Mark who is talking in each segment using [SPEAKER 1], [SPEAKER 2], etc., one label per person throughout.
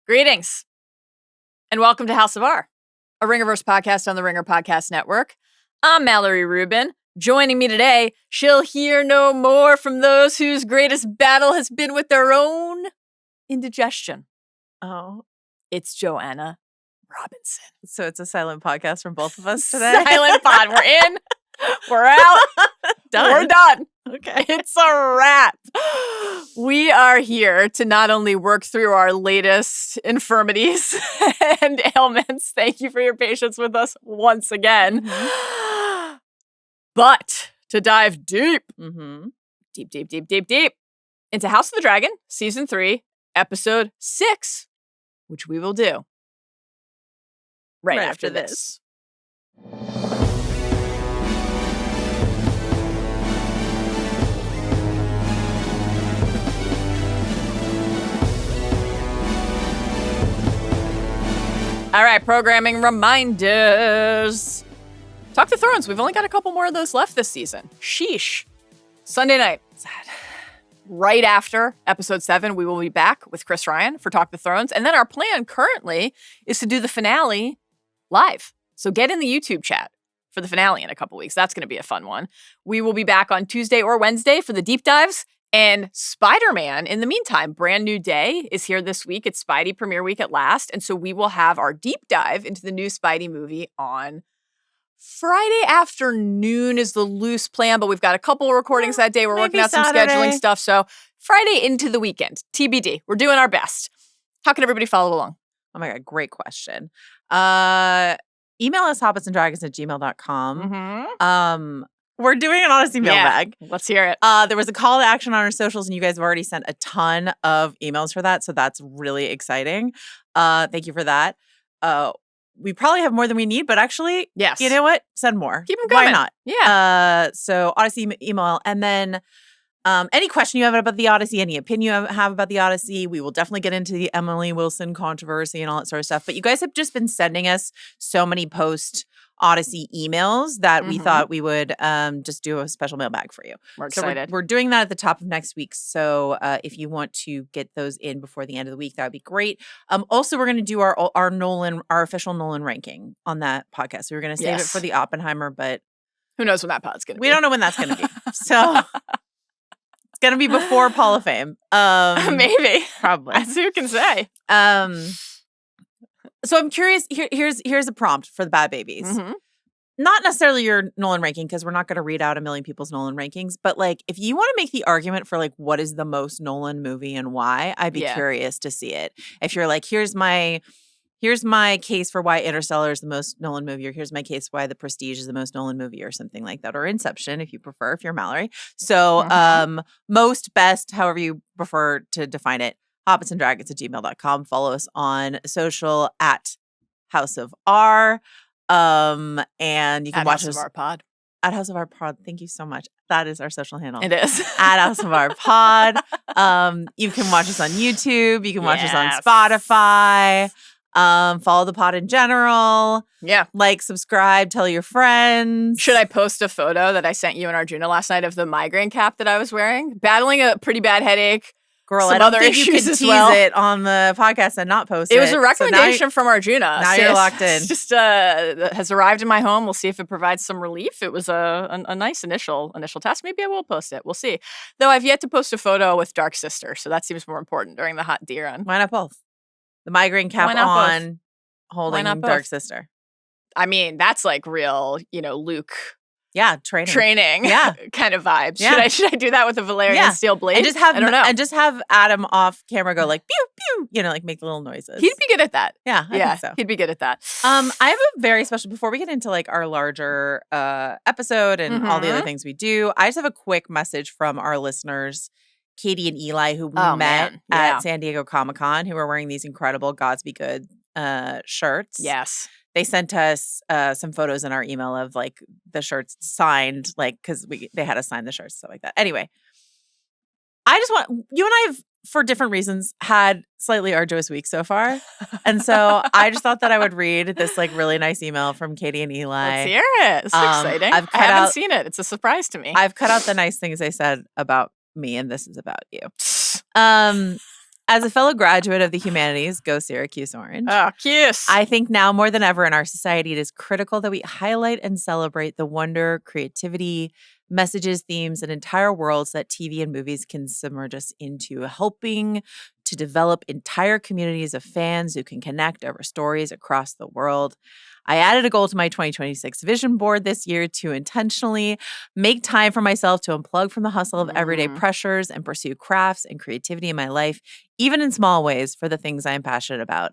[SPEAKER 1] Greetings, and welcome to House of R, a Ringerverse podcast on the Ringer Podcast Network. I'm Mallory Rubin. Joining me today, she'll hear no more from those whose greatest battle has been with their own indigestion.
[SPEAKER 2] Oh.
[SPEAKER 1] It's Joanna Robinson.
[SPEAKER 2] So it's a silent podcast from both of us today?
[SPEAKER 1] Silent pod. We're in. We're out.
[SPEAKER 2] Done.
[SPEAKER 1] We're done.
[SPEAKER 2] Okay.
[SPEAKER 1] It's a wrap. We are here to not only work through our latest infirmities and ailments. Thank you for your patience with us once again. Mm-hmm. But to dive deep, deep into House of the Dragon, Season 3, Episode 6, which we will do right after this. All right, programming reminders. Talk to Thrones. We've only got a couple more of those left this season. Sheesh. Sunday night. Sad. Right after episode 7, we will be back with Chris Ryan for Talk to Thrones. And then our plan currently is to do the finale live. So get in the YouTube chat for the finale in a couple weeks. That's going to be a fun one. We will be back on Tuesday or Wednesday for the deep dives. And Spider-Man, in the meantime, brand new day is here this week. It's Spidey premiere week at last. And so we will have our deep dive into the new Spidey movie on Friday afternoon is the loose plan, but we've got a couple of recordings that day. We're working out some scheduling stuff. So Friday into the weekend, TBD. We're doing our best. How can everybody follow along?
[SPEAKER 2] Oh my God, great question. Email us hobbitsanddragons@gmail.com.
[SPEAKER 1] Mm-hmm.
[SPEAKER 2] We're doing an Odyssey mailbag.
[SPEAKER 1] Let's hear it.
[SPEAKER 2] There was a call to action on our socials, and you guys have already sent a ton of emails for that, so that's really exciting. Thank you for that. We probably have more than we need, but actually,
[SPEAKER 1] yes.
[SPEAKER 2] You know what? Send more.
[SPEAKER 1] Keep them coming.
[SPEAKER 2] Why not?
[SPEAKER 1] Yeah.
[SPEAKER 2] So Odyssey email, and then any question you have about the Odyssey, any opinion you have about the Odyssey, we will definitely get into the Emily Wilson controversy and all that sort of stuff. But you guys have just been sending us so many post-Odyssey emails that we thought we would just do a special mailbag for you.
[SPEAKER 1] We're excited.
[SPEAKER 2] So we're doing that at the top of next week. So if you want to get those in before the end of the week, that would be great. Also, we're going to do our official Nolan ranking on that podcast. So we're going to save it for the Oppenheimer, but
[SPEAKER 1] who knows when that pod's going to be.
[SPEAKER 2] We don't know when that's going to be. So it's going to be before Hall of Fame.
[SPEAKER 1] Maybe.
[SPEAKER 2] Probably.
[SPEAKER 1] That's who can say.
[SPEAKER 2] So I'm curious, here's a prompt for the Bad Babies.
[SPEAKER 1] Mm-hmm.
[SPEAKER 2] Not necessarily your Nolan ranking, because we're not going to read out a million people's Nolan rankings, but like if you want to make the argument for like what is the most Nolan movie and why, I'd be curious to see it. If you're like, here's my case for why Interstellar is the most Nolan movie, or here's my case why The Prestige is the most Nolan movie, or something like that, or Inception if you prefer, if you're Mallory. So most, best, however you prefer to define it. hobbitsanddragons@gmail.com. Follow us on social at House of R. And you can watch us.
[SPEAKER 1] House of R Pod.
[SPEAKER 2] At House of R Pod. Thank you so much. That is our social handle.
[SPEAKER 1] It is.
[SPEAKER 2] At House of R Pod. You can watch us on YouTube. You can watch us on Spotify. Follow the pod in general.
[SPEAKER 1] Yeah.
[SPEAKER 2] Like, subscribe, tell your friends.
[SPEAKER 1] Should I post a photo that I sent you and Arjuna last night of the migraine cap that I was wearing? Battling a pretty bad headache.
[SPEAKER 2] Girl, I don't think you can tease it on the podcast and not post it.
[SPEAKER 1] It was a recommendation from Arjuna.
[SPEAKER 2] Now you're locked in.
[SPEAKER 1] It's just has arrived in my home. We'll see if it provides some relief. It was a nice initial test. Maybe I will post it. We'll see. Though I've yet to post a photo with Dark Sister, so that seems more important during the hot deer run.
[SPEAKER 2] Why not both? The migraine cap on,
[SPEAKER 1] both?
[SPEAKER 2] holding Dark
[SPEAKER 1] both?
[SPEAKER 2] Sister.
[SPEAKER 1] I mean, that's like real, Luke.
[SPEAKER 2] Yeah,
[SPEAKER 1] training.
[SPEAKER 2] Yeah,
[SPEAKER 1] kind of vibes.
[SPEAKER 2] Yeah.
[SPEAKER 1] Should I do that with a Valerian steel blade?
[SPEAKER 2] And just have
[SPEAKER 1] I don't know.
[SPEAKER 2] And just have Adam off camera go like pew pew, like make the little noises.
[SPEAKER 1] He'd be good at that.
[SPEAKER 2] Yeah, I think so.
[SPEAKER 1] He'd be good at that.
[SPEAKER 2] I have a very special, before we get into like our larger episode and all the other things we do, I just have a quick message from our listeners, Katie and Eli, who we met at San Diego Comic-Con, who are wearing these incredible Gods Be Good shirts.
[SPEAKER 1] Yes.
[SPEAKER 2] They sent us some photos in our email of like the shirts signed, like because they had us sign the shirts, stuff like that. Anyway, I just want you and I have, for different reasons, had slightly arduous weeks so far, and so I just thought that I would read this like really nice email from Katie and Eli.
[SPEAKER 1] Let's hear it. It's exciting. I haven't seen it. It's a surprise to me.
[SPEAKER 2] I've cut out the nice things they said about me, and this is about you. As a fellow graduate of the humanities, go Syracuse Orange.
[SPEAKER 1] Oh, kiss.
[SPEAKER 2] I think now more than ever in our society, it is critical that we highlight and celebrate the wonder, creativity, messages, themes, and entire worlds that TV and movies can submerge us into, helping to develop entire communities of fans who can connect over stories across the world. I added a goal to my 2026 vision board this year to intentionally make time for myself to unplug from the hustle of everyday pressures and pursue crafts and creativity in my life, even in small ways, for the things I am passionate about.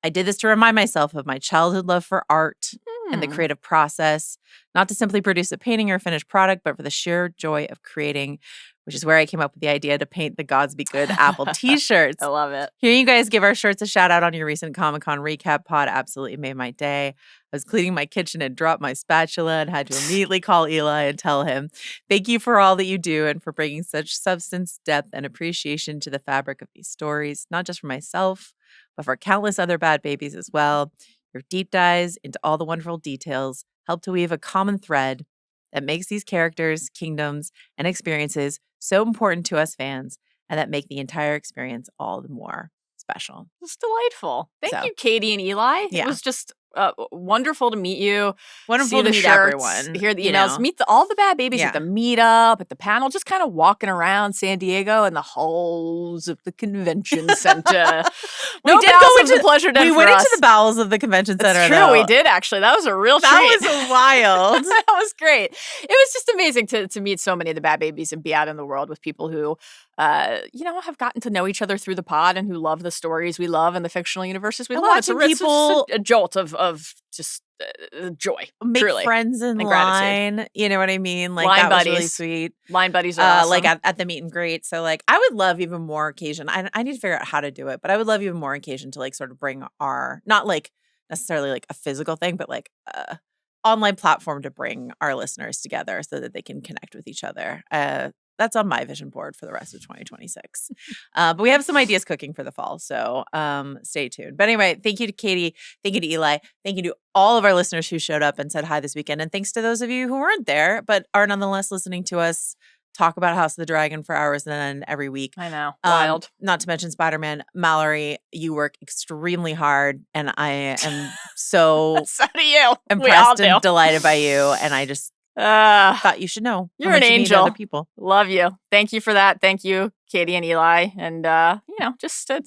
[SPEAKER 2] I did this to remind myself of my childhood love for art and the creative process, not to simply produce a painting or finished product, but for the sheer joy of creating, which is where I came up with the idea to paint the Gods Be Good Apple t-shirts.
[SPEAKER 1] I love it.
[SPEAKER 2] Hearing you guys give our shirts a shout out on your recent Comic-Con recap pod absolutely made my day. I was cleaning my kitchen and dropped my spatula and had to immediately call Eli and tell him, thank you for all that you do and for bringing such substance, depth, and appreciation to the fabric of these stories, not just for myself, but for countless other bad babies as well. Your deep dives into all the wonderful details help to weave a common thread that makes these characters, kingdoms, and experiences so important to us fans, and that make the entire experience all the more special.
[SPEAKER 1] It's delightful. Thank you, Katie and Eli.
[SPEAKER 2] Yeah.
[SPEAKER 1] It was just wonderful to meet you.
[SPEAKER 2] Wonderful to meet
[SPEAKER 1] shirts,
[SPEAKER 2] everyone.
[SPEAKER 1] Hear the emails. Meet all the bad babies at the meetup, at the panel, just kind of walking around San Diego and the halls of the convention center.
[SPEAKER 2] We did go into
[SPEAKER 1] the pleasure den.
[SPEAKER 2] We went into the bowels of the convention center.
[SPEAKER 1] That's true.
[SPEAKER 2] Though.
[SPEAKER 1] We did actually. That was a real treat.
[SPEAKER 2] That was wild.
[SPEAKER 1] That was great. It was just amazing to meet so many of the bad babies and be out in the world with people who, have gotten to know each other through the pod and who love the stories we love and the fictional universes we love. It's just a jolt of just joy.
[SPEAKER 2] Make
[SPEAKER 1] truly.
[SPEAKER 2] Friends in
[SPEAKER 1] and
[SPEAKER 2] line.
[SPEAKER 1] Gratitude.
[SPEAKER 2] You know what I mean? Like
[SPEAKER 1] line
[SPEAKER 2] that
[SPEAKER 1] buddies.
[SPEAKER 2] was really sweet.
[SPEAKER 1] Line buddies are awesome.
[SPEAKER 2] Like at the meet and greet. So like I would love even more occasion. I need to figure out how to do it, but I would love even more occasion to like sort of bring our, not like necessarily like a physical thing, but like online platform to bring our listeners together so that they can connect with each other. That's on my vision board for the rest of 2026. But we have some ideas cooking for the fall, so stay tuned. But anyway, thank you to Katie. Thank you to Eli. Thank you to all of our listeners who showed up and said hi this weekend. And thanks to those of you who weren't there, but are nonetheless listening to us talk about House of the Dragon for hours and then every week.
[SPEAKER 1] I know. Wild.
[SPEAKER 2] Not to mention Spider-Man. Mallory, you work extremely hard, and I am so,
[SPEAKER 1] so do you.
[SPEAKER 2] impressed and delighted by you. And I just thought you should know.
[SPEAKER 1] You're an angel.
[SPEAKER 2] Other people.
[SPEAKER 1] Love you. Thank you for that. Thank you, Katie and Eli. And I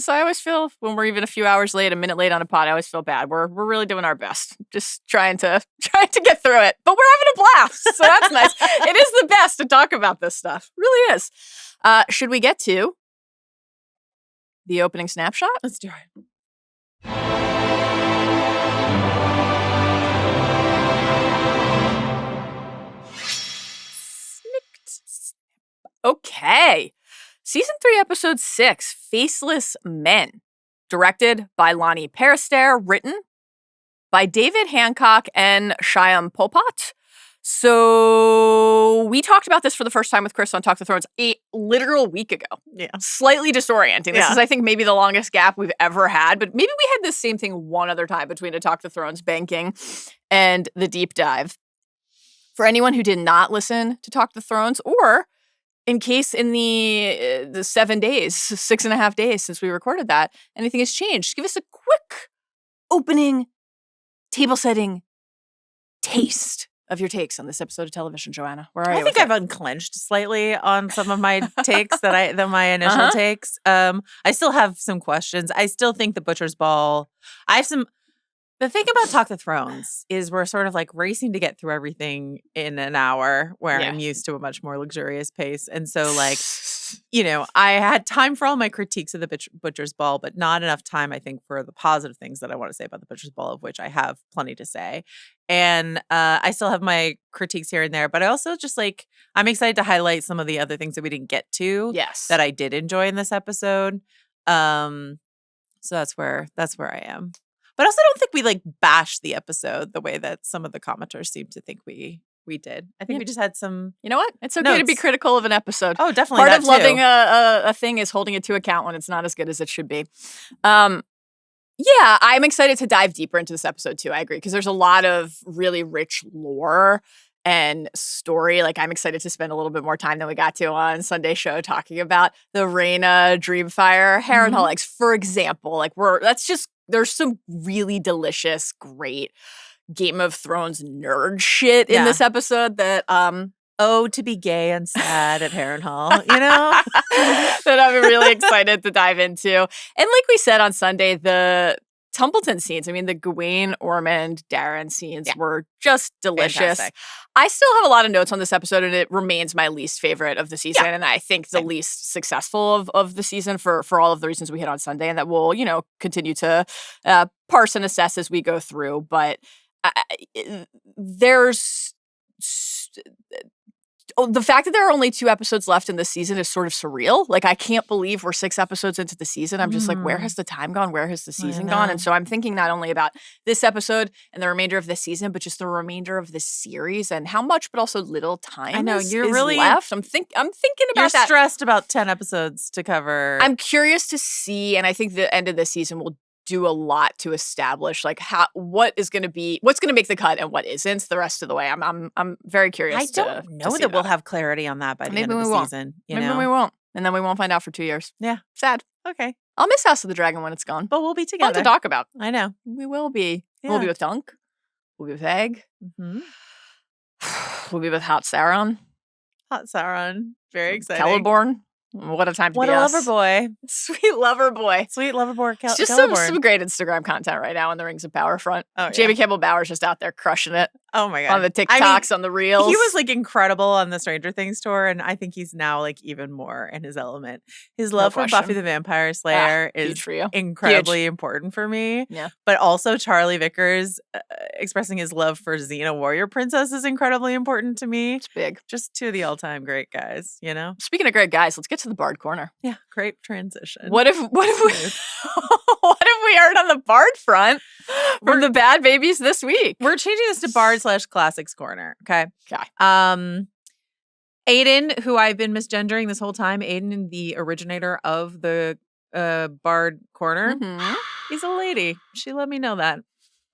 [SPEAKER 1] always feel when we're even a few hours late, a minute late on a pod, I always feel bad. We're really doing our best, just trying to get through it. But we're having a blast, so that's nice. It is the best to talk about this stuff. It really is. Should we get to the opening snapshot?
[SPEAKER 2] Let's do it.
[SPEAKER 1] Okay. Season 3, Episode 6, Faceless Men. Directed by Lonnie Perister. Written by David Hancock and Shyam Popat. So we talked about this for the first time with Chris on Talk the Thrones a literal week ago.
[SPEAKER 2] Yeah.
[SPEAKER 1] Slightly disorienting. This is, I think, maybe the longest gap we've ever had. But maybe we had this same thing one other time between a Talk the Thrones banking and the deep dive. For anyone who did not listen to Talk the Thrones, or in case in the 7 days, 6.5 days since we recorded that, anything has changed, give us a quick opening, table-setting taste of your takes on this episode of television, Joanna. Where are you?
[SPEAKER 2] I think I've unclenched slightly on some of my takes than my initial takes. I still have some questions. I still think the Butcher's Ball. The thing about Talk the Thrones is we're sort of like racing to get through everything in an hour, where I'm used to a much more luxurious pace. And so like, I had time for all my critiques of the Butcher's Ball, but not enough time, I think, for the positive things that I want to say about the Butcher's Ball, of which I have plenty to say. And I still have my critiques here and there, but I also just like, I'm excited to highlight some of the other things that we didn't get to that I did enjoy in this episode. So that's where I am. But I also don't think we like bashed the episode the way that some of the commenters seem to think we did. I think we just had some.
[SPEAKER 1] You know what? It's okay to be critical of an episode.
[SPEAKER 2] Oh, definitely.
[SPEAKER 1] Part of loving a thing is holding it to account when it's not as good as it should be. I'm excited to dive deeper into this episode too. I agree, because there's a lot of really rich lore and story. Like, I'm excited to spend a little bit more time than we got to on Sunday show talking about the Rhaena Dreamfire Harrenhal eggs, for example. Like, there's some really delicious, great Game of Thrones nerd shit in this episode that
[SPEAKER 2] to be gay and sad at Harrenhal, you know?
[SPEAKER 1] that I'm really excited to dive into. And like we said on Sunday, the Tumbleton scenes, I mean, the Gwayne, Aemond, Darren scenes were just delicious.
[SPEAKER 2] Fantastic.
[SPEAKER 1] I still have a lot of notes on this episode, and it remains my least favorite of the season, and I think the least successful of the season for all of the reasons we hit on Sunday, and that we'll, continue to parse and assess as we go through. But there's... the fact that there are only 2 episodes left in the season is sort of surreal. Like, I can't believe we're 6 episodes into the season. I'm just like, where has the time gone? Where has the season gone? And so I'm thinking not only about this episode and the remainder of this season, but just the remainder of this series and how much, but also little time is
[SPEAKER 2] really
[SPEAKER 1] left. I'm thinking about
[SPEAKER 2] you're
[SPEAKER 1] that.
[SPEAKER 2] Stressed about 10 episodes to cover.
[SPEAKER 1] I'm curious to see, and I think the end of this season will do a lot to establish like what's going to make the cut and what isn't the rest of the way. I'm very curious.
[SPEAKER 2] I don't know that we'll have clarity on that by the end of the season.
[SPEAKER 1] Maybe we won't, and then we won't find out for 2 years.
[SPEAKER 2] Yeah,
[SPEAKER 1] sad.
[SPEAKER 2] Okay,
[SPEAKER 1] I'll miss House of the Dragon when it's gone,
[SPEAKER 2] but we'll be together.
[SPEAKER 1] Fun to talk about.
[SPEAKER 2] I know
[SPEAKER 1] we will be.
[SPEAKER 2] Yeah.
[SPEAKER 1] We'll be with Dunk. We'll be with Egg. We'll be with Hot Sauron.
[SPEAKER 2] Very exciting.
[SPEAKER 1] Celeborn. What a time to
[SPEAKER 2] be
[SPEAKER 1] us.
[SPEAKER 2] What a lover boy.
[SPEAKER 1] Sweet lover boy.
[SPEAKER 2] Sweet lover boy.
[SPEAKER 1] It's just some great Instagram content right now on the Rings of Power front. Jamie Campbell Bower's just out there crushing it.
[SPEAKER 2] Oh my God.
[SPEAKER 1] On the TikToks, on the Reels.
[SPEAKER 2] He was like incredible on the Stranger Things tour, and I think he's now like even more in his element. His love for Buffy the Vampire Slayer is incredibly important for me.
[SPEAKER 1] Yeah.
[SPEAKER 2] But also Charlie Vickers expressing his love for Xena Warrior Princess is incredibly important to me.
[SPEAKER 1] It's big.
[SPEAKER 2] Just 2 of the all-time great guys, you know?
[SPEAKER 1] Speaking of great guys, let's get to the Bard Corner.
[SPEAKER 2] Yeah, great transition.
[SPEAKER 1] What if we what if we heard on the Bard front from the Bad Babies this week?
[SPEAKER 2] We're changing this to Bard/Classics Corner. Okay. Aiden, who I've been misgendering this whole time, Aiden, the originator of the Bard Corner, he's a lady. She let me know that.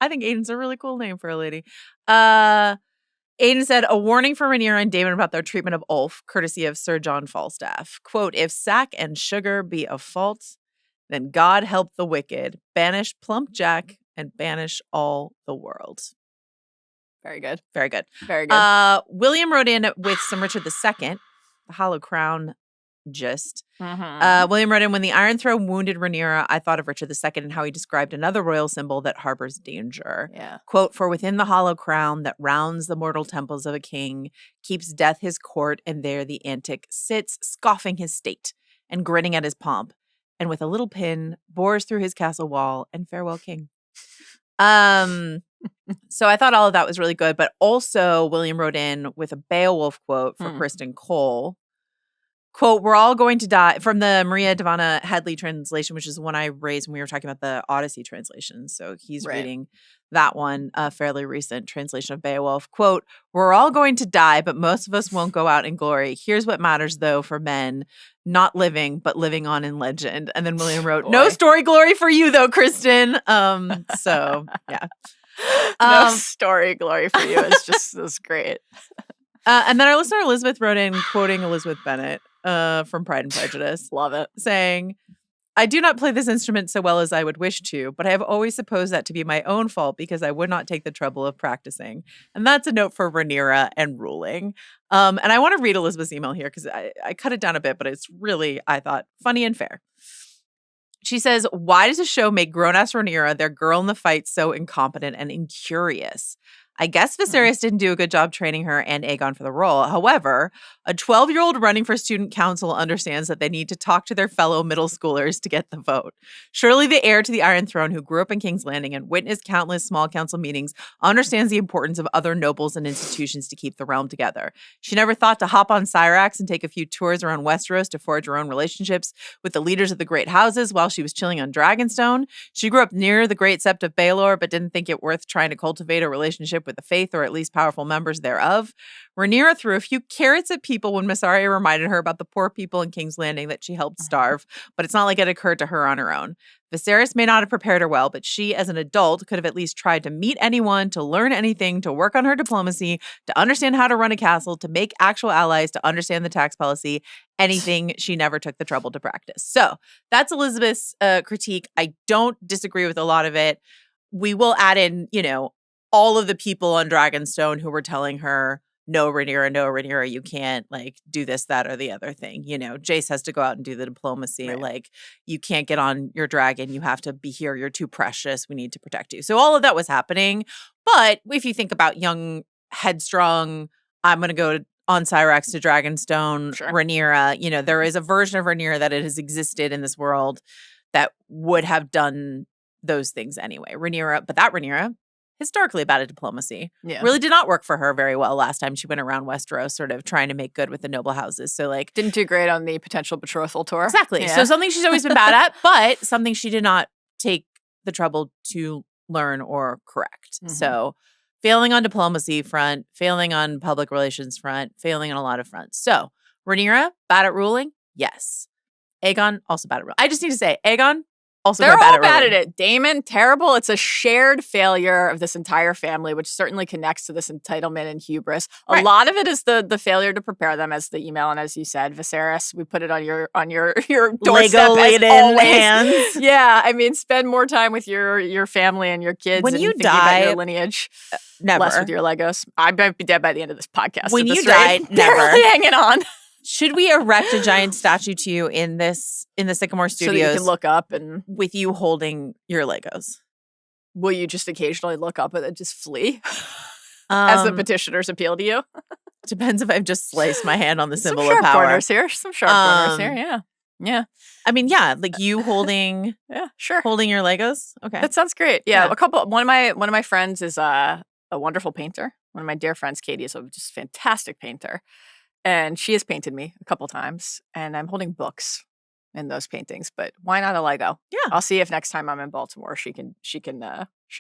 [SPEAKER 2] I think Aiden's a really cool name for a lady. Aiden said, a warning for Rhaenyra and Daemon about their treatment of Ulf, courtesy of Sir John Falstaff. Quote, if sack and sugar be a fault, then God help the wicked. Banish plump Jack and banish all the world.
[SPEAKER 1] Very good.
[SPEAKER 2] Very good.
[SPEAKER 1] Very good.
[SPEAKER 2] William wrote in with some Richard II, the Hollow Crown gist. William wrote in, when the Iron Throne wounded Rhaenyra, I thought of Richard II and how he described another royal symbol that harbors danger.
[SPEAKER 1] Yeah.
[SPEAKER 2] Quote, for within the hollow crown that rounds the mortal temples of a king, keeps death his court, and there the antic sits, scoffing his state and grinning at his pomp, and with a little pin bores through his castle wall, and farewell king. So I thought all of that was really good, but also William wrote in with a Beowulf quote for Kristen Cole. Quote, we're all going to die, from the Maria Devana Hadley translation, which is the one I raised when we were talking about the Odyssey translation. So he's reading that one, a fairly recent translation of Beowulf. Quote, we're all going to die, but most of us won't go out in glory. Here's what matters, though, for men, not living, but living on in legend. And then William wrote, no story glory for you, though, Kristen. So, yeah.
[SPEAKER 1] No story glory for you. It's great.
[SPEAKER 2] And then our listener Elizabeth wrote in, quoting Elizabeth Bennet from Pride and Prejudice.
[SPEAKER 1] Love it.
[SPEAKER 2] Saying, I do not play this instrument so well as I would wish to, but I have always supposed that to be my own fault because I would not take the trouble of practicing. And that's a note for Rhaenyra and ruling. And I want to read Elizabeth's email here because I cut it down a bit, but it's really, I thought, funny and fair. She says, why does a show make grown-ass Rhaenyra, their girl in the fight, so incompetent and incurious? I guess Viserys didn't do a good job training her and Aegon for the role. However, a 12-year-old running for student council understands that they need to talk to their fellow middle schoolers to get the vote. Surely the heir to the Iron Throne who grew up in King's Landing and witnessed countless small council meetings understands the importance of other nobles and institutions to keep the realm together. She never thought to hop on Syrax and take a few tours around Westeros to forge her own relationships with the leaders of the great houses while she was chilling on Dragonstone. She grew up near the great sept of Baelor, but didn't think it worth trying to cultivate a relationship relationship with the faith, or at least powerful members thereof. Rhaenyra threw a few carrots at people when Mysaria reminded her about the poor people in King's Landing that she helped starve, but it's not like it occurred to her on her own. Viserys may not have prepared her well, but she, as an adult, could have at least tried to meet anyone, to learn anything, to work on her diplomacy, to understand how to run a castle, to make actual allies, to understand the tax policy, anything she never took the trouble to practice. So that's Elizabeth's critique. I don't disagree with a lot of it. We will add in, all of the people on Dragonstone who were telling her, no, Rhaenyra, you can't do this, that, or the other thing. Jace has to go out and do the diplomacy. Right. You can't get on your dragon. You have to be here. You're too precious. We need to protect you. So all of that was happening. But if you think about young, headstrong, I'm going to go on Cyrax to Dragonstone, sure. Rhaenyra, there is a version of Rhaenyra that it has existed in this world that would have done those things anyway. Rhaenyra, historically bad at diplomacy, really did not work for her very well last time she went around Westeros sort of trying to make good with the noble houses. So didn't
[SPEAKER 1] do great on the potential betrothal tour.
[SPEAKER 2] Exactly. Yeah. So something she's always been bad at, but something she did not take the trouble to learn or correct. Mm-hmm. So failing on diplomacy front, failing on public relations front, failing on a lot of fronts. So Rhaenyra, bad at ruling? Yes. Aegon, also bad at ruling. I just need to say, Aegon, also
[SPEAKER 1] they're all bad at it. Daemon, terrible. It's a shared failure of this entire family, which certainly connects to this entitlement and hubris. A lot of it is the failure to prepare them, as the email, and as you said, Viserys, we put it on your doorstep
[SPEAKER 2] Lego-laden hands.
[SPEAKER 1] Yeah, I mean, spend more time with your family and your kids.
[SPEAKER 2] When
[SPEAKER 1] and
[SPEAKER 2] you
[SPEAKER 1] thinking
[SPEAKER 2] die,
[SPEAKER 1] about your lineage,
[SPEAKER 2] never.
[SPEAKER 1] Less with your Legos. I might be dead by the end of this podcast.
[SPEAKER 2] When you die, never.
[SPEAKER 1] Barely hanging on.
[SPEAKER 2] Should we erect a giant statue to you in the Sycamore Studios?
[SPEAKER 1] So that you can look up and
[SPEAKER 2] with you holding your Legos?
[SPEAKER 1] Will you just occasionally look up and then just flee as the petitioners appeal to you?
[SPEAKER 2] Depends if I've just sliced my hand on the symbol
[SPEAKER 1] of power.
[SPEAKER 2] Some
[SPEAKER 1] sharp corners here. Yeah.
[SPEAKER 2] I mean, you holding, holding your Legos. Okay,
[SPEAKER 1] that sounds great. Yeah. One of my friends is a wonderful painter. One of my dear friends, Katie, is a just fantastic painter. And she has painted me a couple times, and I'm holding books in those paintings. But why not a Lego?
[SPEAKER 2] Yeah,
[SPEAKER 1] I'll see if next time I'm in Baltimore, she can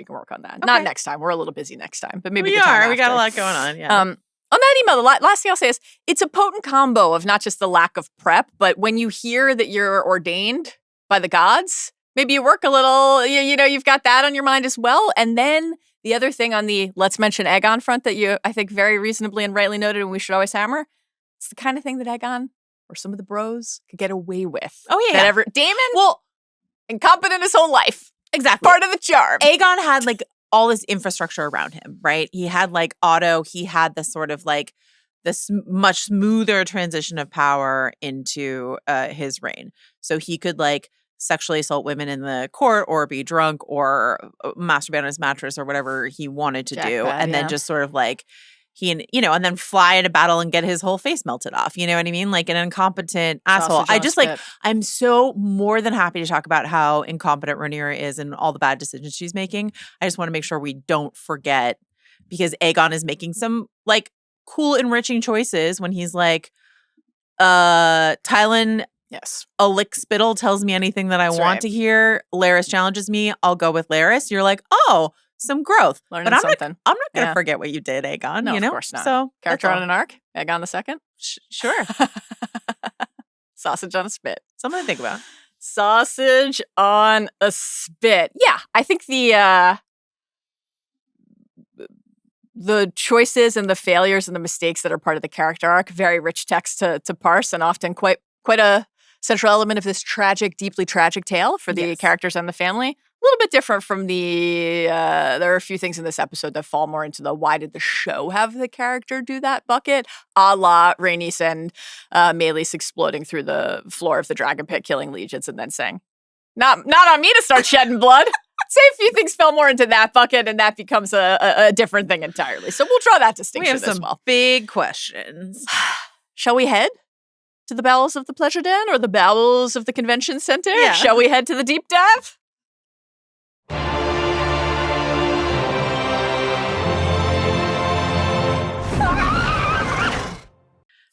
[SPEAKER 1] work on that. Okay. Not next time. We're a little busy next time, but maybe
[SPEAKER 2] we are. We got a lot going on. Yeah.
[SPEAKER 1] On that email, the last thing I'll say is it's a potent combo of not just the lack of prep, but when you hear that you're ordained by the gods, maybe you work a little. You've got that on your mind as well, and then. The other thing on the let's mention Aegon front that you, I think, very reasonably and rightly noted, and we should always hammer. It's the kind of thing that Aegon or some of the bros could get away with.
[SPEAKER 2] Oh, yeah.
[SPEAKER 1] Daemon, incompetent his whole life.
[SPEAKER 2] Exactly.
[SPEAKER 1] Part of the charm.
[SPEAKER 2] Aegon had all this infrastructure around him, right? He had Otto. He had this sort of this much smoother transition of power into his reign. So he could sexually assault women in the court or be drunk or masturbate on his mattress or whatever he wanted to do. And then just sort of he and then fly into battle and get his whole face melted off. You know what I mean? Like an incompetent asshole. I just I'm so more than happy to talk about how incompetent Rhaenyra is and all the bad decisions she's making. I just want to make sure we don't forget because Aegon is making some cool enriching choices when he's Tyland.
[SPEAKER 1] Yes.
[SPEAKER 2] A lick spittle tells me anything that I want to hear. Larys challenges me. I'll go with Larys. You're some growth.
[SPEAKER 1] Learning something.
[SPEAKER 2] I'm not going to forget what you did, Aegon.
[SPEAKER 1] No, of course not.
[SPEAKER 2] So
[SPEAKER 1] character on an arc. Aegon the second.
[SPEAKER 2] Sure.
[SPEAKER 1] Sausage on a spit.
[SPEAKER 2] Something to think about.
[SPEAKER 1] Sausage on a spit. Yeah, I think the choices and the failures and the mistakes that are part of the character arc, very rich text to parse and often quite a central element of this deeply tragic tale for the characters and the family. A little bit different from there are a few things in this episode that fall more into the why did the show have the character do that bucket, a la Rhaenys and Meleys exploding through the floor of the dragon pit, killing legions, and then saying, not on me to start shedding blood. I'd say a few things fell more into that bucket, and that becomes a different thing entirely. So we'll draw that distinction as well.
[SPEAKER 2] We have some big questions.
[SPEAKER 1] Shall we head to the bowels of the pleasure den or the bowels of the convention center? Yeah. Shall we head to the deep dive?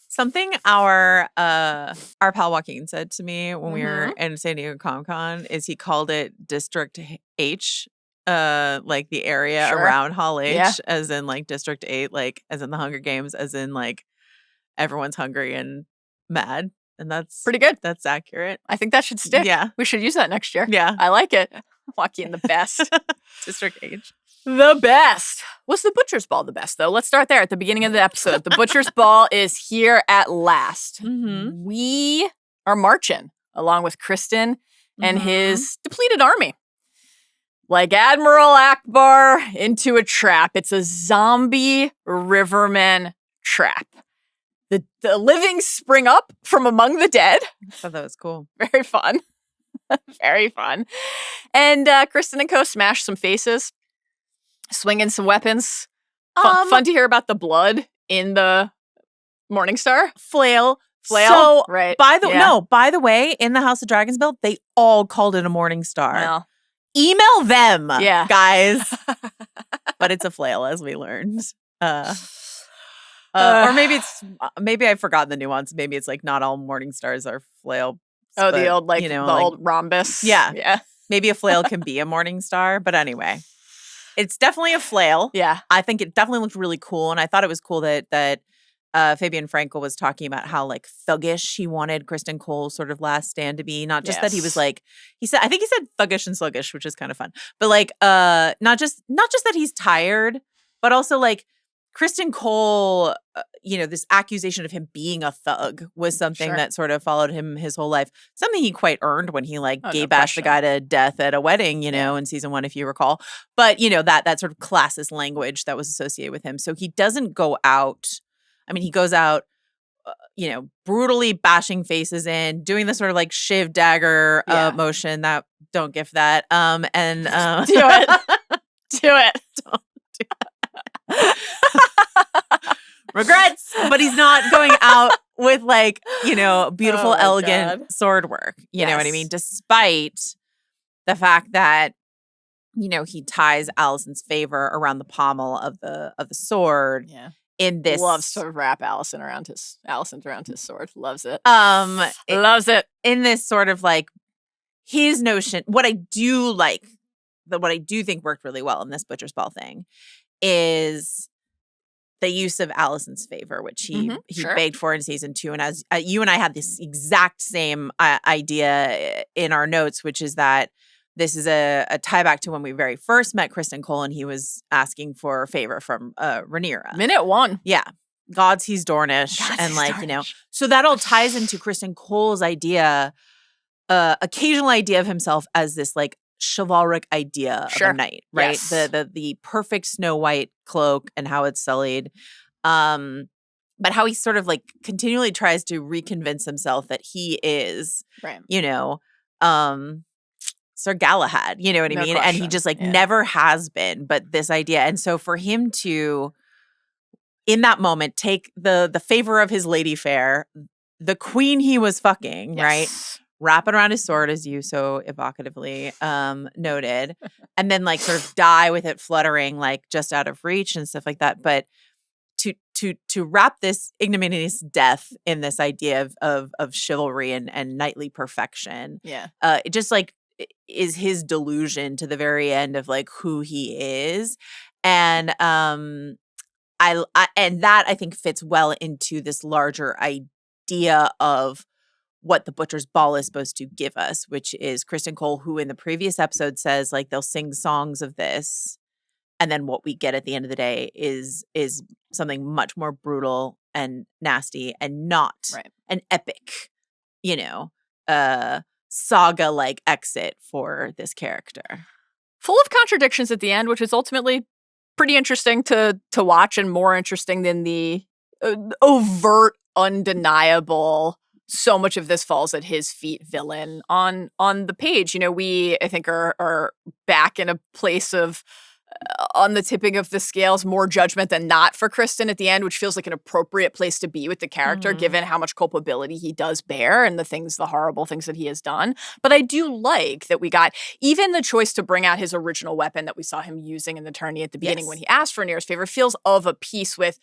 [SPEAKER 2] Something our pal Joaquin said to me when we were in San Diego Comic-Con is he called it District H like the area
[SPEAKER 1] Sure.
[SPEAKER 2] around Hall H,
[SPEAKER 1] Yeah.
[SPEAKER 2] as in like District 8, like as in the Hunger Games, as in like everyone's hungry and mad. And that's
[SPEAKER 1] Pretty good.
[SPEAKER 2] That's accurate.
[SPEAKER 1] I think that should stick.
[SPEAKER 2] Yeah.
[SPEAKER 1] We should use that next year.
[SPEAKER 2] Yeah.
[SPEAKER 1] I like it. Joaquin, the best.
[SPEAKER 2] District H.
[SPEAKER 1] The best. Was the Butcher's Ball the best, though? Let's start there at the beginning of the episode. The Butcher's Ball is here at last.
[SPEAKER 2] Mm-hmm.
[SPEAKER 1] We are marching along with Criston and his depleted army. Like Admiral Akbar into a trap. It's a zombie riverman trap. The living spring up from among the dead.
[SPEAKER 2] I thought that was cool.
[SPEAKER 1] Very fun. Very fun. And Criston and co smash some faces, swinging some weapons. Fun to hear about the blood in the Morningstar.
[SPEAKER 2] Flail.
[SPEAKER 1] So, right.
[SPEAKER 2] By the way, in the House of Dragons build, they all called it a Morningstar.
[SPEAKER 1] Well,
[SPEAKER 2] email them,
[SPEAKER 1] Yeah.
[SPEAKER 2] guys. But it's a flail, as we learned. Or maybe I've forgotten the nuance. Maybe it's like not all morning stars are flail.
[SPEAKER 1] the old the
[SPEAKER 2] like,
[SPEAKER 1] old rhombus.
[SPEAKER 2] Yeah.
[SPEAKER 1] Yeah.
[SPEAKER 2] Maybe a flail can be a morning star. But anyway, it's definitely a flail.
[SPEAKER 1] Yeah.
[SPEAKER 2] I think it definitely looked really cool. And I thought it was cool that Fabian Frankel was talking about how like thuggish he wanted Criston Cole's sort of last stand to be. Not just that he was like, I think he said thuggish and sluggish, which is kind of fun. But like not just that he's tired, but also like Criston Cole, this accusation of him being a thug was something that sort of followed him his whole life. Something he quite earned when he gay bashed the guy to death at a wedding, in season 1, if you recall. But, that sort of classist language that was associated with him. So he doesn't go out. I mean, he goes out, brutally bashing faces in, doing the sort of like shiv dagger motion that don't gif that. And
[SPEAKER 1] do it. Do it.
[SPEAKER 2] Don't do that. Regrets, but he's not going out with beautiful, elegant sword work. You know what I mean? Despite the fact that, he ties Alicent's favor around the pommel of the sword.
[SPEAKER 1] Yeah.
[SPEAKER 2] In this,
[SPEAKER 1] loves to wrap Alicent around his sword. Loves it.
[SPEAKER 2] Loves it. In this sort of like his notion, what I do think worked really well in this Butcher's Ball thing is the use of Alicent's favor, which he begged for in season 2. And as you and I had this exact same idea in our notes, which is that this is a tie back to when we very first met Criston Cole and he was asking for a favor from Rhaenyra.
[SPEAKER 1] Minute 1.
[SPEAKER 2] Yeah. Gods he's Dornish. So that all ties into Criston Cole's idea, occasional idea of himself as this like chivalric idea of a knight, right?
[SPEAKER 1] Yes.
[SPEAKER 2] The perfect Snow White cloak and how it's sullied. But how he sort of like continually tries to reconvince himself that he is, Sir Galahad, you know what I mean?
[SPEAKER 1] Question.
[SPEAKER 2] And he just never has been, but this idea. And so for him to, in that moment, take the favor of his lady fair, the queen he was fucking, right? Wrap it around his sword, as you so evocatively noted, and then like sort of die with it fluttering like just out of reach and stuff like that. But to wrap this ignominious death in this idea of chivalry and knightly perfection, it just like is his delusion to the very end of like who he is, and and that I think fits well into this larger idea of what the Butcher's Ball is supposed to give us, which is Criston Cole, who in the previous episode says like they'll sing songs of this, and then what we get at the end of the day is something much more brutal and nasty and not an epic, saga like exit for this character.
[SPEAKER 1] Full of contradictions at the end, which is ultimately pretty interesting to watch and more interesting than the overt, undeniable so much of this falls at his feet villain on the page. We, I think, are back in a place of on the tipping of the scales, more judgment than not for Criston at the end, which feels like an appropriate place to be with the character, given how much culpability he does bear and the horrible things that he has done. But I do like that we got even the choice to bring out his original weapon that we saw him using in the tourney at the beginning when he asked for Rhaenyra's favor feels of a piece with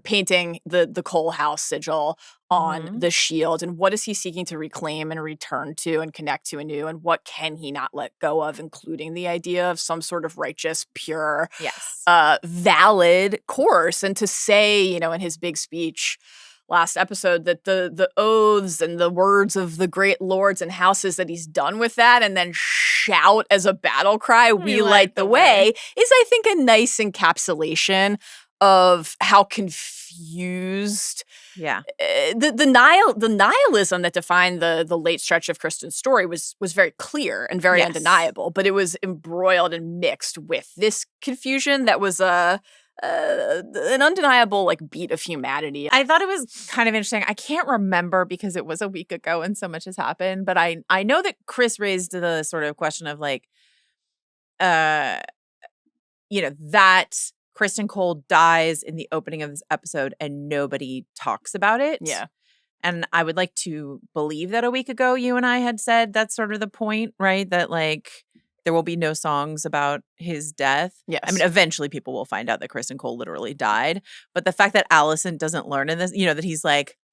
[SPEAKER 1] painting the Cole House sigil on
[SPEAKER 2] Mhm.
[SPEAKER 1] the shield, and what is he seeking to reclaim and return to and connect to anew, and what can he not let go of, including the idea of some sort of righteous, pure,
[SPEAKER 2] Yes.
[SPEAKER 1] valid course. And to say, in his big speech last episode that the oaths and the words of the great lords and houses, that he's done with that, and then shout as a battle cry, "We light the way," is, I think, a nice encapsulation of how confused the nihilism that defined the late stretch of Kristen's story was very clear and very undeniable, but it was embroiled and mixed with this confusion that was an undeniable beat of humanity.
[SPEAKER 2] I thought it was kind of interesting. I can't remember because it was a week ago and so much has happened, but I know that Chris raised the sort of question of that Kristen Cole dies in the opening of this episode and nobody talks about it.
[SPEAKER 1] Yeah.
[SPEAKER 2] And I would like to believe that a week ago you and I had said that's sort of the point, right? That there will be no songs about his death.
[SPEAKER 1] Yes.
[SPEAKER 2] I mean, eventually people will find out that Kristen Cole literally died. But the fact that Alicent doesn't learn in this, that he's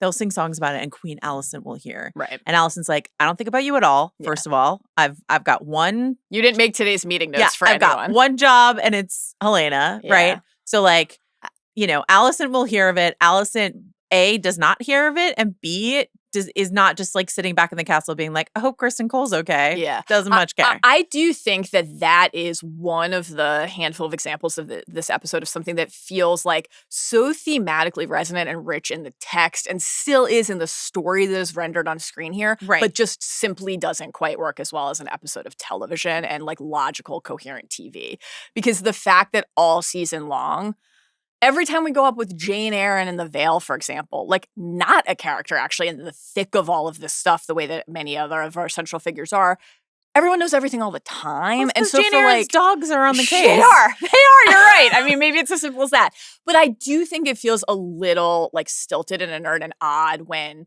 [SPEAKER 2] they'll sing songs about it and Queen Alicent will hear.
[SPEAKER 1] Right.
[SPEAKER 2] And Alicent's I don't think about you at all.
[SPEAKER 1] Yeah.
[SPEAKER 2] First of all, I've got one.
[SPEAKER 1] You didn't make today's meeting notes for anyone.
[SPEAKER 2] I've got one job and it's Helaena, right? So Alicent will hear of it. Alicent, A, does not hear of it, and B, is not just sitting back in the castle being I hope Kristen Cole's okay.
[SPEAKER 1] Yeah.
[SPEAKER 2] Doesn't much care.
[SPEAKER 1] I do think that is one of the handful of examples of this episode of something that feels so thematically resonant and rich in the text and still is in the story that is rendered on screen here,
[SPEAKER 2] right,
[SPEAKER 1] but just simply doesn't quite work as well as an episode of television and logical, coherent TV. Because the fact that all season long, every time we go up with Jeyne Arryn in the Vale, for example, not a character actually in the thick of all of this stuff, the way that many other of our central figures are, everyone knows everything all the time.
[SPEAKER 2] And so Jeyne Arryn's dogs are on the case.
[SPEAKER 1] They are. You're right. I mean, maybe it's as simple as that. But I do think it feels a little stilted and inert and odd when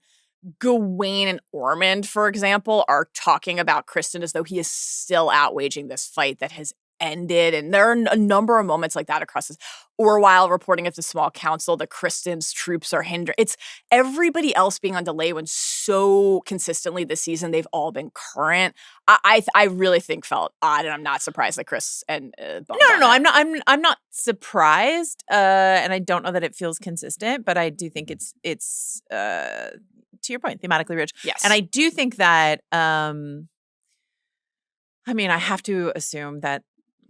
[SPEAKER 1] Gwayne and Aemond, for example, are talking about Kristen as though he is still out waging this fight that has ended. And there are a number of moments like that across this. Or while reporting at the small council that Kristen's troops are hindered. It's everybody else being on delay when so consistently this season they've all been current. I really think felt odd, and I'm not surprised that Chris and
[SPEAKER 2] No, I'm not surprised, and I don't know that it feels consistent, but I do think it's to your point, thematically rich.
[SPEAKER 1] Yes,
[SPEAKER 2] and I do think that I have to assume that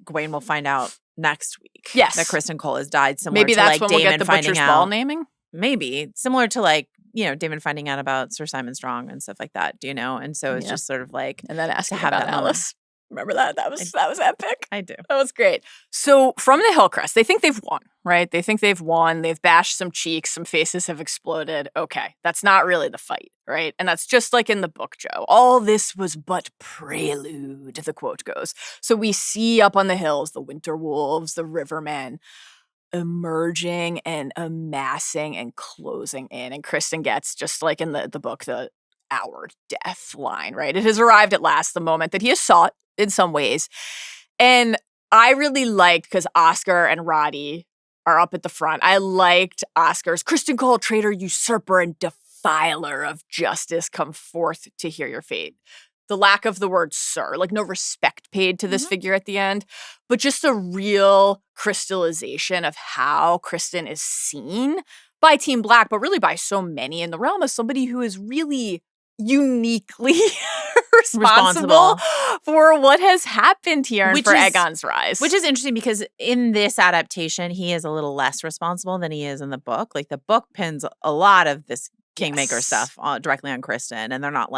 [SPEAKER 2] Gwayne will find out next week.
[SPEAKER 1] Yes.
[SPEAKER 2] That Kristen Cole has died. Similar
[SPEAKER 1] maybe
[SPEAKER 2] to
[SPEAKER 1] that's when
[SPEAKER 2] Daemon
[SPEAKER 1] we'll get the
[SPEAKER 2] finding
[SPEAKER 1] Butcher's
[SPEAKER 2] out.
[SPEAKER 1] Ball naming.
[SPEAKER 2] Maybe similar to Daemon finding out about Sir Simon Strong and stuff like that. Do you know? And so it's just sort of
[SPEAKER 1] and then asking
[SPEAKER 2] to have
[SPEAKER 1] about
[SPEAKER 2] that
[SPEAKER 1] Alys. Remember that? That was epic.
[SPEAKER 2] I do.
[SPEAKER 1] That was great. So from the Hillcrest, they think they've won, right? They think they've won. They've bashed some cheeks. Some faces have exploded. Okay, that's not really the fight, right? And that's just like in the book, Joe. All this was but prelude, the quote goes. So we see up on the hills the winter wolves, the rivermen, emerging and amassing and closing in. And Kristen gets, just like in the book, our death line, right? It has arrived at last, the moment that he has sought in some ways. And I really liked, because Oscar and Roddy are up at the front, I liked Oscar's Kristen Cole, traitor, usurper, and defiler of justice, come forth to hear your fate. The lack of the word sir, no respect paid to this figure at the end, but just a real crystallization of how Kristen is seen by Team Black, but really by so many in the realm as somebody who is really uniquely responsible for what has happened here and for Aegon's rise.
[SPEAKER 2] Which is interesting because in this adaptation, he is a little less responsible than he is in the book. The book pins a lot of this Kingmaker stuff directly on Kristen, and they're not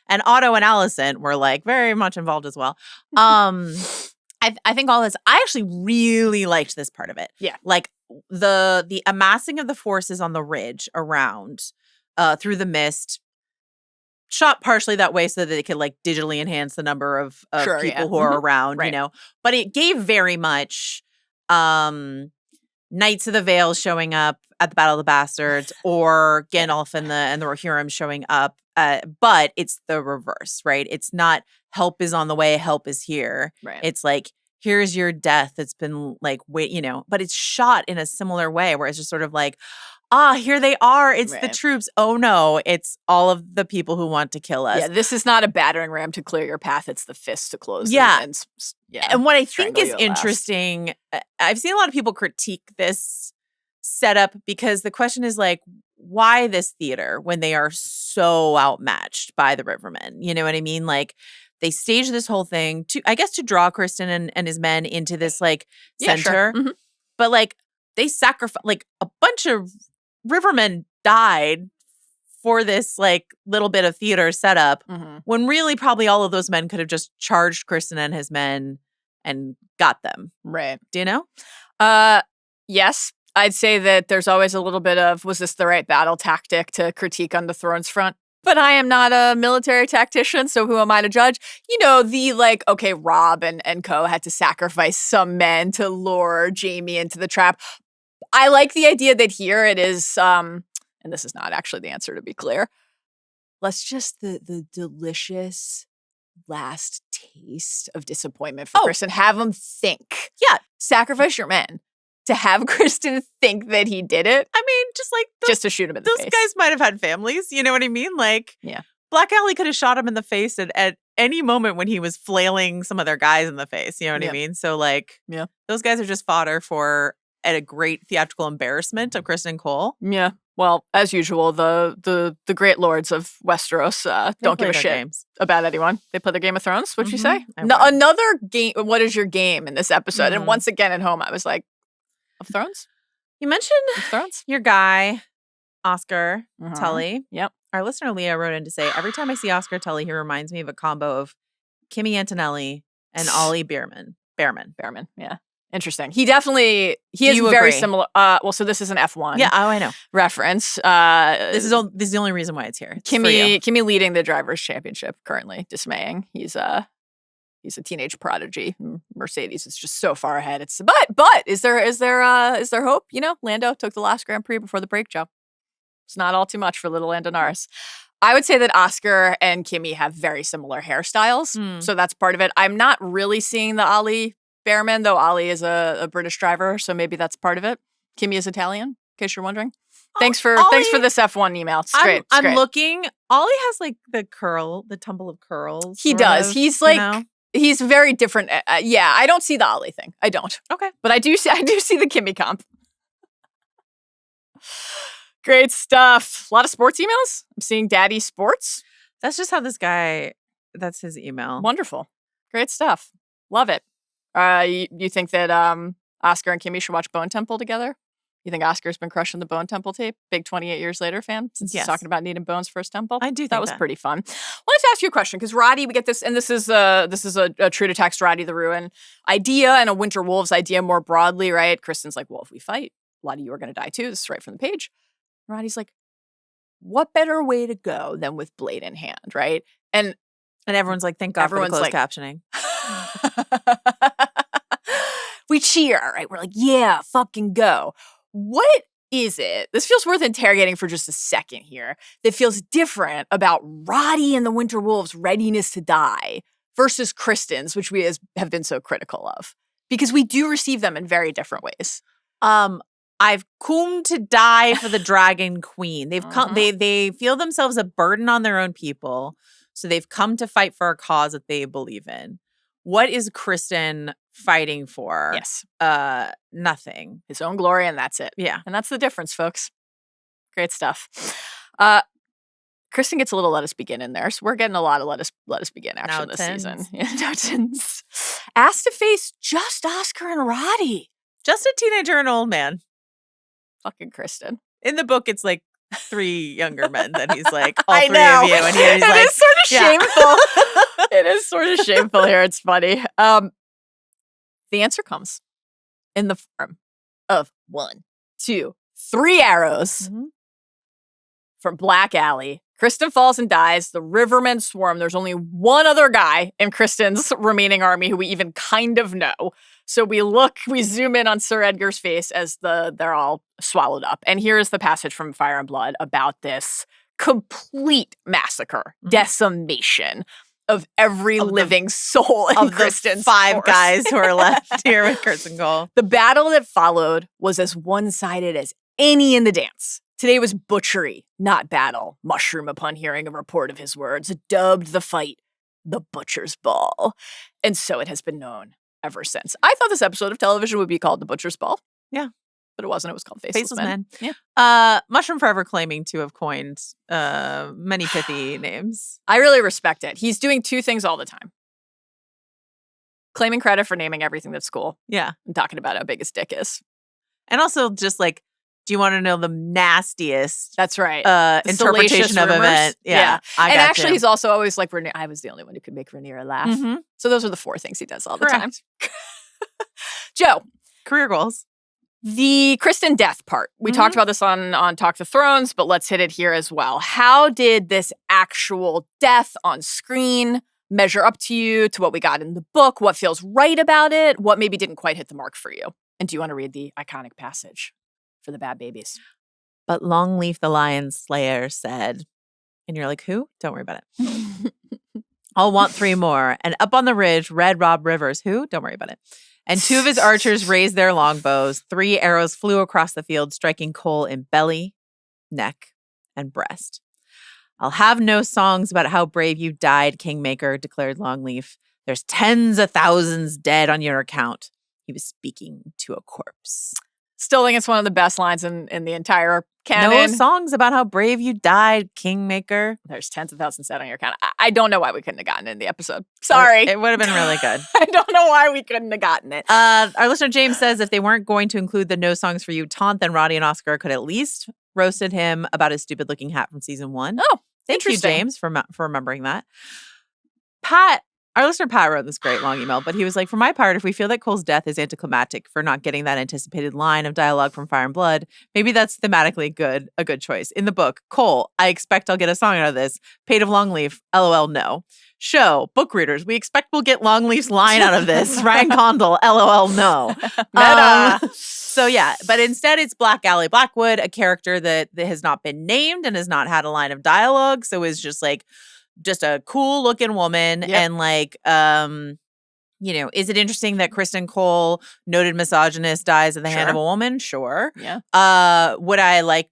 [SPEAKER 2] and Otto and Alicent were very much involved as well. I think all this, I actually really liked this part of it.
[SPEAKER 1] Yeah.
[SPEAKER 2] The amassing of the forces on the ridge around through the mist, shot partially that way so that they could digitally enhance the number of people who are around,
[SPEAKER 1] right.
[SPEAKER 2] But it gave very much Knights of the Vale showing up at the Battle of the Bastards or Gandalf and the Rohirrim showing up. But it's the reverse, right? It's not help is on the way, help is here.
[SPEAKER 1] Right.
[SPEAKER 2] It's here's your death. It's been like, wait, you know, but it's shot in a similar way where it's just sort of like, here they are. It's the troops. Oh no, it's all of the people who want to kill us.
[SPEAKER 1] Yeah, this is not a battering ram to clear your path. It's the fist to close.
[SPEAKER 2] And what I think is interesting, I've seen a lot of people critique this setup because the question is like, why this theater when they are so outmatched by the Rivermen? You know what I mean? Like, they stage this whole thing to draw Criston and his men into this like center.
[SPEAKER 1] Sure. Mm-hmm.
[SPEAKER 2] But like they sacrifice, like a bunch of Rivermen died for this like little bit of theater setup when really probably all of those men could have just charged Criston and his men and got them.
[SPEAKER 1] Right.
[SPEAKER 2] Do you know?
[SPEAKER 1] Yes. I'd say that there's always a little bit of, was this the right battle tactic to critique on the Thrones front? But I am not a military tactician, so who am I to judge? You know, the like, okay, Robb and co had to sacrifice some men to lure Jaime into the trap. I like the idea that here it is, and this is not actually the answer to be clear. Let's just the delicious last taste of disappointment for Criston. Have him think.
[SPEAKER 2] Yeah.
[SPEAKER 1] Sacrifice your men to have Criston think that he did it.
[SPEAKER 2] I mean, just like
[SPEAKER 1] just to shoot him in the face.
[SPEAKER 2] Those guys might have had families. You know what I mean? Like, Black Alley could have shot him in the face at any moment when he was flailing some of their guys in the face. You know what I mean? So like, those guys are just fodder for a great theatrical embarrassment of Criston Cole.
[SPEAKER 1] Yeah. Well, as usual, the great lords of Westeros don't give a shit about anyone. They play their Game of Thrones. What'd you say? Another game. What is your game in this episode? And once again at home, I was like, of Thrones?
[SPEAKER 2] You mentioned
[SPEAKER 1] Thrones?
[SPEAKER 2] Your guy, Oscar Tully.
[SPEAKER 1] Yep.
[SPEAKER 2] Our listener Leah wrote in to say, every time I see Oscar Tully, he reminds me of a combo of Kimmy Antonelli and Ollie Behrman.
[SPEAKER 1] Yeah. Interesting. He is very similar. So this is an F1.
[SPEAKER 2] Yeah, I know.
[SPEAKER 1] Reference.
[SPEAKER 2] This is the only reason why it's here. It's
[SPEAKER 1] Kimmy leading the Drivers' Championship currently, dismaying. He's a teenage prodigy. Mercedes is just so far ahead. But is there hope? You know, Lando took the last Grand Prix before the break, Joe. It's not all too much for little Lando Norris. I would say that Oscar and Kimmy have very similar hairstyles, so that's part of it. I'm not really seeing the Ollie Behrman, though Ollie is a British driver, so maybe that's part of it. Kimmy is Italian, in case you're wondering. Thanks for this F1 email. It's great.
[SPEAKER 2] I'm looking. Ollie has like the tumble of curls.
[SPEAKER 1] He does. He's like. He's very different. I don't see the Ollie thing. I don't.
[SPEAKER 2] Okay.
[SPEAKER 1] But I do see the Kimmy comp. Great stuff. A lot of sports emails. I'm seeing Daddy Sports.
[SPEAKER 2] That's just how this guy, that's his email.
[SPEAKER 1] Wonderful. Great stuff. Love it. You think that Oscar and Kimmy should watch Bone Temple together? You think Oscar's been crushing the Bone Temple tape? Big 28 years later fan? Since he's talking about needing bones for his temple?
[SPEAKER 2] I do think
[SPEAKER 1] that was pretty fun. I wanted to ask you a question, because Roddy, we get this, and this is a true to text Roddy the Ruin idea and a Winter Wolves idea more broadly, right? Kristen's like, well, if we fight, a lot of you are going to die too. This is right from the page. And Roddy's like, what better way to go than with blade in hand, right? And
[SPEAKER 2] everyone's like, thank God for the closed captioning.
[SPEAKER 1] We cheer, right? We're like, yeah, fucking go. What is it? This feels worth interrogating for just a second here. That feels different about Roddy and the Winter Wolves' readiness to die versus Kristen's, which we have been so critical of, because we do receive them in very different ways.
[SPEAKER 2] I've come to die for the Dragon Queen. They've come. They feel themselves a burden on their own people, so they've come to fight for a cause that they believe in. What is Criston fighting for?
[SPEAKER 1] Yes.
[SPEAKER 2] Nothing.
[SPEAKER 1] His own glory, and that's it.
[SPEAKER 2] Yeah.
[SPEAKER 1] And that's the difference, folks. Great stuff. Criston gets a little Let Us Begin in there, so we're getting a lot of Let Us Begin action this season. Nowtons. Asked to face just Oscar and Roddy.
[SPEAKER 2] Just a teenager and an old man.
[SPEAKER 1] Fucking Criston.
[SPEAKER 2] In the book, it's like 3 younger men that he's like, all 3 of you. And he's like,
[SPEAKER 1] it is sort of shameful. It is sort of shameful here. It's funny. The answer comes in the form of 1, 2, 3 arrows from Black Alley. Criston falls and dies. The Rivermen swarm. There's only one other guy in Criston's remaining army who we even kind of know. So we zoom in on Sir Edgar's face as they're all swallowed up. And here is the passage from Fire and Blood about this complete massacre, decimation of every living soul in Kristen's
[SPEAKER 2] 5
[SPEAKER 1] force.
[SPEAKER 2] guys who are left here with Kristen Cole.
[SPEAKER 1] The battle that followed was as one-sided as any in the dance. Today was butchery, not battle. Mushroom, upon hearing a report of his words, dubbed the fight the Butcher's Ball. And so it has been known ever since. I thought this episode of television would be called The Butcher's Ball.
[SPEAKER 2] Yeah.
[SPEAKER 1] But it wasn't. It was called Faceless Men.
[SPEAKER 2] Yeah. Mushroom forever claiming to have coined many pithy names.
[SPEAKER 1] I really respect it. He's doing 2 things all the time. Claiming credit for naming everything that's cool.
[SPEAKER 2] Yeah.
[SPEAKER 1] And talking about how big his dick is.
[SPEAKER 2] And also just like, do you want to know the nastiest
[SPEAKER 1] That's right.
[SPEAKER 2] interpretation of event? Yeah.
[SPEAKER 1] And actually, he's also always like, I was the only one who could make Rhaenyra laugh.
[SPEAKER 2] Mm-hmm.
[SPEAKER 1] So those are the 4 things he does all the time. Joe.
[SPEAKER 2] Career goals.
[SPEAKER 1] The Kristen death part. We talked about this on Talk the Thrones, but let's hit it here as well. How did this actual death on screen measure up to you, to what we got in the book? What feels right about it? What maybe didn't quite hit the mark for you? And do you want to read the iconic passage for the bad babies?
[SPEAKER 2] But Longleaf the Lion Slayer said, and you're like, who? Don't worry about it. I'll want 3 more. And up on the ridge, Red Rob Rivers, who? Don't worry about it. And 2 of his archers raised their longbows. 3 arrows flew across the field, striking Cole in belly, neck, and breast. I'll have no songs about how brave you died, Kingmaker, declared Longleaf. There's tens of thousands dead on your account. He was speaking to a corpse.
[SPEAKER 1] Still think it's one of the best lines in the entire canon.
[SPEAKER 2] No songs about how brave you died, Kingmaker.
[SPEAKER 1] There's tens of thousands dead on your account. I don't know why we couldn't have gotten it in the episode. Sorry.
[SPEAKER 2] It would have been really good.
[SPEAKER 1] I don't know why we couldn't have gotten it.
[SPEAKER 2] Our listener James says if they weren't going to include the No Songs for You taunt, then Roddy and Oscar could at least roasted him about his stupid looking hat from season 1.
[SPEAKER 1] Oh,
[SPEAKER 2] thank you, James, for remembering that. Our listener Pat wrote this great long email, but he was like, for my part, if we feel that Cole's death is anticlimactic for not getting that anticipated line of dialogue from Fire and Blood, maybe that's thematically a good choice. In the book, Cole, I expect I'll get a song out of this. Pate of Longleaf, LOL, no. Show, book readers, we expect we'll get Longleaf's line out of this. Ryan Condal, LOL, no. So yeah, but instead it's Black Alley Blackwood, a character that has not been named and has not had a line of dialogue, so is just like, just a cool looking woman. Yep. And like, is it interesting that Kristen Cole, noted misogynist, dies at the hand of a woman? Sure.
[SPEAKER 1] Yeah.
[SPEAKER 2] Would I like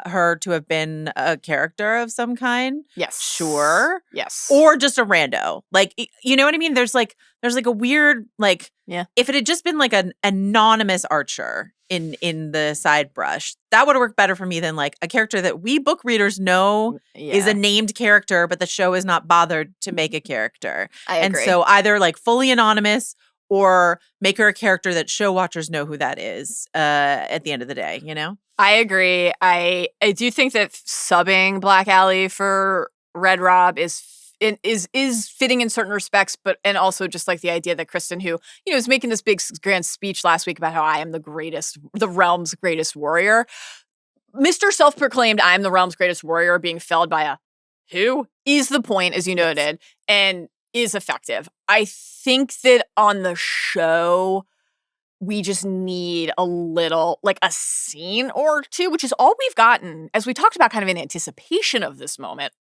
[SPEAKER 2] her to have been a character of some kind?
[SPEAKER 1] Yes.
[SPEAKER 2] Sure.
[SPEAKER 1] Yes.
[SPEAKER 2] Or just a rando. Like, you know what I mean? There's like a weird, like, if it had just been like an anonymous archer in the side brush, that would have worked better for me than like a character that we book readers know is a named character, but the show is not bothered to make a character.
[SPEAKER 1] I agree.
[SPEAKER 2] And so either like fully anonymous or make her a character that show watchers know who that is at the end of the day, you know?
[SPEAKER 1] I agree. I do think that subbing Black Alley for Red Rob is fitting in certain respects, but and also just like the idea that Kristen, who is making this big grand speech last week about how I am the realm's greatest warrior, Mr. Self-proclaimed I am the realm's greatest warrior, being felled by a who is the point, as you noted, and is effective. I think that on the show, we just need a little, like a scene or 2, which is all we've gotten, as we talked about kind of in anticipation of this moment.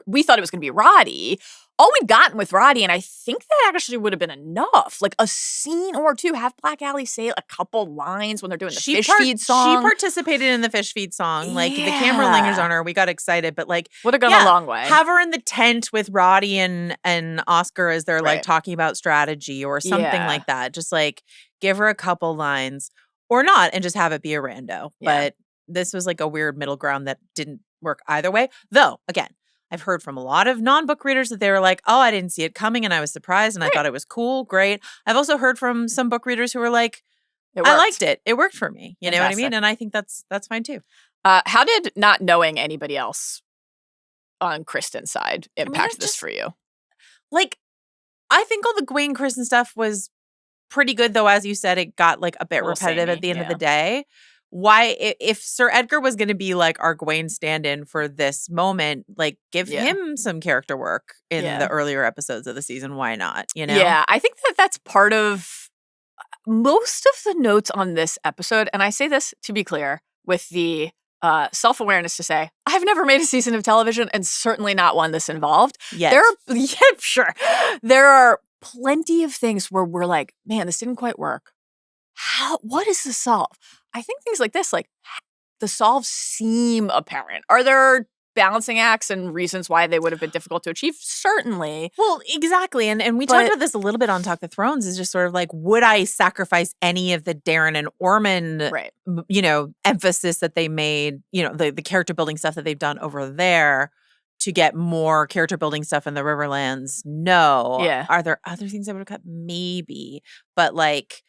[SPEAKER 1] We thought it was going to be Roddy. All we'd gotten with Roddy, and I think that actually would have been enough. Like a scene or 2, have Black Alley say a couple lines when they're doing the fish feed song.
[SPEAKER 2] She participated in the fish feed song. Like the camera lingers on her. We got excited, but like
[SPEAKER 1] would have gone a long way.
[SPEAKER 2] Have her in the tent with Roddy and Oscar as they're like talking about strategy or something like that. Just like give her a couple lines or not, and just have it be a rando.
[SPEAKER 1] Yeah.
[SPEAKER 2] But this was like a weird middle ground that didn't work either way. Though again, I've heard from a lot of non-book readers that they were like, oh, I didn't see it coming and I was surprised and I thought it was cool. Great. I've also heard from some book readers who were like, I liked it. It worked for me. You know what I mean? And I think that's fine too.
[SPEAKER 1] How did not knowing anybody else on Kristen's side impact this for you?
[SPEAKER 2] Like, I think all the Gwayne Kristen stuff was pretty good, though. As you said, it got like a bit repetitive at the end of the day. Why, if Sir Edgar was going to be like our Gwayne stand-in for this moment, like give him some character work in the earlier episodes of the season. Why not? You know?
[SPEAKER 1] Yeah, I think that's part of most of the notes on this episode. And I say this to be clear with the self-awareness to say, I've never made a season of television and certainly not one this involved.
[SPEAKER 2] Yet.
[SPEAKER 1] There are plenty of things where we're like, man, this didn't quite work. What is the solve? I think things like this, like the solves seem apparent. Are there balancing acts and reasons why they would have been difficult to achieve? Certainly.
[SPEAKER 2] Well, exactly. And we talked about this a little bit on Talk the Thrones, is just sort of like, would I sacrifice any of the Darren and Ormond, emphasis that they made, the character building stuff that they've done over there to get more character building stuff in the Riverlands? No.
[SPEAKER 1] Yeah.
[SPEAKER 2] Are there other things I would have cut? Maybe. But like,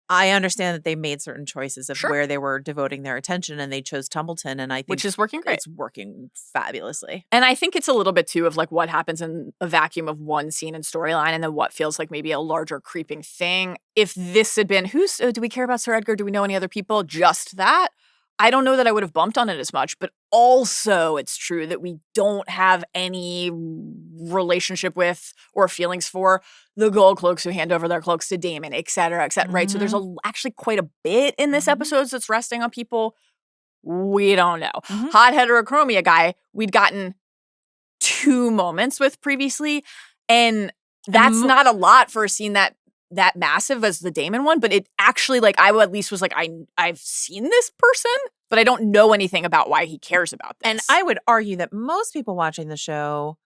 [SPEAKER 2] I understand that they made certain choices of where they were devoting their attention, and they chose Tumbleton, and I think
[SPEAKER 1] which is working great.
[SPEAKER 2] It's working fabulously.
[SPEAKER 1] And I think it's a little bit too of like what happens in a vacuum of one scene and storyline, and then what feels like maybe a larger creeping thing. If this had been, do we care about Sir Edgar? Do we know any other people? Just that. I don't know that I would have bumped on it as much, but also it's true that we don't have any relationship with or feelings for the gold cloaks who hand over their cloaks to Daemon, et cetera, right? So there's actually quite a bit in this episode that's resting on people we don't know. Hot heterochromia guy, we'd gotten 2 moments with previously, and that's not a lot for a scene that massive as the Daemon one, but it actually, like, I at least was like, I've seen this person, but I don't know anything about why he cares about this.
[SPEAKER 2] And I would argue that most people watching the show,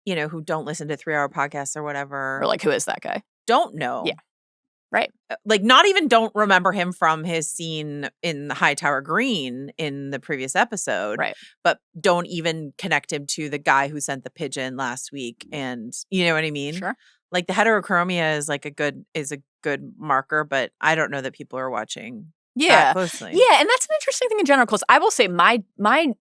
[SPEAKER 2] who don't listen to 3-hour podcasts or whatever.
[SPEAKER 1] Or like, who is that guy?
[SPEAKER 2] Don't know.
[SPEAKER 1] Yeah. Right.
[SPEAKER 2] Like, not even don't remember him from his scene in Hightower Green in the previous episode.
[SPEAKER 1] Right.
[SPEAKER 2] But don't even connect him to the guy who sent the pigeon last week. And you know what I mean?
[SPEAKER 1] Sure.
[SPEAKER 2] Like, the heterochromia is like a good marker, but I don't know that people are watching that closely.
[SPEAKER 1] Yeah, and that's an interesting thing in general, because I will say my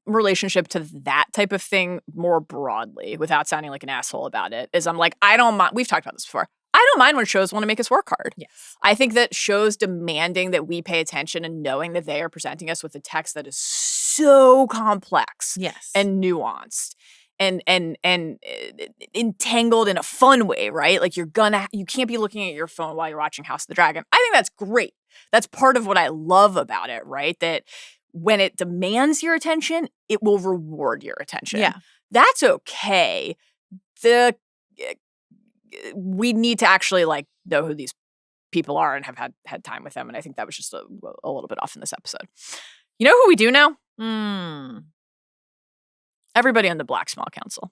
[SPEAKER 1] relationship to that type of thing more broadly, without sounding like an asshole about it, is I'm like, I don't mind. We've talked about this before. I don't mind when shows want to make us work hard.
[SPEAKER 2] Yes.
[SPEAKER 1] I think that shows demanding that we pay attention and knowing that they are presenting us with a text that is so complex and nuanced. And entangled in a fun way, right? Like, you can't be looking at your phone while you're watching House of the Dragon. I think that's great. That's part of what I love about it, right? That when it demands your attention, it will reward your attention.
[SPEAKER 2] Yeah.
[SPEAKER 1] That's okay. We need to actually, like, know who these people are and have had time with them. And I think that was just a little bit off in this episode. You know who we do know? Everybody on the Black Small Council.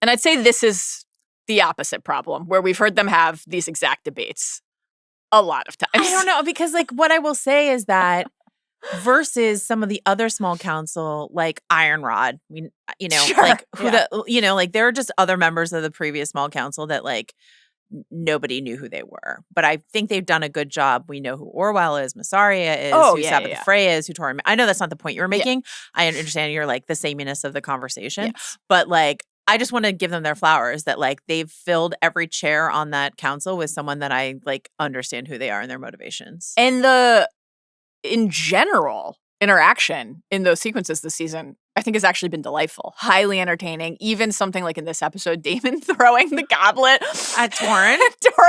[SPEAKER 1] And I'd say this is the opposite problem, where we've heard them have these exact debates a lot of times.
[SPEAKER 2] I don't know, because, like, what I will say is that versus some of the other small council, like Ironrod, like, like, there are just other members of the previous small council that, like, nobody knew who they were. But I think they've done a good job. We know who Orwell is, Mysaria is, who Sabbath Frey is, who Tormund. I know that's not the point you were making. Yeah. I understand you're, like, the sameness of the conversation.
[SPEAKER 1] Yes. But, like,
[SPEAKER 2] I just want to give them their flowers that, like, they've filled every chair on that council with someone that I, like, understand who they are and their motivations.
[SPEAKER 1] And in general, interaction in those sequences this season, I think, has actually been delightful. Highly entertaining. Even something like in this episode, Daemon throwing the goblet
[SPEAKER 2] at Torrhen.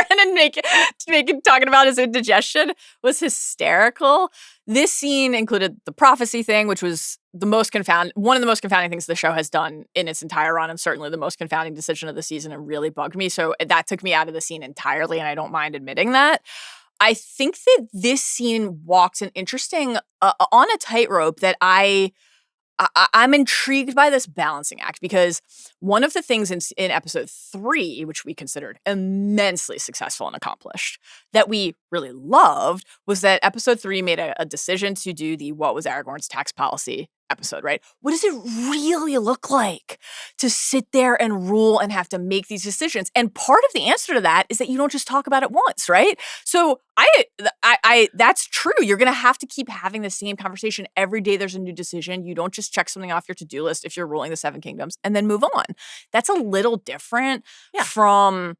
[SPEAKER 1] and talking about his indigestion was hysterical. This scene included the prophecy thing, which was one of the most confounding things the show has done in its entire run, and certainly the most confounding decision of the season, and really bugged me. So that took me out of the scene entirely, and I don't mind admitting that. I think that this scene walks an interesting, on a tightrope that I'm intrigued by this balancing act, because one of the things in episode 3, which we considered immensely successful and accomplished, that we really loved, was that episode 3 made a decision to do the what was Aragorn's tax policy episode, right? What does it really look like to sit there and rule and have to make these decisions? And part of the answer to that is that you don't just talk about it once, right? So I that's true. You're going to have to keep having the same conversation every day. There's a new decision. You don't just check something off your to-do list if you're ruling the 7 kingdoms and then move on. That's a little different from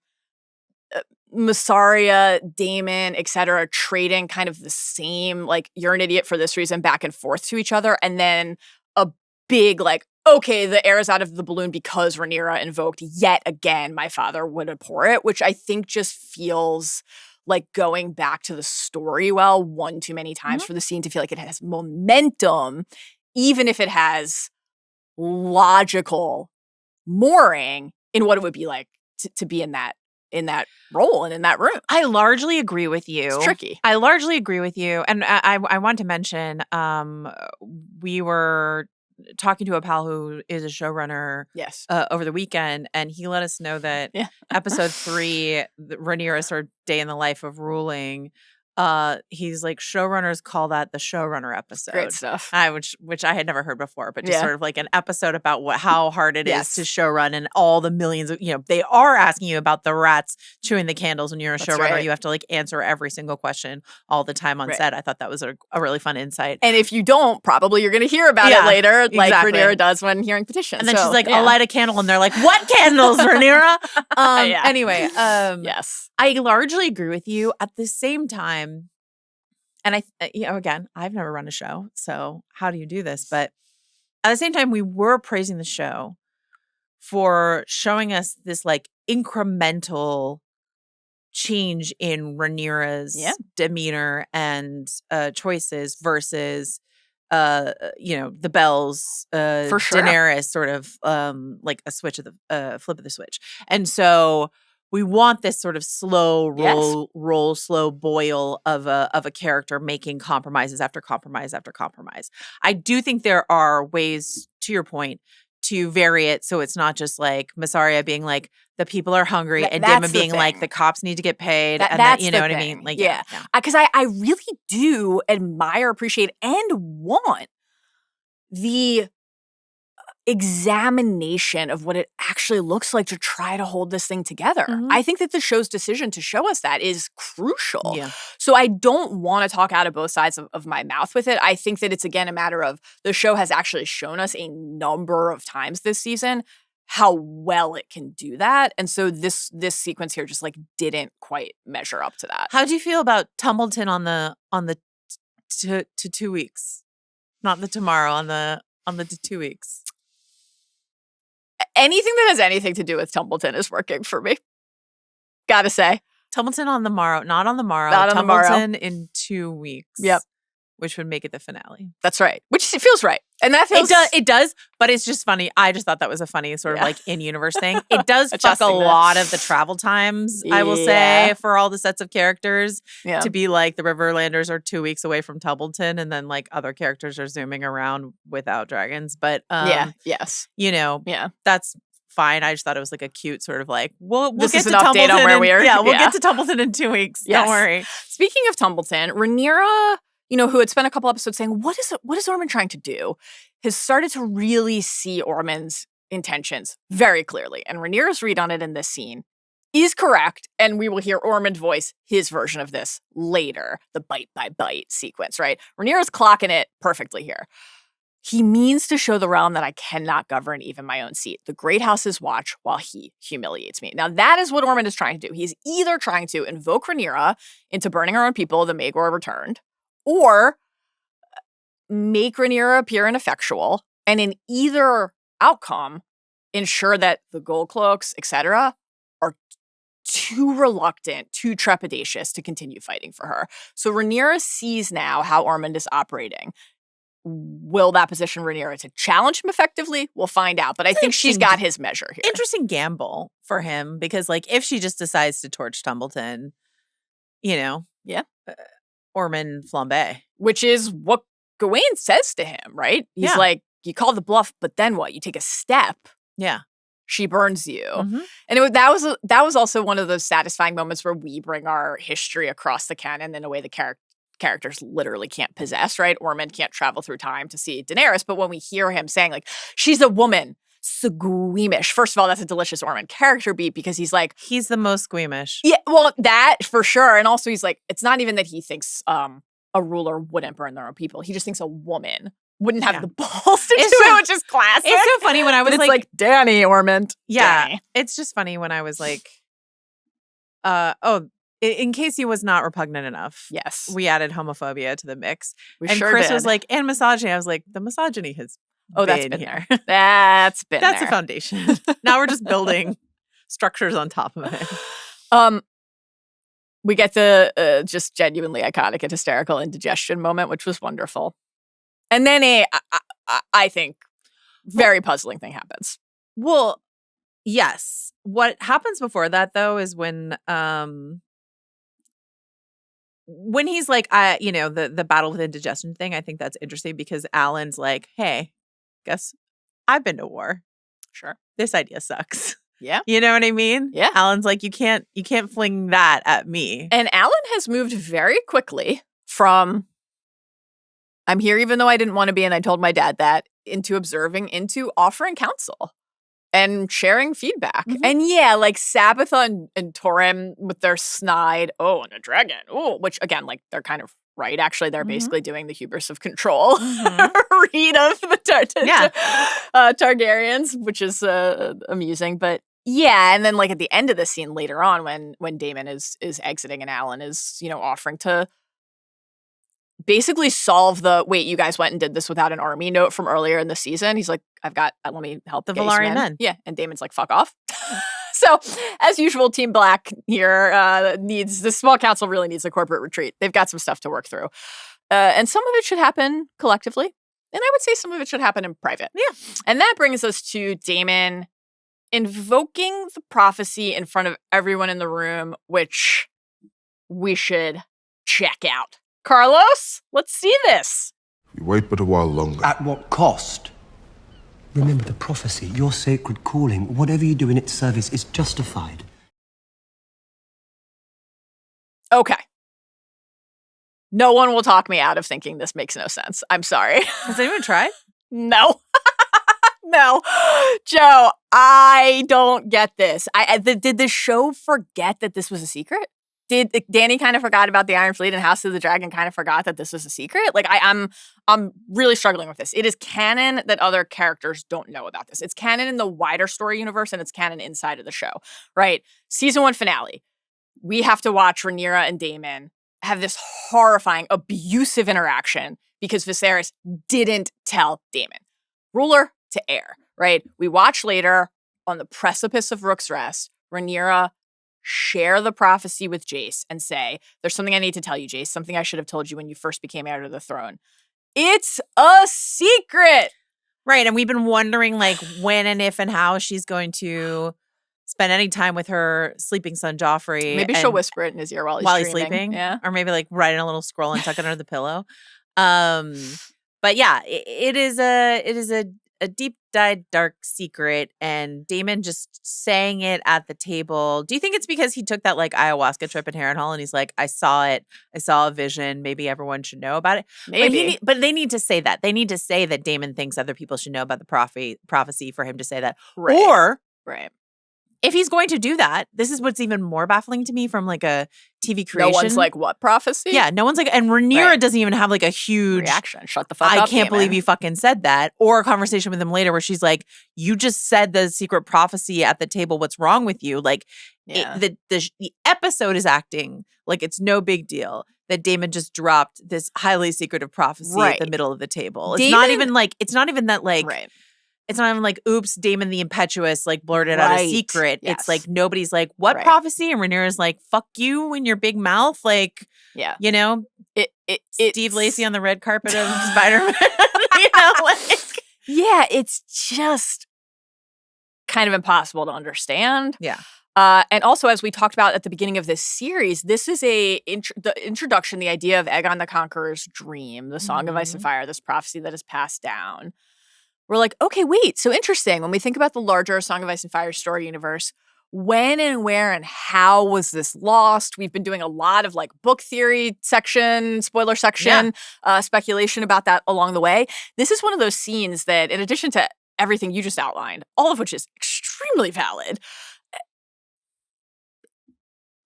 [SPEAKER 1] Mysaria, Daemon, etc., trading kind of the same, like, you're an idiot for this reason, back and forth to each other, and then a big, like, okay, the air is out of the balloon because Rhaenyra invoked yet again, my father would abhor it, which I think just feels like going back to the story well one too many times for the scene to feel like it has momentum, even if it has logical mooring in what it would be like to be in that role and in that room.
[SPEAKER 2] I largely agree with you.
[SPEAKER 1] It's tricky.
[SPEAKER 2] I largely agree with you. And I want to mention, we were talking to a pal who is a showrunner over the weekend, and he let us know that episode 3, Rhaenyra's sort of day in the life of ruling, he's like, showrunners call that the showrunner episode.
[SPEAKER 1] Great stuff.
[SPEAKER 2] Which I had never heard before, but just sort of like an episode about how hard it is to showrun and all the millions of, they are asking you about the rats chewing the candles when you're a showrunner. Right. You have to like answer every single question all the time on set. I thought that was a really fun insight.
[SPEAKER 1] And if you don't, probably you're going to hear about it later, like Rhaenyra does when hearing petitions.
[SPEAKER 2] And then she's like, I'll light a candle. And they're like, what candles, Rhaenyra? Anyway, yes. I largely agree with you. At the same time, and again, I've never run a show, so how do you do this? But at the same time, we were praising the show for showing us this like incremental change in Rhaenyra's demeanor and choices versus the Bells,
[SPEAKER 1] for sure.
[SPEAKER 2] Daenerys sort of like a switch of the flip of the switch. And so we want this sort of slow roll, slow boil of a character making compromises after compromise after compromise. I do think there are ways, to your point, to vary it so it's not just like Mysaria being like, the people are hungry, and Daemon being like, the cops need to get paid. And you know what I mean? Like,
[SPEAKER 1] because I really do admire, appreciate, and want the examination of what it actually looks like to try to hold this thing together. I think that the show's decision to show us that is crucial. So I don't want to talk out of both sides of my mouth with it. I think that it's, again, a matter of the show has actually shown us a number of times this season how well it can do that. And so this sequence here just like didn't quite measure up to that.
[SPEAKER 2] How do you feel about Tumbleton on the 2 weeks? Not the tomorrow, on the 2 weeks.
[SPEAKER 1] Anything that has anything to do with Tumbleton is working for me. Gotta say.
[SPEAKER 2] Tumbleton on the morrow, not on the morrow.
[SPEAKER 1] Not on the morrow.
[SPEAKER 2] Tumbleton in 2 weeks.
[SPEAKER 1] Yep.
[SPEAKER 2] Which would make it the finale.
[SPEAKER 1] That's right. Which it feels right. And that feels...
[SPEAKER 2] It does, but it's just funny. I just thought that was a funny sort of like in-universe thing. It does fuck a lot of the travel times, I will say, for all the sets of characters. To be like, the Riverlanders are 2 weeks away from Tumbleton, and then like other characters are zooming around without dragons. But that's fine. I just thought it was like a cute sort of like, we'll
[SPEAKER 1] this
[SPEAKER 2] get
[SPEAKER 1] is
[SPEAKER 2] to
[SPEAKER 1] an update
[SPEAKER 2] Tumbleton.
[SPEAKER 1] On where we are.
[SPEAKER 2] We'll get to Tumbleton in 2 weeks. Yes. Don't worry.
[SPEAKER 1] Speaking of Tumbleton, Rhaenyra, who had spent a couple episodes saying, what is Ormond trying to do, has started to really see Ormond's intentions very clearly. And Rhaenyra's read on it in this scene is correct. And we will hear Ormond voice his version of this later, the bite by bite sequence, right? Rhaenyra's clocking it perfectly here. He means to show the realm that I cannot govern even my own seat. The great houses watch while he humiliates me. Now, that is what Ormond is trying to do. He's either trying to invoke Rhaenyra into burning her own people, the Maegor returned, or make Rhaenyra appear ineffectual, and in either outcome, ensure that the gold cloaks, etc., are too reluctant, too trepidatious to continue fighting for her. So Rhaenyra sees now how Ormond is operating. Will that position Rhaenyra to challenge him effectively? We'll find out. But I think she's got his measure here.
[SPEAKER 2] Interesting gamble for him, because like if she just decides to torch Tumbleton, Ormond flambe.
[SPEAKER 1] Which is what Gwayne says to him, right? He's like, you call the bluff, but then what? You take a step.
[SPEAKER 2] Yeah.
[SPEAKER 1] She burns you. And that was also one of those satisfying moments where we bring our history across the canon in a way the characters literally can't possess, right? Ormond can't travel through time to see Daenerys, but when we hear him saying like, she's a woman, squeamish. First of all, that's a delicious Ormond character beat, because he's like...
[SPEAKER 2] He's the most squeamish.
[SPEAKER 1] Yeah, well, that for sure. And also he's like, it's not even that he thinks a ruler wouldn't burn their own people. He just thinks a woman wouldn't have the balls to do it, which is classic.
[SPEAKER 2] It's so funny when I was
[SPEAKER 1] like Danny Ormond.
[SPEAKER 2] Yeah.
[SPEAKER 1] Danny.
[SPEAKER 2] It's just funny when I was like, in case he was not repugnant enough.
[SPEAKER 1] Yes.
[SPEAKER 2] We added homophobia to the mix.
[SPEAKER 1] And
[SPEAKER 2] Chris was like, and misogyny. I was like, the misogyny has
[SPEAKER 1] that's
[SPEAKER 2] been
[SPEAKER 1] here.
[SPEAKER 2] That's
[SPEAKER 1] been
[SPEAKER 2] That's
[SPEAKER 1] there.
[SPEAKER 2] a foundation. Now we're just building structures on top of it.
[SPEAKER 1] We get the just genuinely iconic and hysterical indigestion moment, which was wonderful. And then I think, very puzzling thing happens.
[SPEAKER 2] Well, yes. What happens before that, though, is when he's like, the battle with indigestion thing, I think that's interesting because Alyn's like, hey, guess I've been to war.
[SPEAKER 1] Sure.
[SPEAKER 2] This idea sucks.
[SPEAKER 1] Yeah.
[SPEAKER 2] You know what I mean?
[SPEAKER 1] Yeah.
[SPEAKER 2] Alyn's like, you can't fling that at me.
[SPEAKER 1] And Alyn has moved very quickly from I'm here even though I didn't want to be and I told my dad that, into observing, into offering counsel and sharing feedback.
[SPEAKER 2] Mm-hmm.
[SPEAKER 1] And yeah, like Sabitha and Torrim with their snide, and a dragon. Oh, which again, like they're kind of right. Actually, they're basically doing the hubris of control read of the Targaryens, which is amusing. But yeah, and then like at the end of the scene later on when Daemon is exiting and Alyn is, offering to basically solve the, wait, you guys went and did this without an army note from earlier in the season. He's like, let me help
[SPEAKER 2] the Velaryon men.
[SPEAKER 1] Yeah, and Daemon's like, fuck off. So, as usual, Team Black here the small council really needs a corporate retreat. They've got some stuff to work through. And some of it should happen collectively. And I would say some of it should happen in private.
[SPEAKER 2] Yeah.
[SPEAKER 1] And that brings us to Daemon invoking the prophecy in front of everyone in the room, which we should check out. Carlos, let's see this.
[SPEAKER 3] You wait but a while longer.
[SPEAKER 4] At what cost? Remember the prophecy. Your sacred calling, whatever you do in its service, is justified.
[SPEAKER 1] Okay. No one will talk me out of thinking this makes no sense. I'm sorry.
[SPEAKER 2] Has anyone tried?
[SPEAKER 1] No. No. Joe, I don't get this. Did the show forget that this was a secret? Did Dany kind of forgot about the Iron Fleet and House of the Dragon kind of forgot that this was a secret? Like I'm really struggling with this. It is canon that other characters don't know about this. It's canon in the wider story universe and it's canon inside of the show, right? Season 1 finale. We have to watch Rhaenyra and Daemon have this horrifying, abusive interaction because Viserys didn't tell Daemon. Ruler to heir, right? We watch later on the precipice of Rook's Rest, Rhaenyra share the prophecy with Jace and say, there's something I need to tell you, Jace, something I should have told you when you first became heir to the throne. It's a secret.
[SPEAKER 2] Right. And we've been wondering like when and if and how she's going to spend any time with her sleeping son, Joffrey.
[SPEAKER 1] Maybe she'll whisper it in his ear while he's
[SPEAKER 2] sleeping.
[SPEAKER 1] Yeah.
[SPEAKER 2] Or maybe like write in a little scroll and tuck it under the pillow. But yeah, it is a deep dyed dark secret, and Daemon just saying it at the table. Do you think it's because he took that like ayahuasca trip in Harrenhal and he's like, I saw it, I saw a vision, maybe everyone should know about it?
[SPEAKER 1] Maybe.
[SPEAKER 2] But they need to say that. They need to say that Daemon thinks other people should know about the prophecy for him to say that.
[SPEAKER 1] Right.
[SPEAKER 2] Or
[SPEAKER 1] right.
[SPEAKER 2] If he's going to do that, this is what's even more baffling to me from like a TV creation.
[SPEAKER 1] No one's like, what prophecy?
[SPEAKER 2] Yeah, no one's like, and Rhaenyra doesn't even have like a huge
[SPEAKER 1] reaction. Shut the fuck up,
[SPEAKER 2] I can't believe you fucking said that. Or a conversation with him later where she's like, you just said the secret prophecy at the table. What's wrong with you? Like the episode is acting like it's no big deal that Daemon just dropped this highly secretive prophecy at the middle of the table. It's not even that like, it's not even like, oops, Daemon the impetuous, like blurted out a secret.
[SPEAKER 1] Yes.
[SPEAKER 2] It's like, nobody's like, what prophecy? And Rhaenyra's like, fuck you in your big mouth. Like, you know, Steve Lacey on the red carpet of Spider-Man. You know, like.
[SPEAKER 1] Yeah, it's just kind of impossible to understand.
[SPEAKER 2] Yeah.
[SPEAKER 1] And also, as we talked about at the beginning of this series, this is the introduction, the idea of Aegon the Conqueror's dream, the Song of Ice and Fire, this prophecy that is passed down. We're like, okay, wait, so interesting. When we think about the larger Song of Ice and Fire story universe, when and where and how was this lost? We've been doing a lot of like book theory section, spoiler section, speculation about that along the way. This is one of those scenes that, in addition to everything you just outlined, all of which is extremely valid,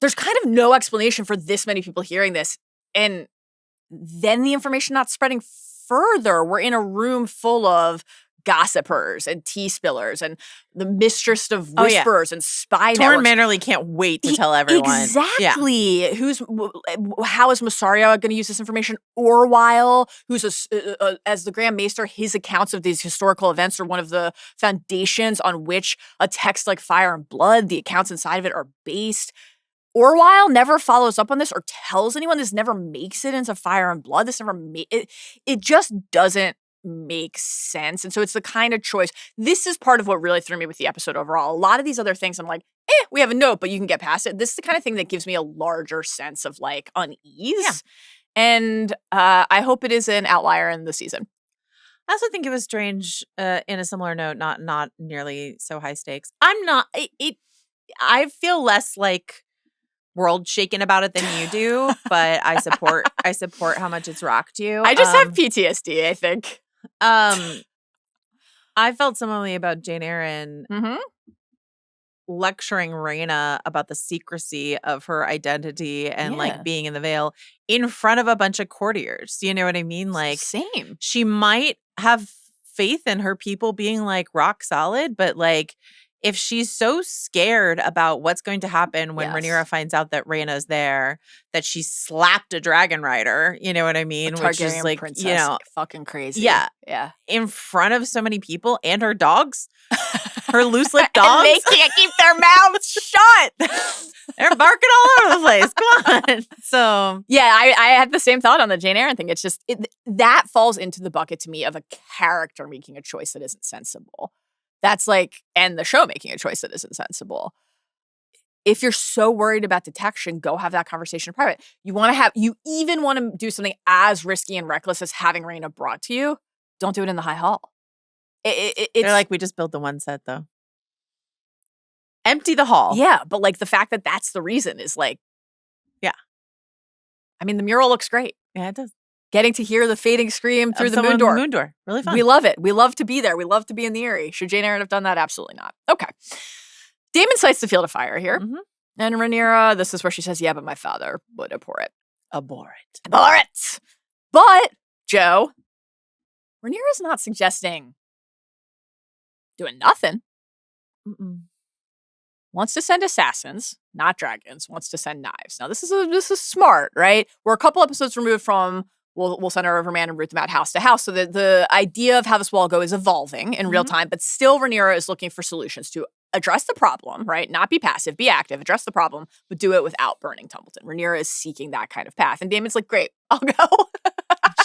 [SPEAKER 1] there's kind of no explanation for this many people hearing this. And then the information not spreading further. We're in a room full of gossipers and tea spillers and the mistress of whisperers and spy networks.
[SPEAKER 2] Torrhen Manderly can't wait to tell everyone.
[SPEAKER 1] Exactly. Yeah. How is Mysaria going to use this information? Orwyle, who's as the Grand Maester, his accounts of these historical events are one of the foundations on which a text like Fire and Blood, the accounts inside of it are based. Orwell never follows up on this or tells anyone. This never makes it into Fire and Blood. This never it just doesn't make sense. And so it's the kind of choice. This is part of what really threw me with the episode overall. A lot of these other things, I'm like, we have a note, but you can get past it. This is the kind of thing that gives me a larger sense of like unease. Yeah. And I hope it is an outlier in the season.
[SPEAKER 2] I also think it was strange in a similar note, not nearly so high stakes. I feel less like world shaken about it than you do, but I support how much it's rocked you.
[SPEAKER 1] I just have PTSD, I think.
[SPEAKER 2] I felt similarly about Jeyne Arryn lecturing Rhaena about the secrecy of her identity and like being in the Vale in front of a bunch of courtiers. You know what I mean? Like,
[SPEAKER 1] same.
[SPEAKER 2] She might have faith in her people being like rock solid, but like if she's so scared about what's going to happen when Rhaenyra finds out that Rhaena's there, that she slapped a dragon rider, you know what I mean?
[SPEAKER 1] Which is like, princess, you know, fucking crazy.
[SPEAKER 2] Yeah.
[SPEAKER 1] Yeah.
[SPEAKER 2] In front of so many people and her dogs, her loose-lipped dogs.
[SPEAKER 1] And they can't keep their mouths shut.
[SPEAKER 2] They're barking all over the place. Come on. So
[SPEAKER 1] yeah, I had the same thought on the Jeyne Arryn thing. It's just that falls into the bucket to me of a character making a choice that isn't sensible. That's like, and the show making a choice that isn't sensible. If you're so worried about detection, go have that conversation in private. You even want to do something as risky and reckless as having Rhaena brought to you. Don't do it in the High Hall.
[SPEAKER 2] They're like, we just built the one set though. Empty the hall.
[SPEAKER 1] Yeah, but like the fact that that's the reason is like,
[SPEAKER 2] yeah.
[SPEAKER 1] I mean, the mural looks great.
[SPEAKER 2] Yeah, it does.
[SPEAKER 1] Getting to hear the fading scream through the moon door.
[SPEAKER 2] Moon door. Really fun.
[SPEAKER 1] We love it. We love to be there. We love to be in the Eyrie. Should Jeyne Arryn have done that? Absolutely not. Okay. Daemon cites the field of fire here. Mm-hmm. And Rhaenyra, this is where she says, yeah, but my father would abhor it.
[SPEAKER 2] Abhor it.
[SPEAKER 1] Abhor it. But, Joe, Rhaenyra's not suggesting doing nothing. Wants to send assassins, not dragons. Wants to send knives. Now, this is smart, right? We're a couple episodes removed from we'll send our overman and root them out house to house. So the idea of how this will all go is evolving in real time, but still Rhaenyra is looking for solutions to address the problem, right? Not be passive, be active, address the problem, but do it without burning Tumbleton. Rhaenyra is seeking that kind of path. And Daemon's like, great, I'll go.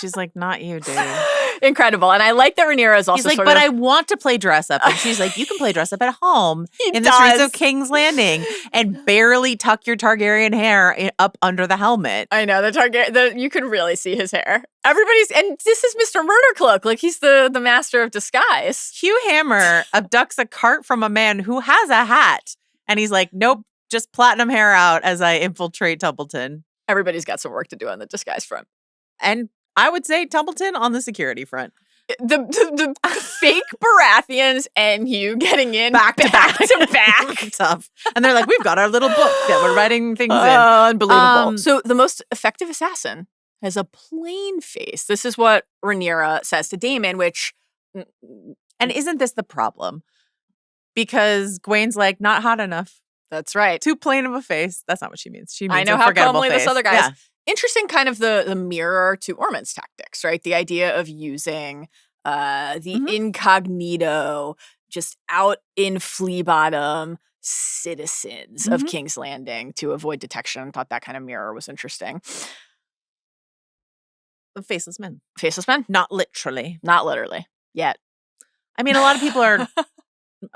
[SPEAKER 2] She's like, not you, dude.
[SPEAKER 1] Incredible. And I like that Rhaenyra is also
[SPEAKER 2] He's like, but I want to play dress up. And she's like, you can play dress up at home in the streets of King's Landing and barely tuck your Targaryen hair up under the helmet.
[SPEAKER 1] I know, you could really see his hair. And this is Mr. Murder Cloak. Like, he's the master of disguise.
[SPEAKER 2] Hugh Hammer abducts a cart from a man who has a hat. And he's like, nope, just platinum hair out as I infiltrate Tumbleton.
[SPEAKER 1] Everybody's got some work to do on the disguise front.
[SPEAKER 2] And I would say Tumbleton on the security front.
[SPEAKER 1] The fake Baratheons and Hugh getting in back to back.
[SPEAKER 2] Tough. And they're like, we've got our little book that we're writing things in.
[SPEAKER 1] Unbelievable. So the most effective assassin has a plain face. This is what Rhaenyra says to Daemon, which...
[SPEAKER 2] And isn't this the problem? Because Gwayne's like, not hot enough.
[SPEAKER 1] That's right.
[SPEAKER 2] Too plain of a face. That's not what she means. She means
[SPEAKER 1] I know
[SPEAKER 2] a
[SPEAKER 1] how
[SPEAKER 2] forgettable
[SPEAKER 1] comely
[SPEAKER 2] face.
[SPEAKER 1] this other guy
[SPEAKER 2] yeah.
[SPEAKER 1] is. Interesting kind of the mirror to Ormond's tactics, right? The idea of using the incognito, just out in flea bottom citizens of King's Landing to avoid detection. Thought that kind of mirror was interesting.
[SPEAKER 2] The Faceless Men.
[SPEAKER 1] Faceless Men?
[SPEAKER 2] Not literally.
[SPEAKER 1] Not literally. Yet.
[SPEAKER 2] I mean, a lot of people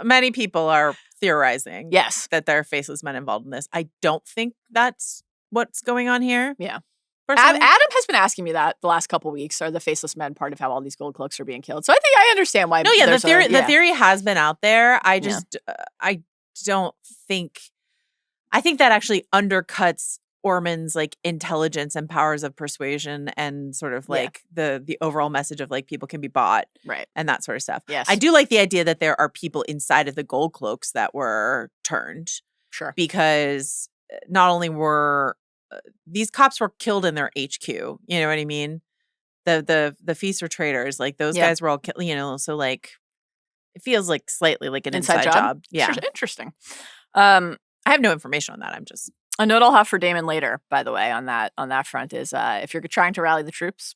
[SPEAKER 2] many people are theorizing that there are Faceless Men involved in this. I don't think that's what's going on here.
[SPEAKER 1] Yeah. Adam has been asking me that the last couple weeks. Are the Faceless Men part of how all these gold cloaks are being killed? So I think I understand why.
[SPEAKER 2] No, yeah, the theory has been out there. I just I don't think. I think that actually undercuts Ormond's like intelligence and powers of persuasion and sort of like the overall message of like people can be bought,
[SPEAKER 1] right,
[SPEAKER 2] and that sort of stuff.
[SPEAKER 1] Yes,
[SPEAKER 2] I do like the idea that there are people inside of the gold cloaks that were turned.
[SPEAKER 1] Sure,
[SPEAKER 2] because not only were these cops were killed in their HQ, you know what I mean? The feast or traitors, like those guys were all killed, you know. So like, it feels like slightly like an inside job. Yeah,
[SPEAKER 1] interesting.
[SPEAKER 2] I have no information on that. I'm just
[SPEAKER 1] a note I'll have for Daemon later. By the way, on that front is if you're trying to rally the troops,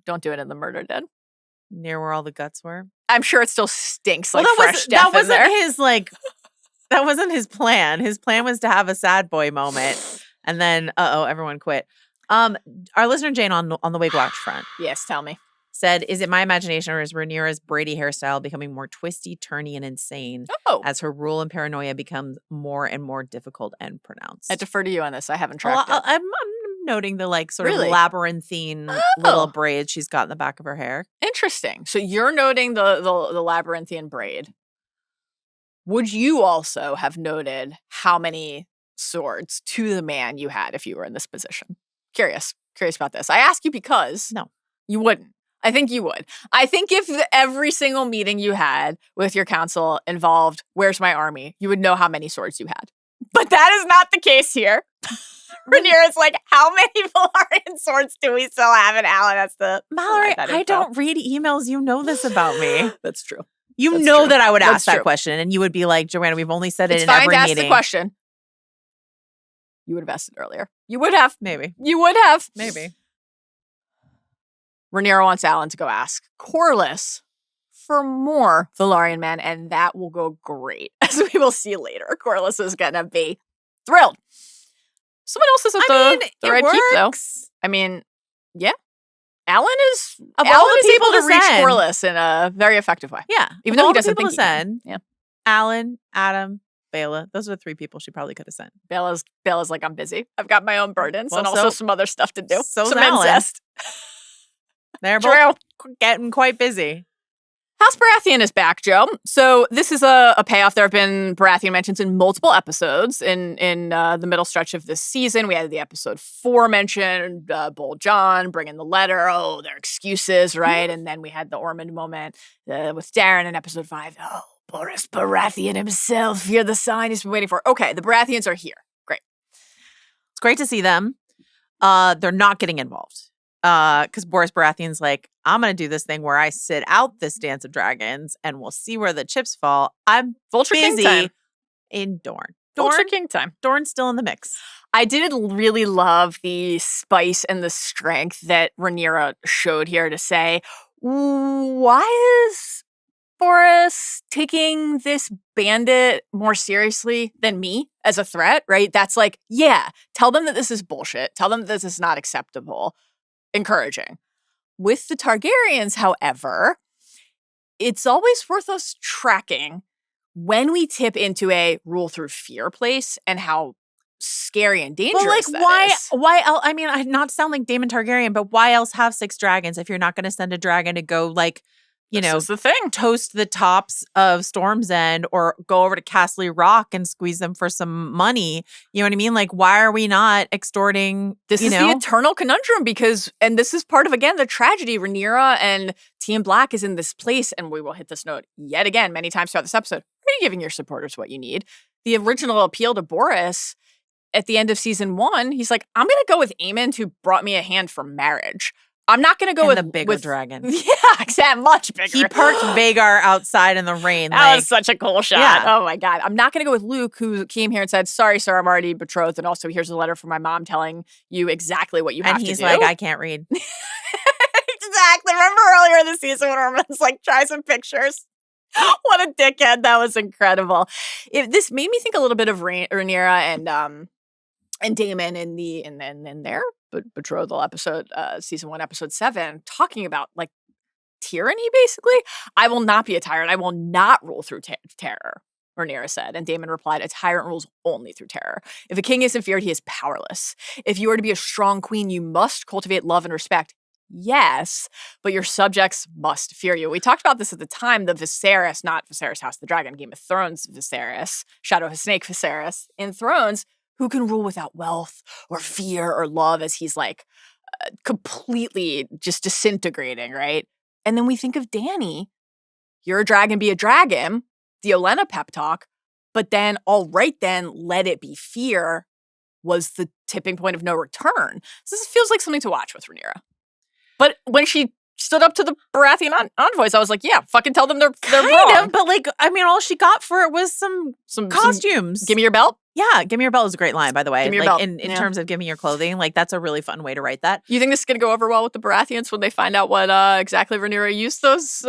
[SPEAKER 1] don't do it in the murder den
[SPEAKER 2] near where all the guts were.
[SPEAKER 1] I'm sure it still stinks like fresh death.
[SPEAKER 2] That wasn't his like That wasn't his plan. His plan was to have a sad boy moment. And then, everyone quit. Our listener Jane on the Wig Watch front.
[SPEAKER 1] Yes, tell me.
[SPEAKER 2] Said, is it my imagination or is Rhaenyra's Brady hairstyle becoming more twisty, turny, and insane as her rule and paranoia becomes more and more difficult and pronounced?
[SPEAKER 1] I defer to you on this. I haven't tracked it.
[SPEAKER 2] I'm noting the sort of labyrinthine little braids she's got in the back of her hair.
[SPEAKER 1] Interesting. So you're noting the labyrinthian braid. Would you also have noted how many swords to the man you had if you were in this position? Curious about this. I ask you because
[SPEAKER 2] no,
[SPEAKER 1] you wouldn't. I think you would. I think if every single meeting you had with your council involved, where's my army, you would know how many swords you had. But that is not the case here. Rhaenyra's like, how many Valyrian swords do we still have in Alyn? That's the
[SPEAKER 2] Mallory, I don't read emails. You know this about me.
[SPEAKER 1] That's true.
[SPEAKER 2] You know that I would ask that question, and you would be like, Joanna, we've only said it in every meeting. It's fine to ask the question.
[SPEAKER 1] You would have asked it earlier. You would have.
[SPEAKER 2] Maybe.
[SPEAKER 1] You would have.
[SPEAKER 2] Maybe.
[SPEAKER 1] Rhaenyra wants Alyn to go ask Corlys for more Valyrian men, and that will go great, as we will see later. Corlys is going to be thrilled. Someone else is at the Red Keep, though. I mean, yeah. Alyn is able to reach Corlys in a very effective way.
[SPEAKER 2] Yeah.
[SPEAKER 1] Even though he doesn't think he can.
[SPEAKER 2] Yeah. Alyn, Adam, Bela. Those are the 3 people she probably could have sent.
[SPEAKER 1] Bela's like, I'm busy. I've got my own burdens and also some other stuff to do.
[SPEAKER 2] So
[SPEAKER 1] some
[SPEAKER 2] Alyn.
[SPEAKER 1] incest.
[SPEAKER 2] They're both getting quite busy.
[SPEAKER 1] House Baratheon is back, Joe. So this is a payoff. There have been Baratheon mentions in multiple episodes in the middle stretch of this season. We had the episode 4 mentioned, Bold John bringing the letter. Oh, their excuses, right? And then we had the Ormond moment with Darren in episode 5. Oh, Boris Baratheon himself. You're the sign he's been waiting for. Okay, the Baratheons are here. Great.
[SPEAKER 2] It's great to see them. They're not getting involved. Because Boris Baratheon's like, I'm going to do this thing where I sit out this Dance of Dragons and we'll see where the chips fall. I'm
[SPEAKER 1] Vulture
[SPEAKER 2] busy
[SPEAKER 1] King time.
[SPEAKER 2] In Dorne.
[SPEAKER 1] Vulture King time.
[SPEAKER 2] Dorne's still in the mix.
[SPEAKER 1] I did really love the spice and the strength that Rhaenyra showed here to say, why is Boris taking this bandit more seriously than me as a threat, right? That's like, yeah, tell them that this is bullshit. Tell them that this is not acceptable. Encouraging. With the Targaryens, however, it's always worth us tracking when we tip into a rule through fear place and how scary and dangerous that is.
[SPEAKER 2] Why else? I mean, I not sound like Daemon Targaryen, but why else have 6 dragons if you're not going to send a dragon to go this is the thing. Toast the tops of Storm's End or go over to Castle Rock and squeeze them for some money. You know what I mean? Like, why are we not extorting?
[SPEAKER 1] This is the eternal conundrum because, and this is part of, again, the tragedy. Rhaenyra and Team Black is in this place, and we will hit this note yet again many times throughout this episode. Are you giving your supporters what you need? The original appeal to Boris at the end of season 1, he's like, I'm going to go with Aemond, who brought me a hand for marriage. I'm not going to go with
[SPEAKER 2] the bigger dragon.
[SPEAKER 1] Yeah, exactly. Much bigger.
[SPEAKER 2] He parked Vhagar outside in the rain.
[SPEAKER 1] That was such a cool shot.
[SPEAKER 2] Yeah.
[SPEAKER 1] Oh my God. I'm not going to go with Luke, who came here and said, sorry, sir, I'm already betrothed. And also, here's a letter from my mom telling you exactly what you have to do.
[SPEAKER 2] And he's like, I can't read.
[SPEAKER 1] Exactly. Remember earlier in the season when Ormond's like, try some pictures? What a dickhead. That was incredible. This made me think a little bit of Rhaenyra and Daemon in their betrothal episode, season 1, episode 7, talking about like tyranny, basically. I will not be a tyrant. I will not rule through terror, Rhaenyra said. And Daemon replied, a tyrant rules only through terror. If a king isn't feared, he is powerless. If you are to be a strong queen, you must cultivate love and respect. Yes, but your subjects must fear you. We talked about this at the time, the Viserys, not Viserys House of the Dragon, Game of Thrones Viserys, Shadow of a Snake Viserys, in Thrones, who can rule without wealth or fear or love as he's like completely just disintegrating, right? And then we think of Dany. You're a dragon, be a dragon, the Olenna pep talk, but then, all right then, let it be fear was the tipping point of no return. So this feels like something to watch with Rhaenyra. But when she stood up to the Baratheon envoys, I was like, yeah, fucking tell them they're wrong.
[SPEAKER 2] But like, I mean, all she got for it was some costumes.
[SPEAKER 1] Give me your belt?
[SPEAKER 2] Yeah, give me your belt is a great line, by the way.
[SPEAKER 1] Give me your belt.
[SPEAKER 2] In terms of give me your clothing, like that's a really fun way to write that.
[SPEAKER 1] You think this is going to go over well with the Baratheons when they find out what exactly Rhaenyra used those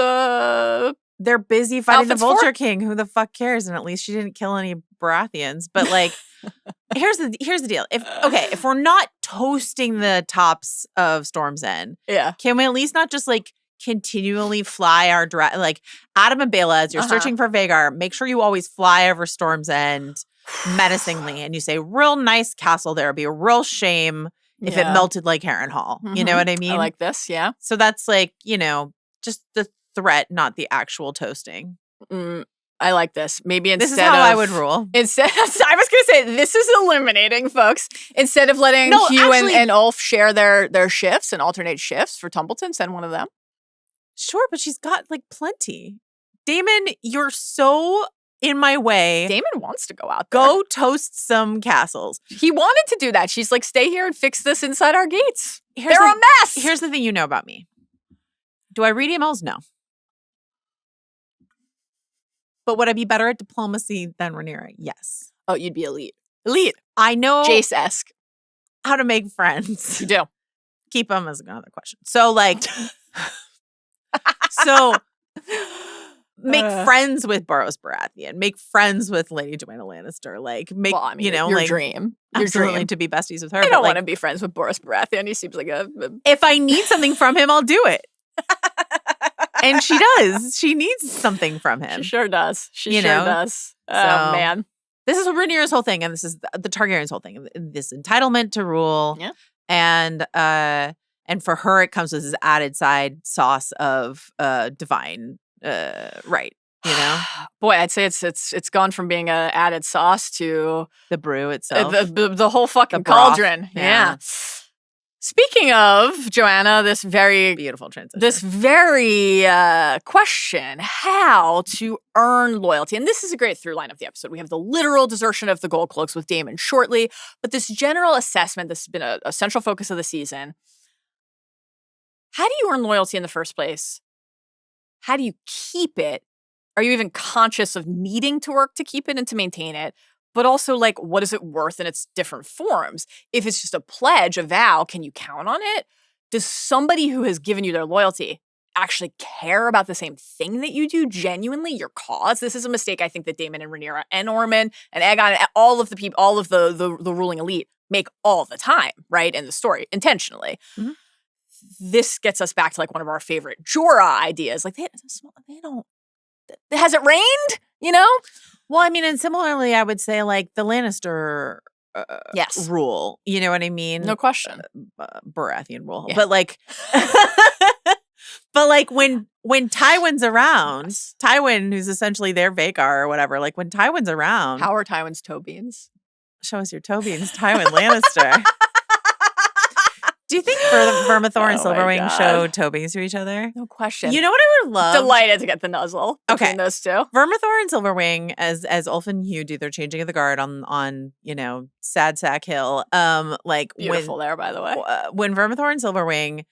[SPEAKER 2] They're busy fighting the
[SPEAKER 1] Outfits
[SPEAKER 2] Vulture
[SPEAKER 1] for-
[SPEAKER 2] King. Who the fuck cares? And at least she didn't kill any Baratheons. But like, here's the deal. If we're not toasting the tops of Storm's End, can we at least not just like continually fly our like Adam and Bela, as you're searching for Vhagar, make sure you always fly over Storm's End menacingly, and you say, "Real nice castle there. It'd be a real shame if it melted like Harrenhal." You know what I mean?
[SPEAKER 1] I like this. Yeah.
[SPEAKER 2] So that's like, just the threat, not the actual toasting.
[SPEAKER 1] I like this. Maybe instead
[SPEAKER 2] this is how I would rule.
[SPEAKER 1] Instead, I was going to say this is eliminating, folks. Instead of letting Hugh and Ulf share their shifts and alternate shifts for Tumbleton, send one of them.
[SPEAKER 2] Sure, but she's got like plenty. Daemon, you're so in my way.
[SPEAKER 1] Daemon wants to go out there.
[SPEAKER 2] Go toast some castles.
[SPEAKER 1] He wanted to do that. She's like, stay here and fix this inside our gates. They're a mess.
[SPEAKER 2] Here's the thing you know about me. Do I read emails? No. But would I be better at diplomacy than Rhaenyra? Yes.
[SPEAKER 1] Oh, you'd be elite. Elite.
[SPEAKER 2] I know
[SPEAKER 1] Jace-esque.
[SPEAKER 2] how to make friends.
[SPEAKER 1] You do.
[SPEAKER 2] Keep them is another question. So like, make friends with Boros Baratheon. Make friends with Lady Jeyne Lannister. Like,
[SPEAKER 1] your dream.
[SPEAKER 2] Absolutely to be besties with her.
[SPEAKER 1] I don't want to be friends with Boros Baratheon. He seems like a...
[SPEAKER 2] If I need something from him, I'll do it. And she does. She needs something from him.
[SPEAKER 1] She sure does. She does. Oh, man.
[SPEAKER 2] This is Rhaenyra's whole thing, and this is the Targaryen's whole thing. This entitlement to rule.
[SPEAKER 1] Yeah.
[SPEAKER 2] And for her, it comes with this added side sauce of divine right.
[SPEAKER 1] Boy, I'd say it's gone from being a added sauce to
[SPEAKER 2] the brew itself.
[SPEAKER 1] The whole fucking cauldron. Yeah. Speaking of, Joanna, this very
[SPEAKER 2] beautiful transition.
[SPEAKER 1] This very question, how to earn loyalty. And this is a great through line of the episode. We have the literal desertion of the gold cloaks with Daemon shortly, but this general assessment, this has been a central focus of the season. How do you earn loyalty in the first place? How do you keep it? Are you even conscious of needing to work to keep it and to maintain it? But also, like, what is it worth in its different forms? If it's just a pledge, a vow, can you count on it? Does somebody who has given you their loyalty actually care about the same thing that you do, genuinely, your cause? This is a mistake I think that Daemon and Rhaenyra and Ormond and Aegon and all of the people, all of the ruling elite make all the time, right? In the story, intentionally. Mm-hmm. This gets us back to like one of our favorite Jorah ideas. Like, they don't, has it rained?
[SPEAKER 2] Well, I mean, and similarly, I would say like the Lannister rule. You know what I mean?
[SPEAKER 1] No question.
[SPEAKER 2] Baratheon rule.
[SPEAKER 1] Yeah.
[SPEAKER 2] But like, when Tywin's around, Tywin, who's essentially their Vhagar or whatever, like when Tywin's around.
[SPEAKER 1] How are Tywin's toe beans?
[SPEAKER 2] Show us your toe beans, Tywin Lannister. Do you think Vermithor and Silverwing show toe beans to each other?
[SPEAKER 1] No question.
[SPEAKER 2] You know what I would love?
[SPEAKER 1] Delighted to get the nuzzle between those two.
[SPEAKER 2] Vermithor and Silverwing, as Ulf and Hugh do their changing of the guard on Sad Sack Hill.
[SPEAKER 1] Beautiful there, by the way.
[SPEAKER 2] When Vermithor and Silverwing,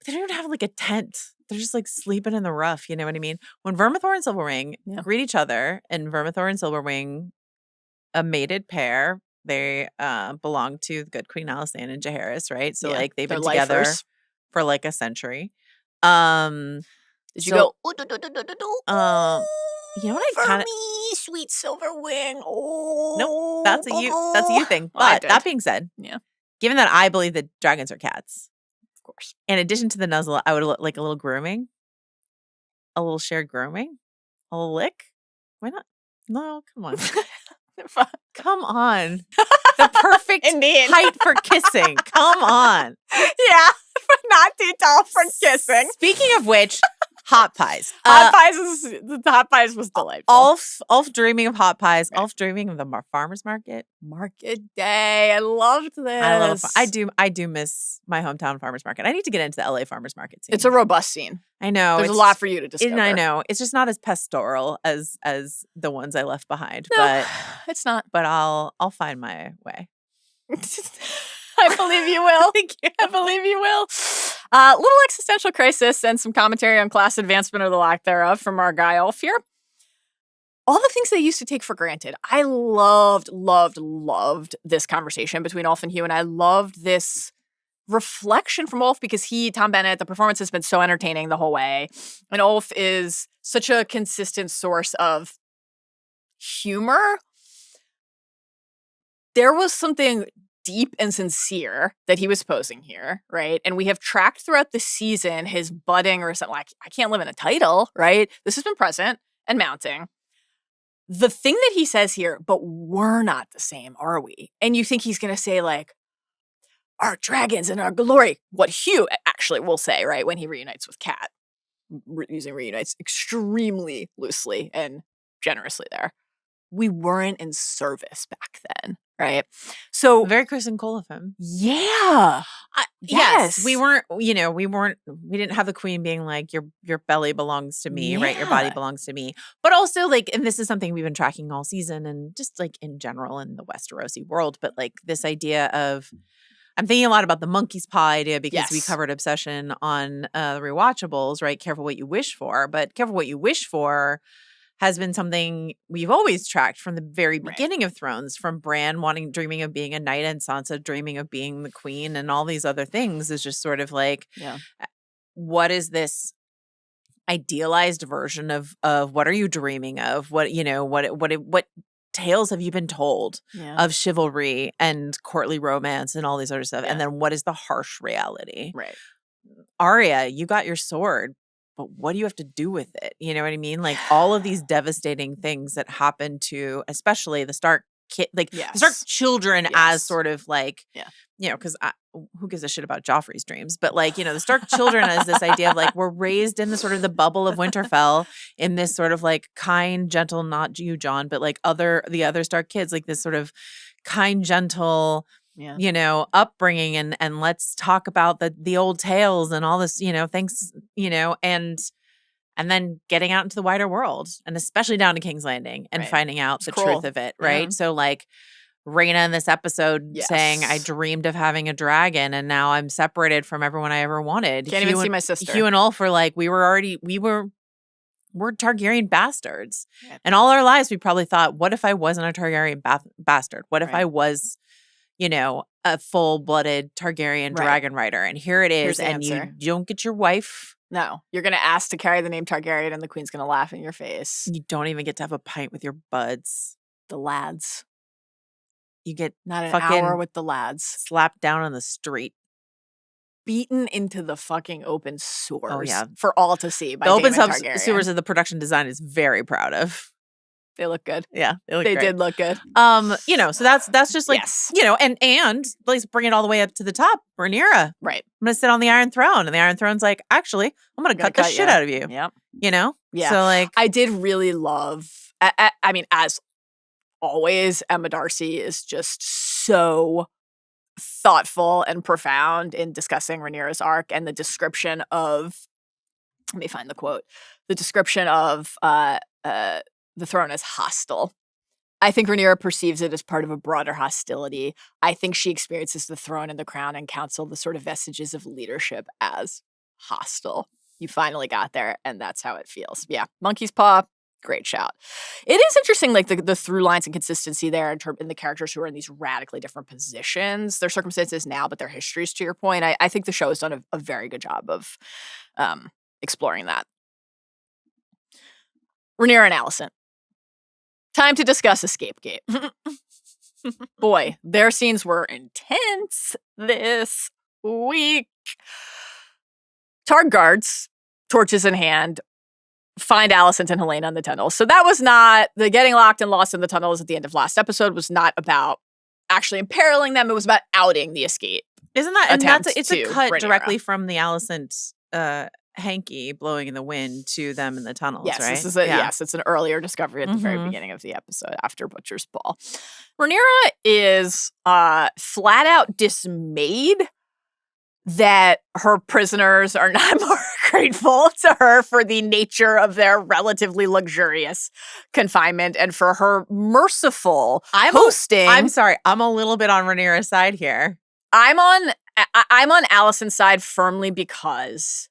[SPEAKER 2] they don't even have like a tent. They're just like sleeping in the rough. You know what I mean? When Vermithor and Silverwing greet each other, and Vermithor and Silverwing, a mated pair. They belong to the good Queen Alicent and Jaehaerys, right? So like they've been together for like a century.
[SPEAKER 1] Did you go?
[SPEAKER 2] You know what I kind of
[SPEAKER 1] sweet Silverwing.
[SPEAKER 2] Nope, that's a you thing. But that being said, given that I believe that dragons are cats,
[SPEAKER 1] of course.
[SPEAKER 2] In addition to the nuzzle, I would like a little grooming, a little shared grooming, a little lick. Why not? No, come on. Come on. The perfect height for kissing. Come on.
[SPEAKER 1] Yeah, not too tall for kissing.
[SPEAKER 2] Speaking of which, hot pies.
[SPEAKER 1] The hot pies was delightful.
[SPEAKER 2] Ulf dreaming of hot pies. Ulf dreaming of the farmer's market.
[SPEAKER 1] Market day. I loved this.
[SPEAKER 2] I do miss my hometown farmer's market. I need to get into the LA farmer's market scene.
[SPEAKER 1] It's a robust scene.
[SPEAKER 2] I know.
[SPEAKER 1] There's a lot for you to discover.
[SPEAKER 2] I know. It's just not as pastoral as the ones I left behind.
[SPEAKER 1] No,
[SPEAKER 2] but
[SPEAKER 1] it's not.
[SPEAKER 2] But I'll find my way.
[SPEAKER 1] I believe you will.
[SPEAKER 2] Thank you.
[SPEAKER 1] I believe you will. Little existential crisis and some commentary on class advancement or the lack thereof from our guy Ulf here. All the things they used to take for granted. I loved this conversation between Ulf and Hugh, and I loved this reflection from Ulf because Tom Bennett, the performance has been so entertaining the whole way. And Ulf is such a consistent source of humor. There was something deep and sincere that he was posing here, right? And we have tracked throughout the season his budding or something like, I can't live in a title, right? This has been present and mounting. The thing that he says here, but we're not the same, are we? And you think he's going to say like, our dragons and our glory, what Hugh actually will say, right? When he reunites with Kat, using reunites extremely loosely and generously there. We weren't in service back then, right? So
[SPEAKER 2] very Kristen Cole of him.
[SPEAKER 1] Yeah.
[SPEAKER 2] Yes. We didn't have the queen being like, your belly belongs to me, right? Your body belongs to me. But also like, and this is something we've been tracking all season and just like in general in the Westerosi world, but like this idea of, I'm thinking a lot about the monkey's paw idea because we covered obsession on the rewatchables, right? Careful what you wish for, but careful what you wish for has been something we've always tracked from the very beginning of Thrones, from Bran dreaming of being a knight and Sansa dreaming of being the queen and all these other things is just sort of like, what is this idealized version of what are you dreaming of? What tales have you been told of chivalry and courtly romance and all these other stuff? And then what is the harsh reality?
[SPEAKER 1] Right.
[SPEAKER 2] Arya, you got your sword, but what do you have to do with it? You know what I mean? Like all of these devastating things that happen to, especially the Stark the Stark children as sort of like, because who gives a shit about Joffrey's dreams? But like, the Stark children as this idea of like, we're raised in the sort of the bubble of Winterfell in this sort of like kind, gentle, not you, John, but like the other Stark kids, like this sort of kind, gentle, upbringing and let's talk about the old tales and all this, things, and then getting out into the wider world and especially down to King's Landing and finding out the truth of it. Right. Yeah. So like Rhaena in this episode saying, I dreamed of having a dragon and now I'm separated from everyone I ever wanted.
[SPEAKER 1] Can't even see my sister.
[SPEAKER 2] Hugh and Ulf were like, we're Targaryen bastards. Yeah. And all our lives we probably thought, what if I wasn't a Targaryen bastard? What if I was, a full-blooded Targaryen dragon rider? And here it is. And you don't get your wife.
[SPEAKER 1] No. You're going to ask to carry the name Targaryen and the queen's going to laugh in your face.
[SPEAKER 2] You don't even get to have a pint with your buds.
[SPEAKER 1] The lads.
[SPEAKER 2] You get
[SPEAKER 1] not an hour with the lads.
[SPEAKER 2] Slapped down on the street.
[SPEAKER 1] Beaten into the fucking open sewers for all to see by
[SPEAKER 2] the
[SPEAKER 1] Daemon
[SPEAKER 2] open
[SPEAKER 1] Targaryen.
[SPEAKER 2] Sewers of the production design is very proud of.
[SPEAKER 1] They look good.
[SPEAKER 2] Yeah,
[SPEAKER 1] they did look good.
[SPEAKER 2] So that's just like, and let's bring it all the way up to the top. Rhaenyra.
[SPEAKER 1] Right.
[SPEAKER 2] I'm going to sit on the Iron Throne. And the Iron Throne's like, actually, I'm going to cut the shit out of you.
[SPEAKER 1] Yep.
[SPEAKER 2] Yeah.
[SPEAKER 1] So
[SPEAKER 2] like.
[SPEAKER 1] I did really love, I mean, as always, Emma Darcy is just so thoughtful and profound in discussing Rhaenyra's arc and the description of, let me find the quote, the description of the throne as hostile. I think Rhaenyra perceives it as part of a broader hostility. I think she experiences the throne and the crown and council, the sort of vestiges of leadership, as hostile. You finally got there, and that's how it feels. Yeah, monkey's paw, great shout. It is interesting, like the through lines and consistency there in the characters who are in these radically different positions, their circumstances now, but their histories, to your point. I think the show has done a very good job of exploring that. Rhaenyra and Alicent. Time to discuss escapegate. Boy, their scenes were intense this week. Targ guards, torches in hand, find Alicent and Helaena in the tunnels. So that was not, the getting locked and lost in the tunnels at the end of last episode was not about actually imperiling them. It was about outing the escape.
[SPEAKER 2] Isn't that, and it's a cut Rhaenyra directly from the Alicent hanky blowing in the wind to them in the tunnels,
[SPEAKER 1] yes,
[SPEAKER 2] right?
[SPEAKER 1] This is yes, it's an earlier discovery at the very beginning of the episode after Butcher's Ball. Rhaenyra is flat out dismayed that her prisoners are not more grateful to her for the nature of their relatively luxurious confinement and for her merciful hosting.
[SPEAKER 2] I'm sorry, I'm a little bit on Rhaenyra's side here.
[SPEAKER 1] I'm on Alicent's side firmly because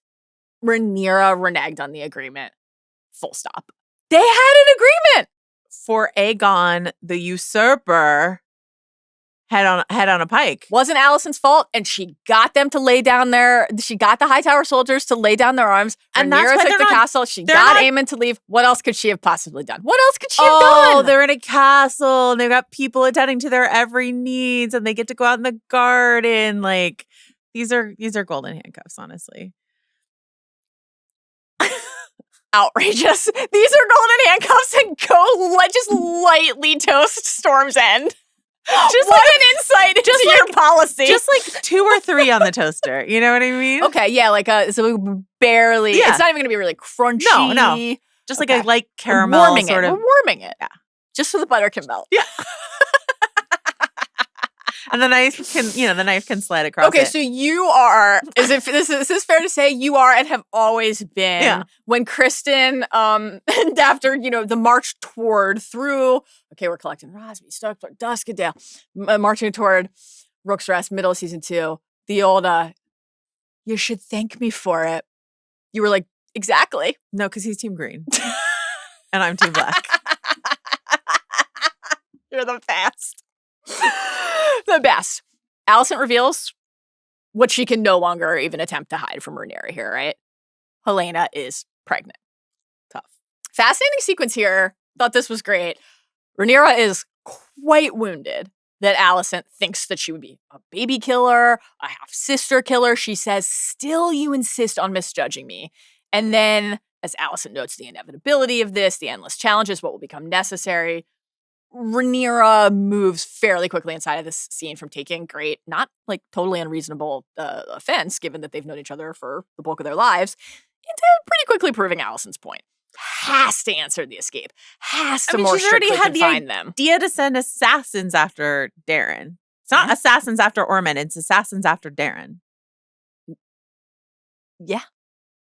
[SPEAKER 1] Rhaenyra reneged on the agreement. Full stop. They had an agreement.
[SPEAKER 2] For Aegon, the usurper head on a pike.
[SPEAKER 1] Wasn't Alicent's fault, and she got them to lay down she got the Hightower soldiers to lay down their arms.
[SPEAKER 2] And that's
[SPEAKER 1] Rhaenyra
[SPEAKER 2] why
[SPEAKER 1] took the castle. She got Aemond to leave. What else could she have possibly done? What else could she have done?
[SPEAKER 2] Oh, they're in a castle, and they've got people attending to their every needs, and they get to go out in the garden. Like, these are golden handcuffs, honestly.
[SPEAKER 1] Outrageous. These are golden handcuffs, and just lightly toast Storm's End. Just what an insight into your policy.
[SPEAKER 2] Just like 2 or 3 on the toaster. You know what I mean?
[SPEAKER 1] Okay, yeah, like so barely. Yeah. It's not even going to be really crunchy.
[SPEAKER 2] No. Just like a light caramel sort of.
[SPEAKER 1] We're warming it.
[SPEAKER 2] Yeah.
[SPEAKER 1] Just so the butter can melt.
[SPEAKER 2] Yeah. And the knife can slide across.
[SPEAKER 1] Okay, so you are, is this fair to say, you are and have always been when Kristen, and after, the march through, okay, we're collecting Rosby, Starkport, Duskendale, marching toward Rook's Rest, middle of season 2, the old, you should thank me for it. You were like, exactly.
[SPEAKER 2] No, because he's Team Green. And I'm Team Black.
[SPEAKER 1] You're the best. The best. Alicent reveals what she can no longer even attempt to hide from Rhaenyra here, right? Helaena is pregnant. Tough. Fascinating sequence here. Thought this was great. Rhaenyra is quite wounded that Alicent thinks that she would be a baby killer, a half-sister killer. She says, still you insist on misjudging me. And then, as Alicent notes the inevitability of this, the endless challenges, what will become necessary, Rhaenyra moves fairly quickly inside of this scene from taking great, not like totally unreasonable offense, given that they've known each other for the bulk of their lives, into pretty quickly proving Alicent's point. Has to answer the escape. Has to more strictly confine them.
[SPEAKER 2] Idea to send assassins after Darren. It's not assassins after Ormond. It's assassins after Darren.
[SPEAKER 1] Yeah.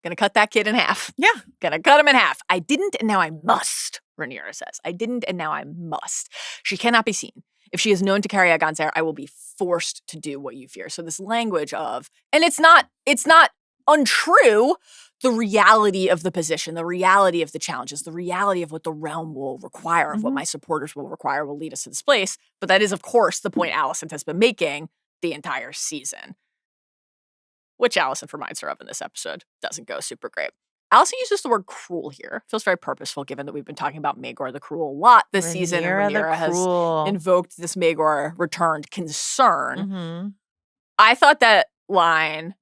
[SPEAKER 1] Gonna cut that kid in half.
[SPEAKER 2] Yeah.
[SPEAKER 1] Gonna cut him in half. I didn't, and now I must, Rhaenyra says. I didn't, and now I must. She cannot be seen. If she is known to carry Aegon's heir, I will be forced to do what you fear. So this language of, and it's not untrue, the reality of the position, the reality of the challenges, the reality of what the realm will require, of what my supporters will require, will lead us to this place. But that is, of course, the point Alicent has been making the entire season, which Alicent reminds her of in this episode. Doesn't go super great. Alicent uses the word cruel here. Feels very purposeful, given that we've been talking about Maegor the Cruel a lot this season. And Rhaenyra has invoked this Maegor returned concern.
[SPEAKER 2] Mm-hmm.
[SPEAKER 1] I thought that line,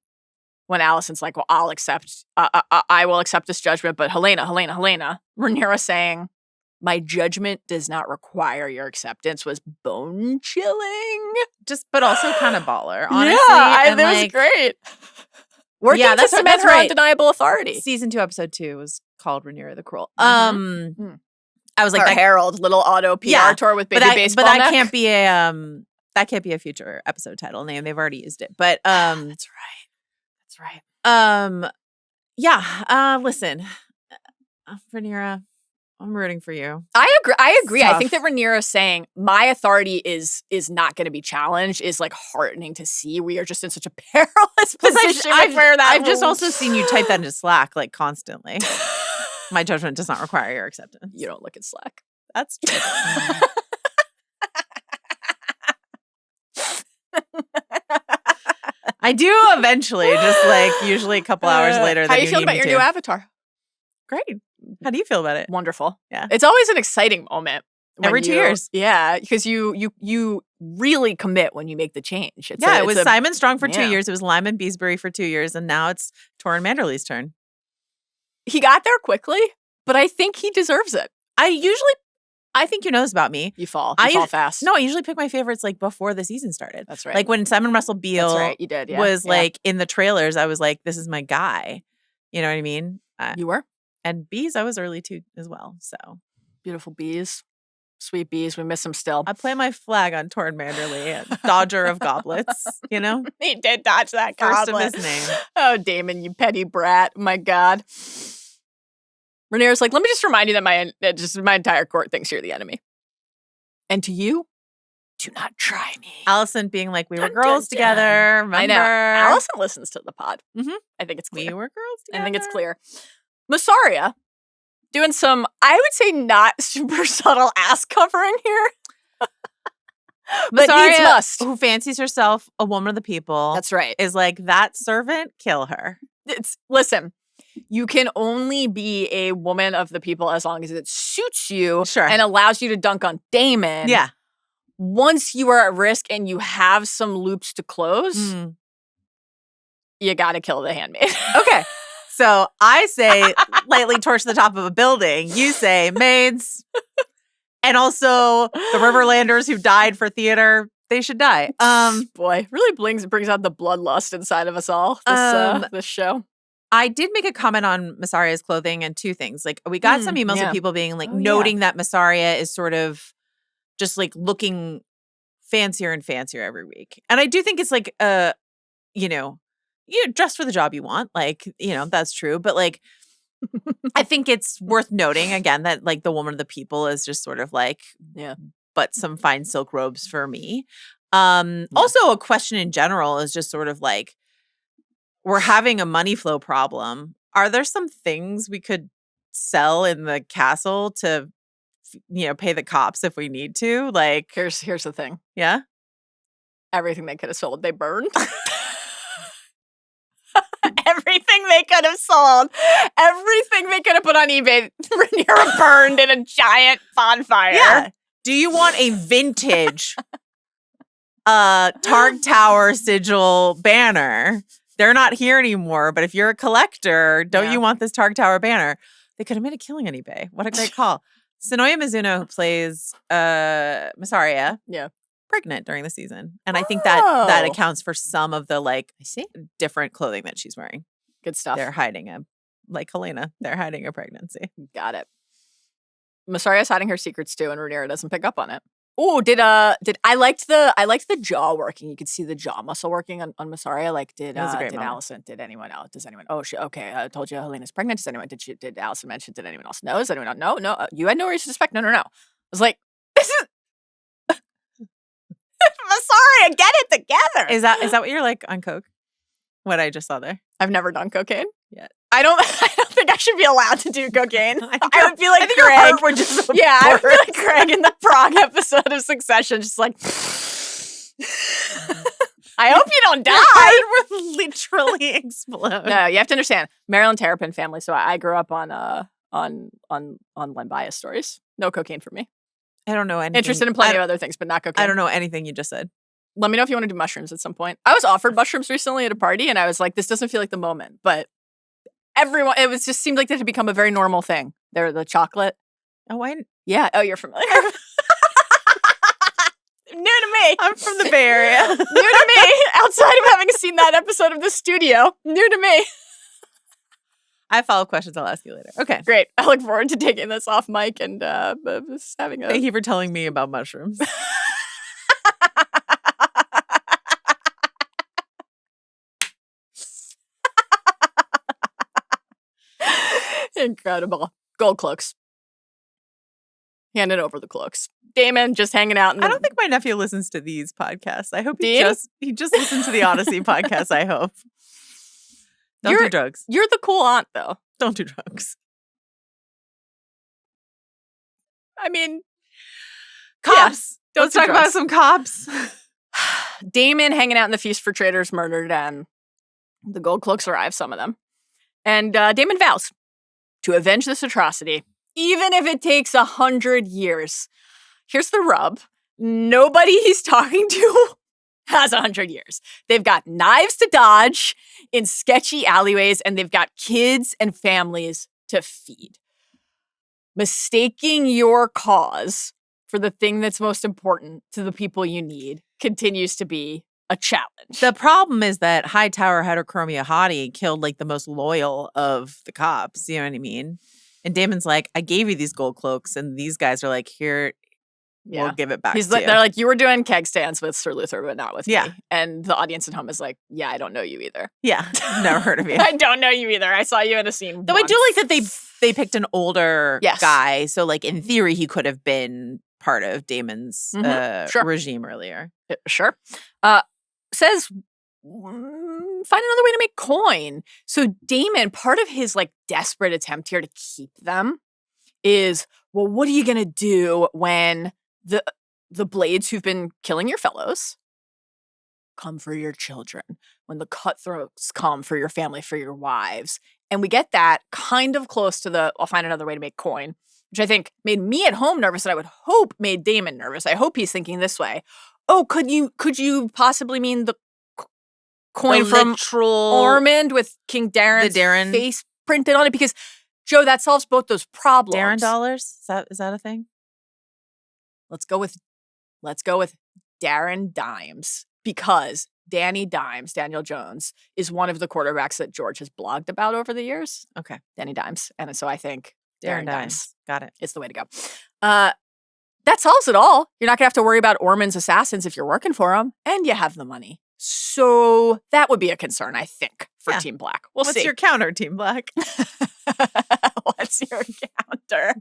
[SPEAKER 1] when Alicent's like, well, I will accept this judgment, but Helaena, Rhaenyra saying, my judgment does not require your acceptance, was bone chilling.
[SPEAKER 2] But also kind of baller, honestly.
[SPEAKER 1] Yeah, that was great. Working to cement her undeniable authority.
[SPEAKER 2] Season 2, episode 2 was called Rhaenyra the Cruel. I was like,
[SPEAKER 1] Herald, little auto PR tour with baby baseball.
[SPEAKER 2] But that can't be a future episode title name. They've already used it. But
[SPEAKER 1] that's right.
[SPEAKER 2] Listen, Rhaenyra, I'm rooting for you.
[SPEAKER 1] I agree. I think that Rhaenyra saying my authority is not going to be challenged is like heartening to see. We are just in such a perilous position.
[SPEAKER 2] I've just also seen you type that into Slack like constantly. My judgment does not require your acceptance.
[SPEAKER 1] You don't look at Slack.
[SPEAKER 2] That's true. I do eventually, just like usually a couple hours later.
[SPEAKER 1] How do you feel about your new avatar?
[SPEAKER 2] Great. How do you feel about it?
[SPEAKER 1] Wonderful.
[SPEAKER 2] Yeah.
[SPEAKER 1] It's always an exciting moment.
[SPEAKER 2] Every 2 years.
[SPEAKER 1] Yeah, because you really commit when you make the change.
[SPEAKER 2] It was Simon Strong for 2 years. It was Lyman Beesbury for 2 years. And now it's Torrhen Manderly's turn.
[SPEAKER 1] He got there quickly, but I think he deserves it.
[SPEAKER 2] I think you know this about me.
[SPEAKER 1] You fall. You fall fast.
[SPEAKER 2] No, I usually pick my favorites like before the season started.
[SPEAKER 1] That's right.
[SPEAKER 2] Like when Simon Russell Beale was like in the trailers, I was like, this is my guy. You know what I mean?
[SPEAKER 1] You were?
[SPEAKER 2] And bees, I was early too as well. So
[SPEAKER 1] beautiful bees. Sweet bees. We miss them still.
[SPEAKER 2] I play my flag on Torrhen Manderly, Dodger of Goblets, you know?
[SPEAKER 1] He did dodge that
[SPEAKER 2] First
[SPEAKER 1] goblet.
[SPEAKER 2] of his name.
[SPEAKER 1] Oh, Daemon, you petty brat. My God. Rhaenyra's like, let me just remind you that my entire court thinks you're the enemy. And to you, do not try me.
[SPEAKER 2] Alicent being like, we were girls together. Remember?
[SPEAKER 1] I know. Alicent listens to the pod.
[SPEAKER 2] Mm-hmm.
[SPEAKER 1] I think it's clear.
[SPEAKER 2] We were girls together.
[SPEAKER 1] I think it's clear. Mysaria doing some, I would say, not super subtle ass covering here.
[SPEAKER 2] But
[SPEAKER 1] needs must.
[SPEAKER 2] who fancies herself a woman of the people.
[SPEAKER 1] That's right.
[SPEAKER 2] Is like, that servant, kill her.
[SPEAKER 1] Listen, you can only be a woman of the people as long as it suits you and allows you to dunk on Daemon.
[SPEAKER 2] Yeah.
[SPEAKER 1] Once you are at risk and you have some loops to close, you got to kill the handmaid.
[SPEAKER 2] Okay. So I say lightly torch the top of a building. You say maids. And also the Riverlanders who died for theater, they should die.
[SPEAKER 1] Boy, really brings out the bloodlust inside of us all, this show.
[SPEAKER 2] I did make a comment on Mysaria's clothing and two things. Like, we got some emails of people being like, noting that Mysaria is sort of just like looking fancier and fancier every week. And I do think it's like, dress for the job you want. Like, that's true. But like, I think it's worth noting again that like the woman of the people is just sort of like, but some fine silk robes for me. Also a question in general is just sort of like, we're having a money flow problem. Are there some things we could sell in the castle to, pay the cops if we need to? Like,
[SPEAKER 1] here's the thing.
[SPEAKER 2] Yeah.
[SPEAKER 1] Everything they could have sold, they burned. Everything they could have sold, everything they could have put on eBay, Rhaenyra burned in a giant bonfire.
[SPEAKER 2] Yeah. Do you want a vintage Targ Tower sigil banner? They're not here anymore, but if you're a collector, don't you want this Targ Tower banner? They could have made a killing on eBay. What a great call. Sonoya Mizuno, who plays Mysaria, pregnant during the season. And I think that accounts for some of the like different clothing that she's wearing.
[SPEAKER 1] Good stuff.
[SPEAKER 2] They're hiding like Helaena, they're hiding a pregnancy.
[SPEAKER 1] Got it. Mysaria's hiding her secrets too, and Rhaenyra doesn't pick up on it. Oh, I liked the jaw working. You could see the jaw muscle working on Mysaria. Like, did Alicent? Did anyone else? Does anyone? Oh, okay. I told you Helena's pregnant. Does anyone? Did Alicent mention? Did anyone else know? Does anyone know? No. You had no reason to suspect. No. I was like, this is Mysaria. Get it together.
[SPEAKER 2] Is that what you're like on coke? What I just saw there.
[SPEAKER 1] I've never done cocaine
[SPEAKER 2] yet.
[SPEAKER 1] I don't think I should be allowed to do cocaine. I would feel like
[SPEAKER 2] Greg.
[SPEAKER 1] I would feel like Greg in the Prague episode of Succession, just like, I hope you don't die.
[SPEAKER 2] Your heart would literally explode.
[SPEAKER 1] No, you have to understand, Maryland Terrapin family. So I grew up on Len Bias stories. No cocaine for me.
[SPEAKER 2] I don't know anything.
[SPEAKER 1] Interested in plenty of other things, but not cocaine.
[SPEAKER 2] I don't know anything you just said.
[SPEAKER 1] Let me know if you want to do mushrooms at some point. I was offered mushrooms recently at a party, and I was like, this doesn't feel like the moment. But everyone, just seemed like that had become a very normal thing. They're the chocolate.
[SPEAKER 2] Oh,
[SPEAKER 1] yeah. Oh, you're familiar. New to me.
[SPEAKER 2] I'm from the Bay Area.
[SPEAKER 1] New to me. Outside of having seen that episode of The Studio. New to me.
[SPEAKER 2] I have follow-up questions. I'll ask you later. Okay.
[SPEAKER 1] Great. I look forward to taking this off mic and having a...
[SPEAKER 2] Thank you for telling me about mushrooms.
[SPEAKER 1] Incredible. Gold cloaks. Handing over the cloaks. Daemon just hanging out.
[SPEAKER 2] I don't think my nephew listens to these podcasts. I hope he just listens to the Odyssey podcast, I hope. Don't do drugs.
[SPEAKER 1] You're the cool aunt, though.
[SPEAKER 2] Don't do drugs.
[SPEAKER 1] I mean,
[SPEAKER 2] cops. Yeah, let's talk about some cops.
[SPEAKER 1] Daemon hanging out in the Feast for Traitors murdered, and the gold cloaks arrive, some of them. And Daemon vows to avenge this atrocity, even if it takes 100 years. Here's the rub. Nobody he's talking to has 100 years. They've got knives to dodge in sketchy alleyways, and they've got kids and families to feed. Mistaking your cause for the thing that's most important to the people you need continues to be a challenge.
[SPEAKER 2] The problem is that Hightower Heterochromia Hottie killed like the most loyal of the cops. You know what I mean? And Daemon's like, I gave you these gold cloaks, and these guys are like, here, we'll give it back to you.
[SPEAKER 1] They're like, you were doing keg stands with Sir Luther, but not with me. And the audience at home is like, yeah, I don't know you either.
[SPEAKER 2] Yeah, never heard of you.
[SPEAKER 1] I don't know you either. I saw you in a scene
[SPEAKER 2] Though
[SPEAKER 1] once.
[SPEAKER 2] I do like that they picked an older guy. So like in theory, he could have been part of Daemon's regime earlier.
[SPEAKER 1] Sure. Says, find another way to make coin. So Daemon, part of his like desperate attempt here to keep them is, well, what are you going to do when the blades who've been killing your fellows come for your children. When the cutthroats come for your family, for your wives. And we get that kind of close to the, I'll find another way to make coin, which I think made me at home nervous, and I would hope made Daemon nervous. I hope he's thinking this way. Oh, could you possibly mean the coin from Ormond with King Darren's face printed on it? Because, Joe, that solves both those problems.
[SPEAKER 2] Darren dollars? Is that a thing?
[SPEAKER 1] Let's go with Darren Dimes, because Danny Dimes, Daniel Jones, is one of the quarterbacks that George has blogged about over the years.
[SPEAKER 2] Okay.
[SPEAKER 1] Danny Dimes. And so I think Darren Dimes.
[SPEAKER 2] Got it.
[SPEAKER 1] It's the way to go. That solves it all. You're not going to have to worry about Ormond's assassins if you're working for them, and you have the money. So that would be a concern, I think, for Team Black. We'll see.
[SPEAKER 2] What's your counter, Team Black?
[SPEAKER 1] What's your counter?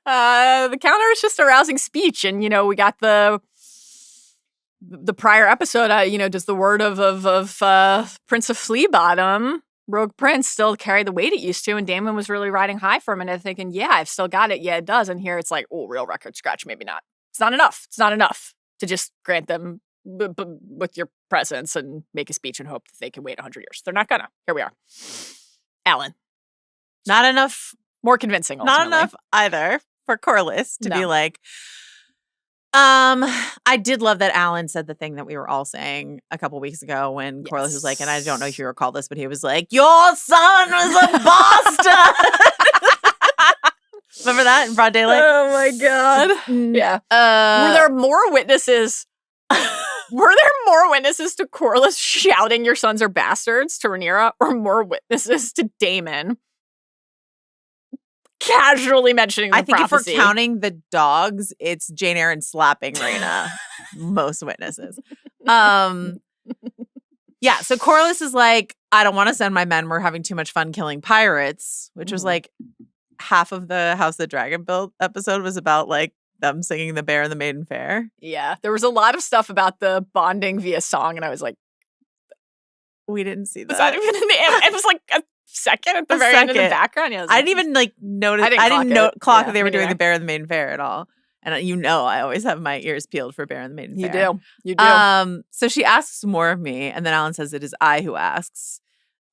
[SPEAKER 1] The counter is just a rousing speech. And, we got the prior episode, does the word of Prince of Fleabottom, Rogue Prince, still carry the weight it used to? And Daemon was really riding high for a minute thinking, yeah, I've still got it. Yeah, it does. And here it's like, oh, real record scratch, maybe not. It's not enough. It's not enough to just grant them with your presence and make a speech and hope that they can wait 100 years. They're not gonna. Here we are. Alyn.
[SPEAKER 2] Not enough.
[SPEAKER 1] More convincing, ultimately.
[SPEAKER 2] Not enough either for Corlys to be like, I did love that Alyn said the thing that we were all saying a couple weeks ago when Corlys was like, and I don't know if you recall this, but he was like, your son was a bastard. Remember that in broad daylight?
[SPEAKER 1] Oh my God. Yeah. Were there more witnesses? Were there more witnesses to Corlys shouting your sons are bastards to Rhaenyra, or more witnesses to Daemon casually mentioning the prophecy?
[SPEAKER 2] I think if we're counting the dogs, it's Jeyne Arryn slapping Rhaena. Most witnesses. Yeah, so Corlys is like, I don't want to send my men. We're having too much fun killing pirates, which was like half of the House of the Dragon build episode was about like them singing The Bear and the Maiden Fair.
[SPEAKER 1] Yeah, there was a lot of stuff about the bonding via song, and I was like,
[SPEAKER 2] we didn't see that.
[SPEAKER 1] Was that even in the it was like a second at the very end in the background. Yeah,
[SPEAKER 2] I didn't even like notice. I didn't clock that they were doing The Bear and the Maiden Fair at all. And I always have my ears peeled for Bear and the Maiden Fair.
[SPEAKER 1] You do.
[SPEAKER 2] So she asks more of me, and then Alyn says it is I who asks.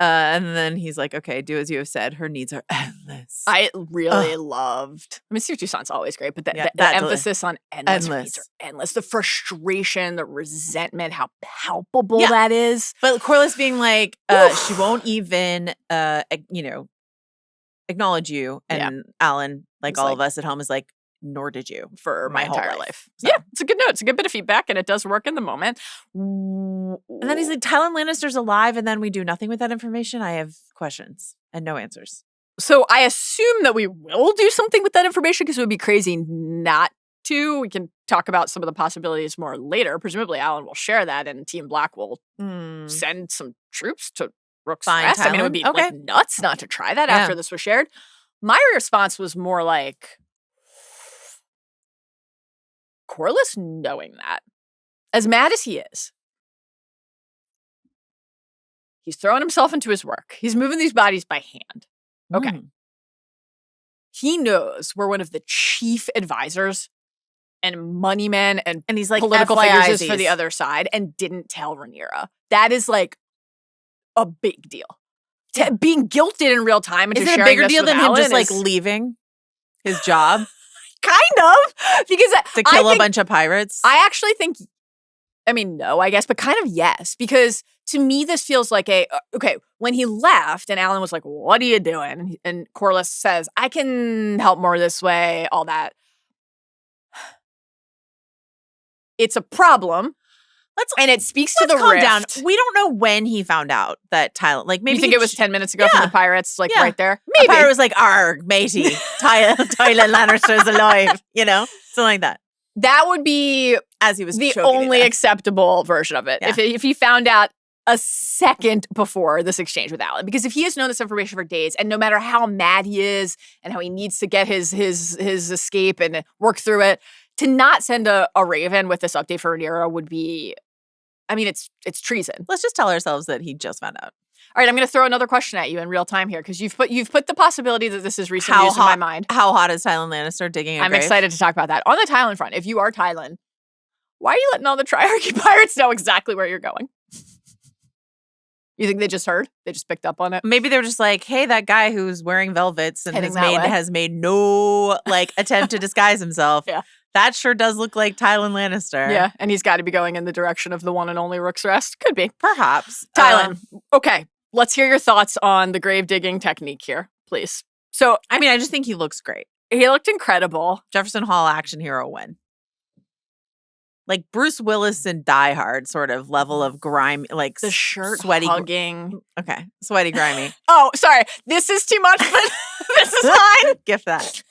[SPEAKER 2] And then he's like, okay, do as you have said. Her needs are endless.
[SPEAKER 1] I really loved, Steve Toussaint's always great, but the emphasis on endless. Her needs are endless. The frustration, the resentment, how palpable that is.
[SPEAKER 2] But Corlys being like, she won't even, acknowledge you. And Alyn, like all of us at home, is like, nor did you
[SPEAKER 1] for my entire life.
[SPEAKER 2] So.
[SPEAKER 1] Yeah, it's a good note. It's a good bit of feedback, and it does work in the moment.
[SPEAKER 2] And then he's like, Tyland Lannister's alive, and then we do nothing with that information. I have questions and no answers.
[SPEAKER 1] So I assume that we will do something with that information, because it would be crazy not to. We can talk about some of the possibilities more later. Presumably Alyn will share that, and Team Black will send some troops to Rook's Rest.
[SPEAKER 2] Tyland.
[SPEAKER 1] I mean, it would be like nuts not to try that after this was shared. My response was more like, Corlys knowing that, as mad as he is, he's throwing himself into his work. He's moving these bodies by hand. Okay. He knows we're one of the chief advisors and money men and
[SPEAKER 2] he's like
[SPEAKER 1] political figures for the other side, and didn't tell Rhaenyra. That is like a big deal. Being guilted in real time and
[SPEAKER 2] is
[SPEAKER 1] just
[SPEAKER 2] it a
[SPEAKER 1] sharing
[SPEAKER 2] bigger deal than him just like
[SPEAKER 1] is,
[SPEAKER 2] leaving his job?
[SPEAKER 1] Kind of, because
[SPEAKER 2] to kill a bunch of pirates.
[SPEAKER 1] I actually think, no, I guess, but kind of yes, because to me this feels like when he left and Alyn was like, "What are you doing?" and Corlys says, "I can help more this way," all that. It's a problem. And it speaks to the
[SPEAKER 2] calm
[SPEAKER 1] rift.
[SPEAKER 2] Down. We don't know when he found out that Tyland, like maybe
[SPEAKER 1] you think it was 10 minutes ago from the pirates, like right there.
[SPEAKER 2] Maybe the pirate was like, "Arg, matey, Tyland Lannister's alive," something like that.
[SPEAKER 1] That would be
[SPEAKER 2] as he was
[SPEAKER 1] the only acceptable version of it. Yeah. If he found out a second before this exchange with Alyn, because if he has known this information for days, and no matter how mad he is and how he needs to get his escape and work through it, to not send a raven with this update for Rhaenyra would be, it's treason.
[SPEAKER 2] Let's just tell ourselves that he just found out.
[SPEAKER 1] All right, I'm going to throw another question at you in real time here because you've put the possibility that this is recent news in my mind.
[SPEAKER 2] How hot is Tyland Lannister digging a grave?
[SPEAKER 1] I'm excited to talk about that. On the Tyland front, if you are Tyland, why are you letting all the Triarchy pirates know exactly where you're going? You think they just heard? They just picked up on it?
[SPEAKER 2] Maybe they're just like, hey, that guy who's wearing velvets and has made no attempt to disguise himself.
[SPEAKER 1] Yeah.
[SPEAKER 2] That sure does look like Tyland Lannister.
[SPEAKER 1] Yeah, and he's got to be going in the direction of the one and only Rook's Rest. Could be.
[SPEAKER 2] Perhaps.
[SPEAKER 1] Tyland, okay, let's hear your thoughts on the grave digging technique here, please. So,
[SPEAKER 2] I mean, I just think he looks great.
[SPEAKER 1] He looked incredible.
[SPEAKER 2] Jefferson Hall action hero win. Like Bruce Willis in Die Hard sort of level of grime, like
[SPEAKER 1] the shirt
[SPEAKER 2] sweaty
[SPEAKER 1] hugging.
[SPEAKER 2] Okay, sweaty, grimy.
[SPEAKER 1] Oh, sorry. This is too much, but this is fine.
[SPEAKER 2] Gift that.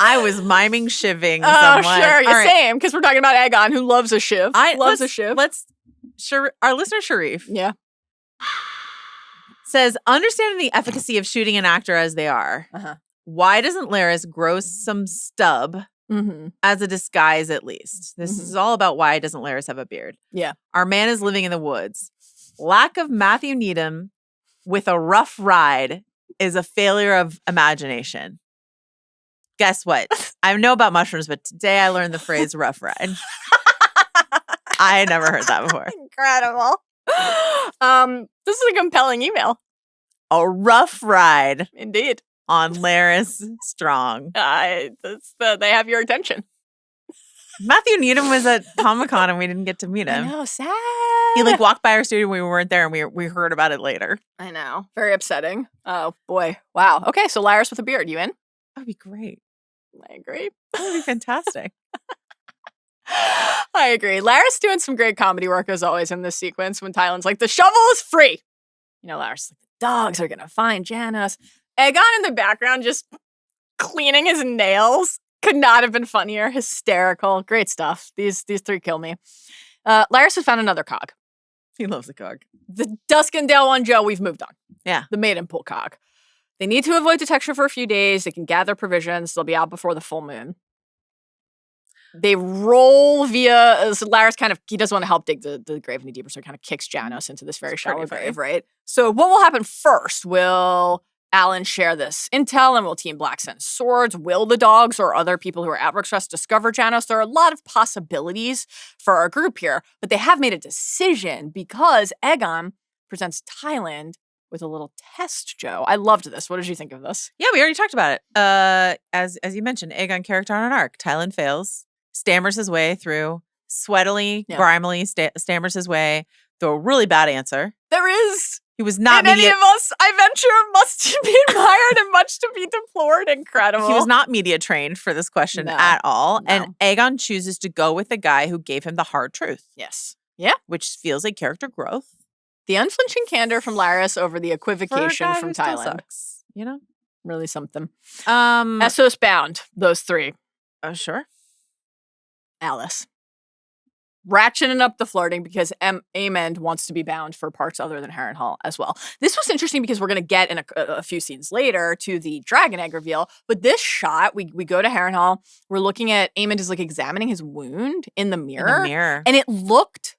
[SPEAKER 2] I was miming shiving. Oh,
[SPEAKER 1] sure. Yeah, same, because we're talking about Aegon, who loves a shiv. Loves a shiv.
[SPEAKER 2] Our listener Sharif.
[SPEAKER 1] Yeah.
[SPEAKER 2] Says, understanding the efficacy of shooting an actor as they are, why doesn't Larys grow some stub as a disguise at least? This is all about why doesn't Larys have a beard.
[SPEAKER 1] Yeah.
[SPEAKER 2] Our man is living in the woods. Lack of Matthew Needham with a rough ride is a failure of imagination. Guess what? I know about mushrooms, but today I learned the phrase rough ride. I had never heard that before.
[SPEAKER 1] Incredible. This is a compelling email.
[SPEAKER 2] A rough ride.
[SPEAKER 1] Indeed.
[SPEAKER 2] On Larys Strong.
[SPEAKER 1] They have your attention.
[SPEAKER 2] Matthew Needham was at Comic-Con and we didn't get to meet him.
[SPEAKER 1] I know, sad.
[SPEAKER 2] He walked by our studio when we weren't there and we heard about it later.
[SPEAKER 1] I know. Very upsetting. Oh, boy. Wow. Okay, so Larys with a beard. You in?
[SPEAKER 2] That'd be great.
[SPEAKER 1] I agree.
[SPEAKER 2] That would be fantastic.
[SPEAKER 1] I agree. Larys doing some great comedy work as always in this sequence when Tyland's like, the shovel is free. You know, Larys like, the dogs are going to find Janos. Aegon in the background just cleaning his nails. Could not have been funnier. Hysterical. Great stuff. These three kill me. Larys has found another cog.
[SPEAKER 2] He loves the cog.
[SPEAKER 1] The Duskendale one, Joe, we've moved on.
[SPEAKER 2] Yeah.
[SPEAKER 1] The Maidenpool cog. They need to avoid detection for a few days. They can gather provisions. They'll be out before the full moon. They roll via, so Larys he doesn't want to help dig the grave any deeper, so he kind of kicks Janos into this very shallow grave, right? So what will happen first? Will Alyn share this intel and will Team Black send swords? Will the dogs or other people who are at Rook's Rest discover Janos? There are a lot of possibilities for our group here, but they have made a decision because Aegon presents Tyland with a little test, Joe. I loved this. What did you think of this?
[SPEAKER 2] Yeah, we already talked about it. As you mentioned, Aegon character on an arc. Tyland fails, stammers his way through, sweatily, grimily stammers his way through a really bad answer.
[SPEAKER 1] There is.
[SPEAKER 2] He was not
[SPEAKER 1] any of us, I venture, must be admired and much to be deplored. Incredible.
[SPEAKER 2] He was not media trained for this question at all. No. And Aegon chooses to go with the guy who gave him the hard truth.
[SPEAKER 1] Yes. Yeah.
[SPEAKER 2] Which feels like character growth.
[SPEAKER 1] The unflinching candor from Larys over the equivocation from Tyland.
[SPEAKER 2] Sucks, you know?
[SPEAKER 1] Really something. Essos bound, those three.
[SPEAKER 2] Oh, sure.
[SPEAKER 1] Alys. Ratcheting up the flirting because Aemond wants to be bound for parts other than Harrenhal as well. This was interesting because we're going to get in a few scenes later to the dragon egg reveal. But this shot, we go to Harrenhal. We're looking at Aemond is examining his wound in the mirror. And it looked,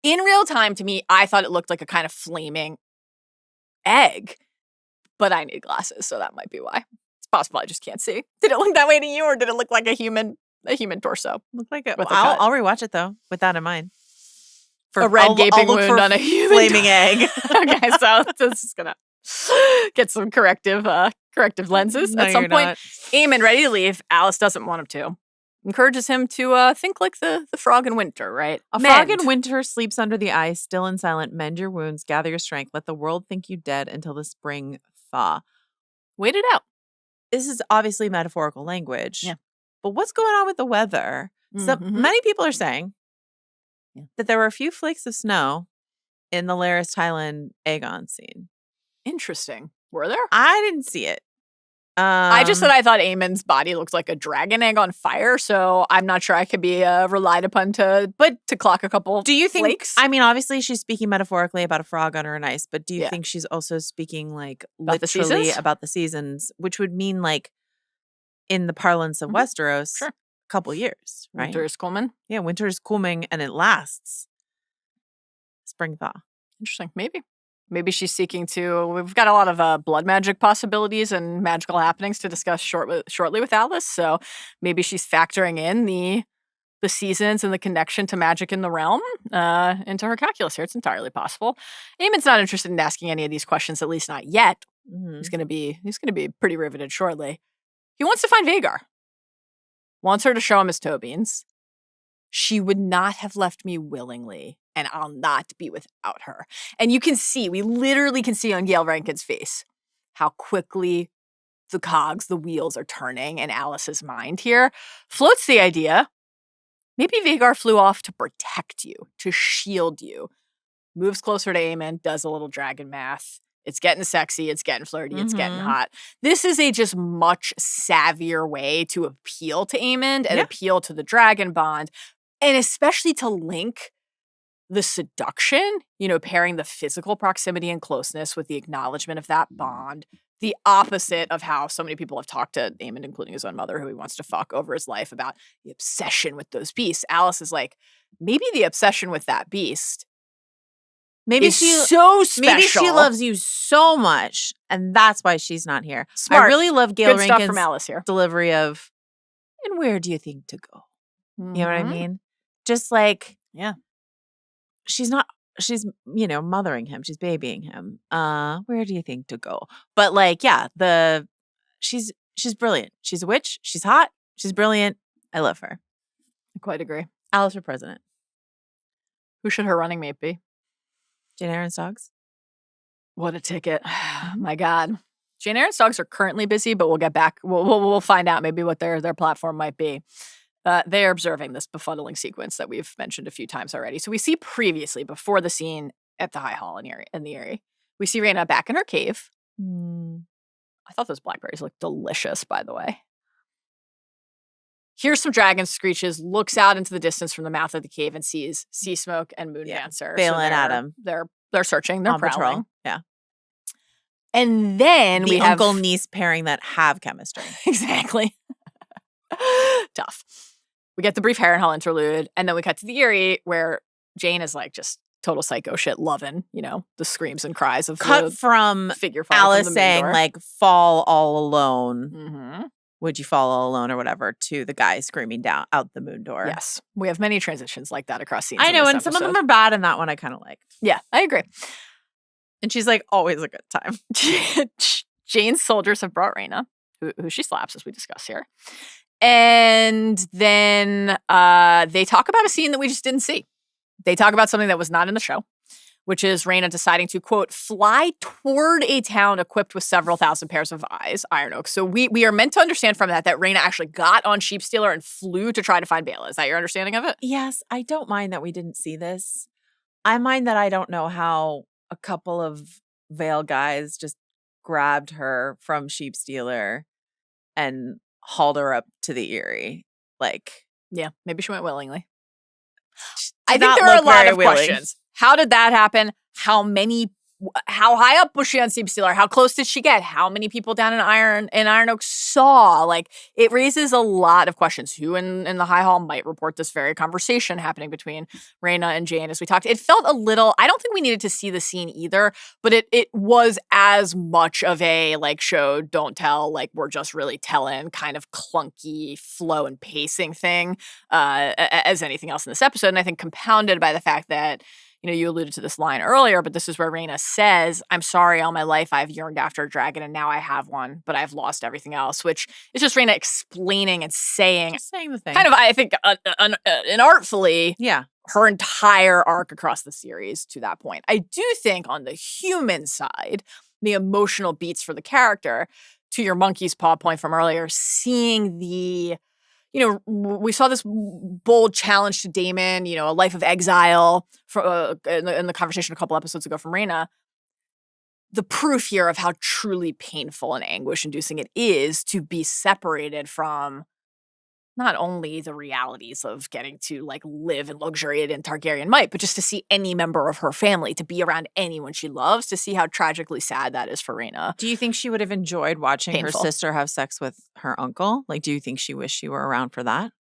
[SPEAKER 1] in real time to me, I thought it looked like a kind of flaming egg. But I need glasses, so that might be why. It's possible I just can't see. Did it look that way to you or did it look like a human torso?
[SPEAKER 2] Look like it. I'll rewatch it though, with that in mind.
[SPEAKER 1] For a red gaping wound on a human
[SPEAKER 2] flaming egg.
[SPEAKER 1] Okay, so this is gonna get some corrective lenses at some point. Aemond ready to leave. Alys doesn't want him to. Encourages him to think like the frog in winter, right?
[SPEAKER 2] A frog in winter sleeps under the ice, still and silent. Mend your wounds, gather your strength. Let the world think you dead until the spring thaw.
[SPEAKER 1] Wait it out.
[SPEAKER 2] This is obviously metaphorical language.
[SPEAKER 1] Yeah.
[SPEAKER 2] But what's going on with the weather? So many people are saying that there were a few flakes of snow in the Larys Tyland Aegon scene.
[SPEAKER 1] Interesting. Were there?
[SPEAKER 2] I didn't see it.
[SPEAKER 1] I just said I thought Aemond's body looked like a dragon egg on fire, so I'm not sure I could be relied upon to clock a couple.
[SPEAKER 2] Do you think?
[SPEAKER 1] Flakes.
[SPEAKER 2] I mean, obviously she's speaking metaphorically about a frog under an ice, but do you think she's also speaking like
[SPEAKER 1] about
[SPEAKER 2] literally about the seasons, which would mean like in the parlance of Westeros, a couple years, right?
[SPEAKER 1] Winter is coming.
[SPEAKER 2] Yeah, winter is coming, and it lasts. spring thaw.
[SPEAKER 1] Interesting. Maybe she's seeking to. We've got a lot of blood magic possibilities and magical happenings to discuss shortly with Alys. So maybe she's factoring in the seasons and the connection to magic in the realm into her calculus here. It's entirely possible. Aemond's not interested in asking any of these questions, at least not yet.
[SPEAKER 2] Mm-hmm.
[SPEAKER 1] He's gonna be pretty riveted shortly. He wants to find Vhagar. Wants her to show him his toe beans. She would not have left me willingly, and I'll not be without her. And we literally can see on Gail Rankin's face how quickly the wheels are turning in Alys's mind here. Floats the idea, maybe Vhagar flew off to protect you, to shield you. Moves closer to Aemond, does a little dragon math. It's getting sexy, it's getting flirty, it's getting hot. This is a just much savvier way to appeal to Aemond and appeal to the dragon bond. And especially to link the seduction, pairing the physical proximity and closeness with the acknowledgement of that bond. The opposite of how so many people have talked to Aemond, including his own mother, who he wants to fuck over his life, about the obsession with those beasts. Alys is like, maybe the obsession with that beast is so special.
[SPEAKER 2] Maybe she loves you so much, and that's why she's not here.
[SPEAKER 1] Smart.
[SPEAKER 2] I really love Gail
[SPEAKER 1] Good stuff
[SPEAKER 2] Rankin's
[SPEAKER 1] from Alys here.
[SPEAKER 2] delivery of, and where do you think to go? You know what I mean? Just like, she's mothering him. She's babying him. Where do you think to go? But like, she's brilliant. She's a witch. She's hot. She's brilliant. I love her.
[SPEAKER 1] I quite agree.
[SPEAKER 2] Alys for president.
[SPEAKER 1] Who should her running mate be?
[SPEAKER 2] Jeyne Arryn's dogs.
[SPEAKER 1] What a ticket. My God. Jeyne Arryn's dogs are currently busy, but we'll get back. We'll find out maybe what their platform might be. They are observing this befuddling sequence that we've mentioned a few times already. So we see previously, before the scene at the High Hall in the Eyrie, we see Rhaena back in her cave. I thought those blackberries looked delicious, by the way. Hears some dragon screeches, looks out into the distance from the mouth of the cave and sees Sea Smoke and Moondancer.
[SPEAKER 2] Bailing at him.
[SPEAKER 1] They're searching. They're
[SPEAKER 2] on
[SPEAKER 1] prowling.
[SPEAKER 2] patrol. Yeah.
[SPEAKER 1] And then we have
[SPEAKER 2] uncle-niece pairing that have chemistry.
[SPEAKER 1] Exactly. Tough. We get the brief Harrenhal interlude, and then we cut to the Eyrie, where Jeyne is like just total psycho shit, loving, the screams and cries of
[SPEAKER 2] cut
[SPEAKER 1] the
[SPEAKER 2] from
[SPEAKER 1] figure
[SPEAKER 2] Alys
[SPEAKER 1] from the
[SPEAKER 2] saying
[SPEAKER 1] door.
[SPEAKER 2] like, fall all alone.
[SPEAKER 1] Mm-hmm.
[SPEAKER 2] Would you fall all alone or whatever, to the guy screaming down out the moon door.
[SPEAKER 1] Yes. We have many transitions like that across scenes.
[SPEAKER 2] I know,
[SPEAKER 1] in
[SPEAKER 2] and
[SPEAKER 1] this
[SPEAKER 2] some of
[SPEAKER 1] episode.
[SPEAKER 2] them are bad, and that one I kind of liked.
[SPEAKER 1] Yeah, I agree.
[SPEAKER 2] And she's like, always a good time.
[SPEAKER 1] Jeyne's soldiers have brought Rhaena, who she slaps, as we discuss here. And then they talk about a scene that we just didn't see. They talk about something that was not in the show, which is Rhaena deciding to, quote, fly toward a town equipped with several thousand pairs of eyes, Iron Oak. So we are meant to understand from that Rhaena actually got on Sheepstealer and flew to try to find Baela. Is that your understanding of it?
[SPEAKER 2] Yes, I don't mind that we didn't see this. I mind that I don't know how a couple of Vale guys just grabbed her from Sheepstealer and hauled her up to the Eyrie.
[SPEAKER 1] Yeah, maybe she went willingly.
[SPEAKER 2] I
[SPEAKER 1] think there are a lot of questions. How did that happen? How high up was she on Sheepstealer? How close did she get? How many people down in Iron Oak saw? It raises a lot of questions. Who in the High Hall might report this very conversation happening between Rhaena and Jeyne as we talked? It felt a little, I don't think we needed to see the scene either, but it was as much of a show, don't tell, we're just really telling kind of clunky flow and pacing thing as anything else in this episode. And I think compounded by the fact that you alluded to this line earlier, but this is where Rhaena says, I'm sorry, all my life I've yearned after a dragon and now I have one, but I've lost everything else, which is just Rhaena explaining and saying
[SPEAKER 2] the thing.
[SPEAKER 1] Kind of, I think, inartfully,
[SPEAKER 2] yeah,
[SPEAKER 1] her entire arc across the series to that point. I do think on the human side, the emotional beats for the character, to your monkey's paw point from earlier, seeing the we saw this bold challenge to Daemon, a life of exile in the conversation a couple episodes ago from Rhaena. The proof here of how truly painful and anguish-inducing it is to be separated from not only the realities of getting to live in luxuriate in Targaryen might, but just to see any member of her family, to be around anyone she loves, to see how tragically sad that is for Rhaena.
[SPEAKER 2] Do you think she would have enjoyed watching
[SPEAKER 1] Painful.
[SPEAKER 2] her sister have sex with her uncle? Do you think she wished she were around for that?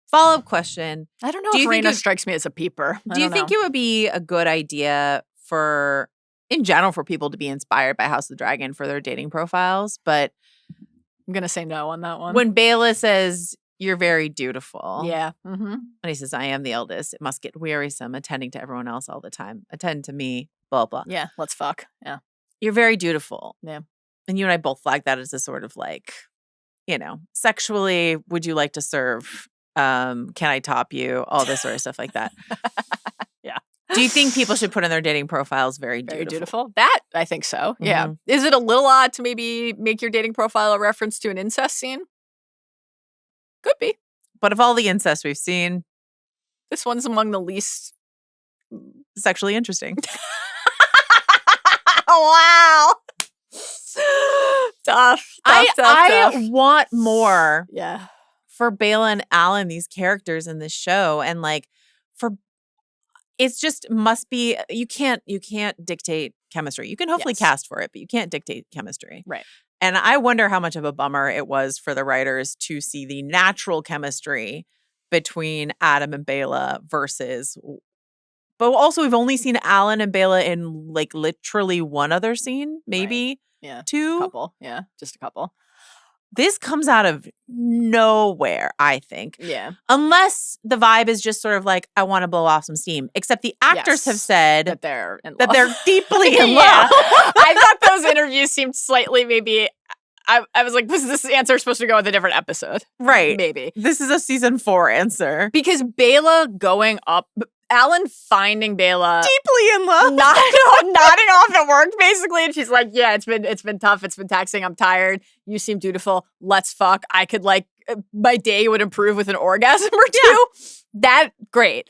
[SPEAKER 2] Follow-up question.
[SPEAKER 1] I don't know
[SPEAKER 2] Do
[SPEAKER 1] if
[SPEAKER 2] you think
[SPEAKER 1] Rhaena strikes me as a peeper.
[SPEAKER 2] Do you think it would be a good idea for, in general, for people to be inspired by House of the Dragon for their dating profiles? But
[SPEAKER 1] I'm going to say no on that one.
[SPEAKER 2] when Baela says, "You're very dutiful."
[SPEAKER 1] Yeah. Mm-hmm.
[SPEAKER 2] And he says, "I am the eldest. It must get wearisome attending to everyone else all the time. Attend to me, blah, blah."
[SPEAKER 1] Yeah, let's fuck. Yeah.
[SPEAKER 2] You're very dutiful.
[SPEAKER 1] Yeah.
[SPEAKER 2] And you and I both flag that as a sort of like, sexually, would you like to serve? Can I top you? All this sort of stuff like that.
[SPEAKER 1] Yeah.
[SPEAKER 2] Do you think people should put in their dating profiles very dutiful?
[SPEAKER 1] That, I think so. Yeah. Is it a little odd to maybe make your dating profile a reference to an incest scene? Could be.
[SPEAKER 2] But of all the incest we've seen,
[SPEAKER 1] this one's among the least
[SPEAKER 2] sexually interesting.
[SPEAKER 1] Wow. Tough.
[SPEAKER 2] I want more.
[SPEAKER 1] Yeah.
[SPEAKER 2] For Baela and Alyn, these characters in this show, and like it's just must be you can't dictate chemistry. You can hopefully cast for it, but you can't dictate chemistry.
[SPEAKER 1] Right.
[SPEAKER 2] And I wonder how much of a bummer it was for the writers to see the natural chemistry between Adam and Baela versus. But also, we've only seen Alyn and Baela in like literally one other scene, maybe two.
[SPEAKER 1] A couple. Yeah, just a couple.
[SPEAKER 2] This comes out of nowhere, I think.
[SPEAKER 1] Yeah.
[SPEAKER 2] Unless the vibe is just sort of like, I want to blow off some steam. Except the actors have said
[SPEAKER 1] that they're in love.
[SPEAKER 2] That they're deeply in
[SPEAKER 1] Yeah.
[SPEAKER 2] love.
[SPEAKER 1] I thought those interviews seemed slightly maybe. I was like, was this answer supposed to go with a different episode?
[SPEAKER 2] Right.
[SPEAKER 1] Maybe.
[SPEAKER 2] This is a season 4 answer.
[SPEAKER 1] Because Baela going up, Alyn finding Baela
[SPEAKER 2] deeply in love,
[SPEAKER 1] nodding off at work basically, and she's like, "Yeah, it's been tough, it's been taxing. I'm tired. You seem dutiful. Let's fuck. I could my day would improve with an orgasm or two." Yeah. That great.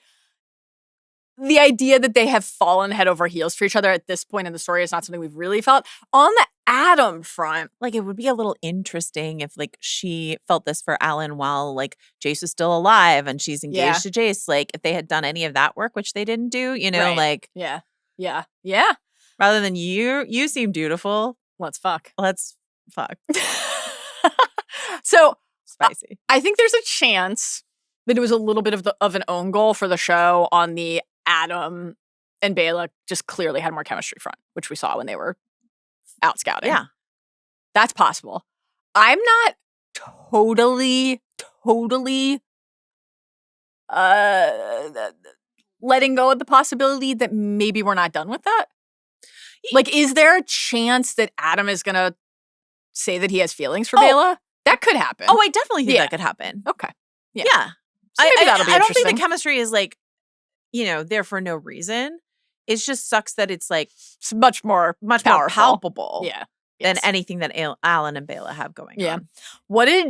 [SPEAKER 1] The idea that they have fallen head over heels for each other at this point in the story is not something we've really felt. On the Adam front,
[SPEAKER 2] like it would be a little interesting if like she felt this for Alyn while like Jace is still alive and she's engaged to Jace. Like if they had done any of that work, which they didn't do, like
[SPEAKER 1] yeah.
[SPEAKER 2] Rather than you seem dutiful.
[SPEAKER 1] Let's fuck.
[SPEAKER 2] So spicy.
[SPEAKER 1] I think there's a chance that it was a little bit of an own goal for the show on the Adam and Baela just clearly had more chemistry front, which we saw when they were out scouting.
[SPEAKER 2] Yeah.
[SPEAKER 1] That's possible. I'm not totally letting go of the possibility that maybe we're not done with that. Like, is there a chance that Adam is going to say that he has feelings for Baela? That could happen.
[SPEAKER 2] Oh, I definitely think that could happen.
[SPEAKER 1] Okay.
[SPEAKER 2] Yeah.
[SPEAKER 1] So maybe that'll be
[SPEAKER 2] I don't think the
[SPEAKER 1] interesting.
[SPEAKER 2] chemistry is like, there for no reason. It just sucks that it's like
[SPEAKER 1] it's much more
[SPEAKER 2] more palpable than anything that Alyn and Baela have going on.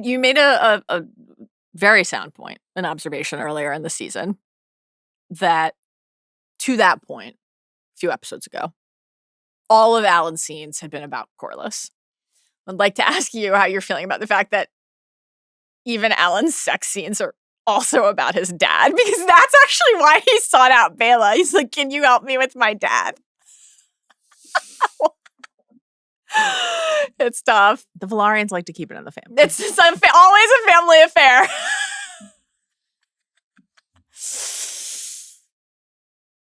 [SPEAKER 1] You made a very sound point, an observation earlier in the season that to that point, a few episodes ago, all of Alyn's scenes had been about Corlys. I'd like to ask you how you're feeling about the fact that even Alyn's sex scenes are also about his dad, because that's actually why he sought out Baela. He's like, can you help me with my dad? It's tough.
[SPEAKER 2] The Velaryons like to keep it in the family.
[SPEAKER 1] It's just always a family affair.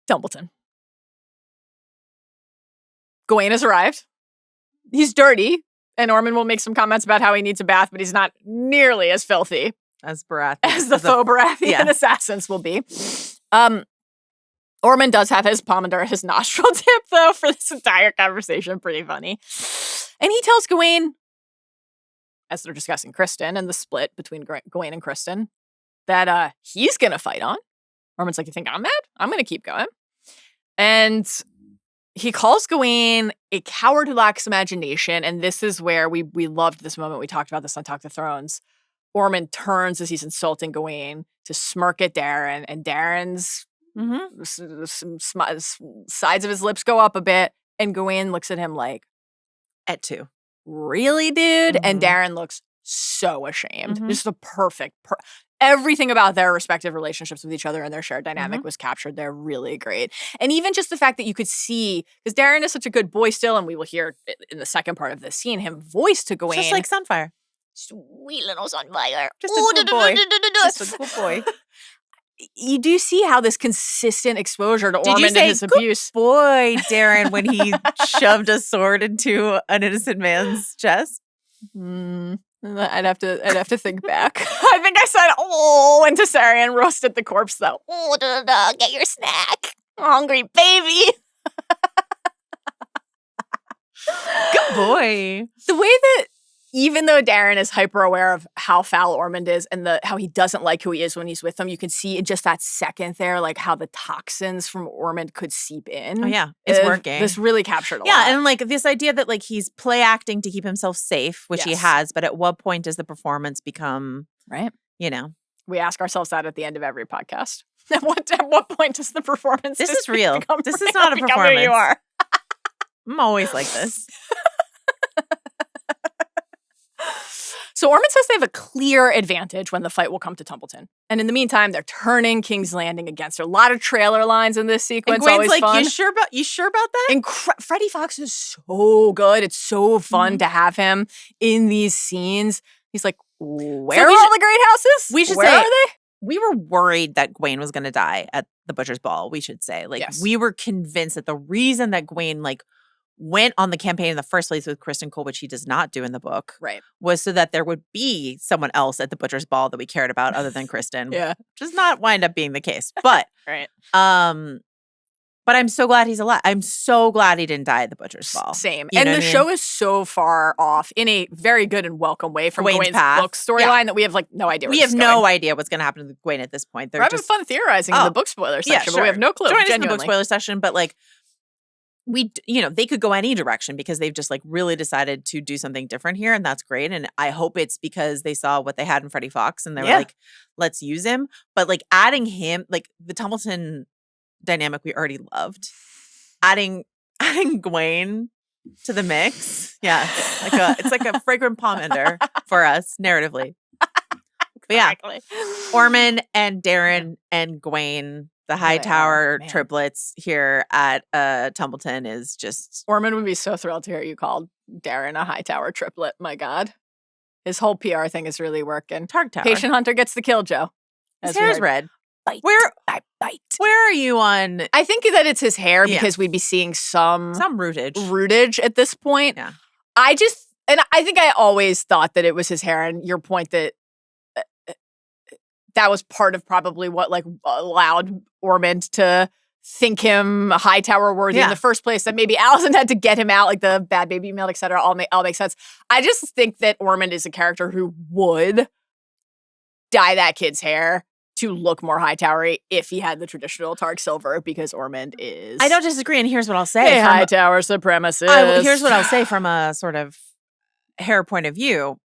[SPEAKER 1] Tumbleton. Gwayne has arrived. He's dirty, and Ormond will make some comments about how he needs a bath, but he's not nearly as filthy
[SPEAKER 2] as Baratheon.
[SPEAKER 1] As the faux Baratheon assassins will be. Ormond does have his pomander at his nostril tip, though, for this entire conversation. Pretty funny. And he tells Gwayne, as they're discussing Criston and the split between Gwayne and Criston, that he's going to fight on. Ormond's like, you think I'm mad? I'm going to keep going. And he calls Gwayne a coward who lacks imagination. And this is where we loved this moment. We talked about this on Talk to Thrones. Ormond turns as he's insulting Gwayne to smirk at Darren, and Darren's sides of his lips go up a bit, and Gwayne looks at him like,
[SPEAKER 2] "Et tu?
[SPEAKER 1] Really, dude?" And Darren looks so ashamed. Just a perfect, everything about their respective relationships with each other and their shared dynamic was captured there really great. And even just the fact that you could see, because Darren is such a good boy still, and we will hear in the second part of this scene him voice to Gwayne.
[SPEAKER 2] Just like Sunfire.
[SPEAKER 1] Sweet little Sunfire.
[SPEAKER 2] Just a good boy. Just a good boy.
[SPEAKER 1] You do see how this consistent exposure to Ormond and his abuse.
[SPEAKER 2] Boy, Darren, when he shoved a sword into an innocent man's chest.
[SPEAKER 1] I'd have to think back. I think I said, "Oh," when Mysaria roasted the corpse, though. Oh, get your snack, hungry baby.
[SPEAKER 2] Good boy.
[SPEAKER 1] The way that, even though Darren is hyper aware of how foul Ormond is and how he doesn't like who he is when he's with them, you can see in just that second there, like how the toxins from Ormond could seep in.
[SPEAKER 2] Oh yeah, it's working.
[SPEAKER 1] This really captured a lot.
[SPEAKER 2] Yeah, and like this idea that like he's play acting to keep himself safe, which he has, but at what point does the performance become
[SPEAKER 1] right?
[SPEAKER 2] You know,
[SPEAKER 1] we ask ourselves that at the end of every podcast. At what point does the performance?
[SPEAKER 2] This is real. This is
[SPEAKER 1] real?
[SPEAKER 2] not a performance.
[SPEAKER 1] Who you are.
[SPEAKER 2] I'm always like this.
[SPEAKER 1] So Ormond says they have a clear advantage when the fight will come to Tumbleton. And in the meantime, they're turning King's Landing against her. A lot of trailer lines in this sequence.
[SPEAKER 2] And Gwayne's
[SPEAKER 1] always
[SPEAKER 2] like,
[SPEAKER 1] fun.
[SPEAKER 2] You sure about that?
[SPEAKER 1] Freddie Fox is so good. It's so fun to have him in these scenes. He's like, where are all the great houses?
[SPEAKER 2] We should
[SPEAKER 1] where
[SPEAKER 2] say,
[SPEAKER 1] are they?
[SPEAKER 2] We were worried that Gwayne was going to die at the Butcher's Ball, we should say. Like, we were convinced that the reason that Gwayne, like, went on the campaign in the first place with Criston Cole, which he does not do in the book,
[SPEAKER 1] right, was
[SPEAKER 2] so that there would be someone else at the Butcher's Ball that we cared about other than Criston.
[SPEAKER 1] Yeah.
[SPEAKER 2] Does not wind up being the case. But
[SPEAKER 1] right.
[SPEAKER 2] But I'm so glad he's alive. I'm so glad he didn't die at the Butcher's Ball.
[SPEAKER 1] Same. And the show is so far off in a very good and welcome way from Gwayne's book storyline that we have like no idea
[SPEAKER 2] we have no idea what's going to happen to Gwayne at this point.
[SPEAKER 1] We're having fun theorizing in the book spoiler section, but we have no clue.
[SPEAKER 2] Join us in the book spoiler section, but like they could go any direction because they've just like really decided to do something different here, and that's great. And I hope it's because they saw what they had in Freddie Fox and they were like, let's use him. But like adding him, like the Tumbleton dynamic we already loved. Adding Gwayne to the mix. Yeah. It's like a fragrant pomander for us narratively.
[SPEAKER 1] Exactly.
[SPEAKER 2] But yeah. Ormond and Darren and Gwayne, the Hightower triplets here at Tumbleton is just...
[SPEAKER 1] Ormond would be so thrilled to hear you call Darren a Hightower triplet. My God. His whole PR thing is really working.
[SPEAKER 2] Targ Tower.
[SPEAKER 1] Patient Hunter gets the kill, Joe.
[SPEAKER 2] His hair's red.
[SPEAKER 1] Bite. Bite.
[SPEAKER 2] Where are you on?
[SPEAKER 1] I think that it's his hair because we'd be seeing some rootage at this point.
[SPEAKER 2] Yeah.
[SPEAKER 1] I think I always thought that it was his hair, and your point that that was part of probably what like allowed Ormond to think him Hightower worthy in the first place. That maybe Alicent had to get him out, like the bad baby milk, etc. All make sense. I just think that Ormond is a character who would dye that kid's hair to look more Hightowery if he had the traditional Targ silver, because Ormond is...
[SPEAKER 2] I don't disagree, and here's what I'll say.
[SPEAKER 1] Hightower supremacist.
[SPEAKER 2] Here's what I'll say from a sort of hair point of view.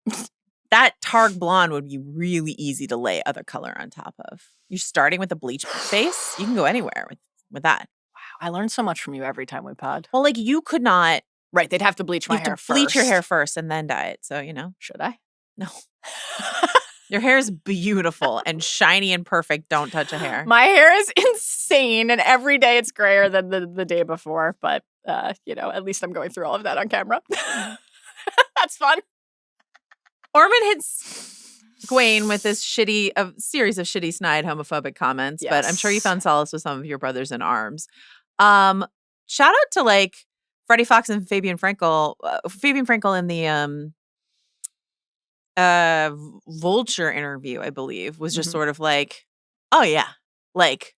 [SPEAKER 2] That Targ blonde would be really easy to lay other color on top of. You're starting with a bleach face. You can go anywhere with that.
[SPEAKER 1] Wow, I learn so much from you every time we pod.
[SPEAKER 2] Well, like you could not...
[SPEAKER 1] Right, they'd have to bleach my hair first.
[SPEAKER 2] Bleach your hair first and then dye it, so you know.
[SPEAKER 1] Should I?
[SPEAKER 2] No. Your hair is beautiful and shiny and perfect. Don't touch a hair.
[SPEAKER 1] My hair is insane, and every day it's grayer than the day before. But, at least I'm going through all of that on camera. That's fun.
[SPEAKER 2] Ormond hits Gwayne with this series of shitty, snide, homophobic comments. But I'm sure you found solace with some of your brothers in arms. Shout out to, like, Freddie Fox and Fabian Frankel. Fabian Frankel in the... Vulture interview, I believe, was just sort of like, oh yeah, like,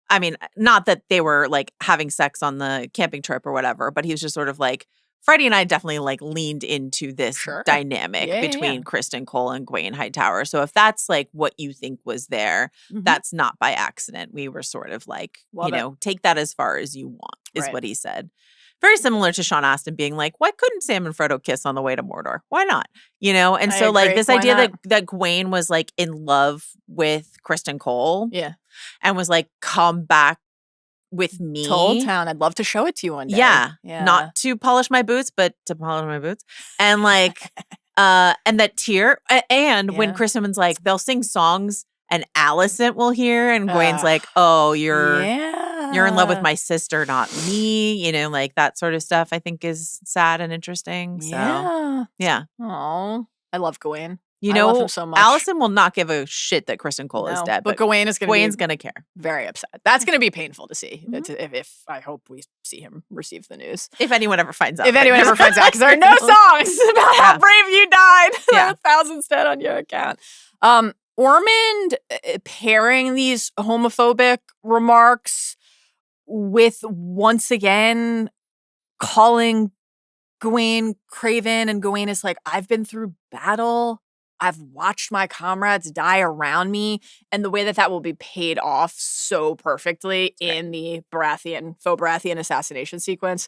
[SPEAKER 2] I mean, not that they were like having sex on the camping trip or whatever, but he was just sort of like, Freddie and I definitely like leaned into this dynamic between Criston Cole and Gwayne Hightower. So if that's like what you think was there, that's not by accident. We were sort of like, take that as far as you want, is what he said. Very similar to Sean Astin being like, why couldn't Sam and Frodo kiss on the way to Mordor? Why not? And so like this idea that Gwayne was like in love with Criston Cole.
[SPEAKER 1] Yeah.
[SPEAKER 2] And was like, come back with me.
[SPEAKER 1] To Old Town. I'd love to show it to you one day.
[SPEAKER 2] Yeah. Not to polish my boots, but to polish my boots. And like, and that tear. And when Criston's like, they'll sing songs and Alicent will hear. And Gwayne's like, oh, you're in love with my sister, not me. Like that sort of stuff I think is sad and interesting. So, yeah.
[SPEAKER 1] Oh, I love Gwayne.
[SPEAKER 2] You
[SPEAKER 1] I
[SPEAKER 2] know,
[SPEAKER 1] love him so much.
[SPEAKER 2] Alicent will not give a shit that Kristen Cole is dead,
[SPEAKER 1] but Gwayne's
[SPEAKER 2] gonna care.
[SPEAKER 1] Very upset. That's gonna be painful to see. If I hope we see him receive the news.
[SPEAKER 2] If anyone ever finds out.
[SPEAKER 1] If anyone ever finds out, because there are no songs about how brave you died. There are thousands dead on your account. Aemond pairing these homophobic remarks with once again calling Gwayne craven, and Gwayne is like, I've been through battle. I've watched my comrades die around me, and the way that will be paid off so perfectly in the faux Baratheon assassination sequence.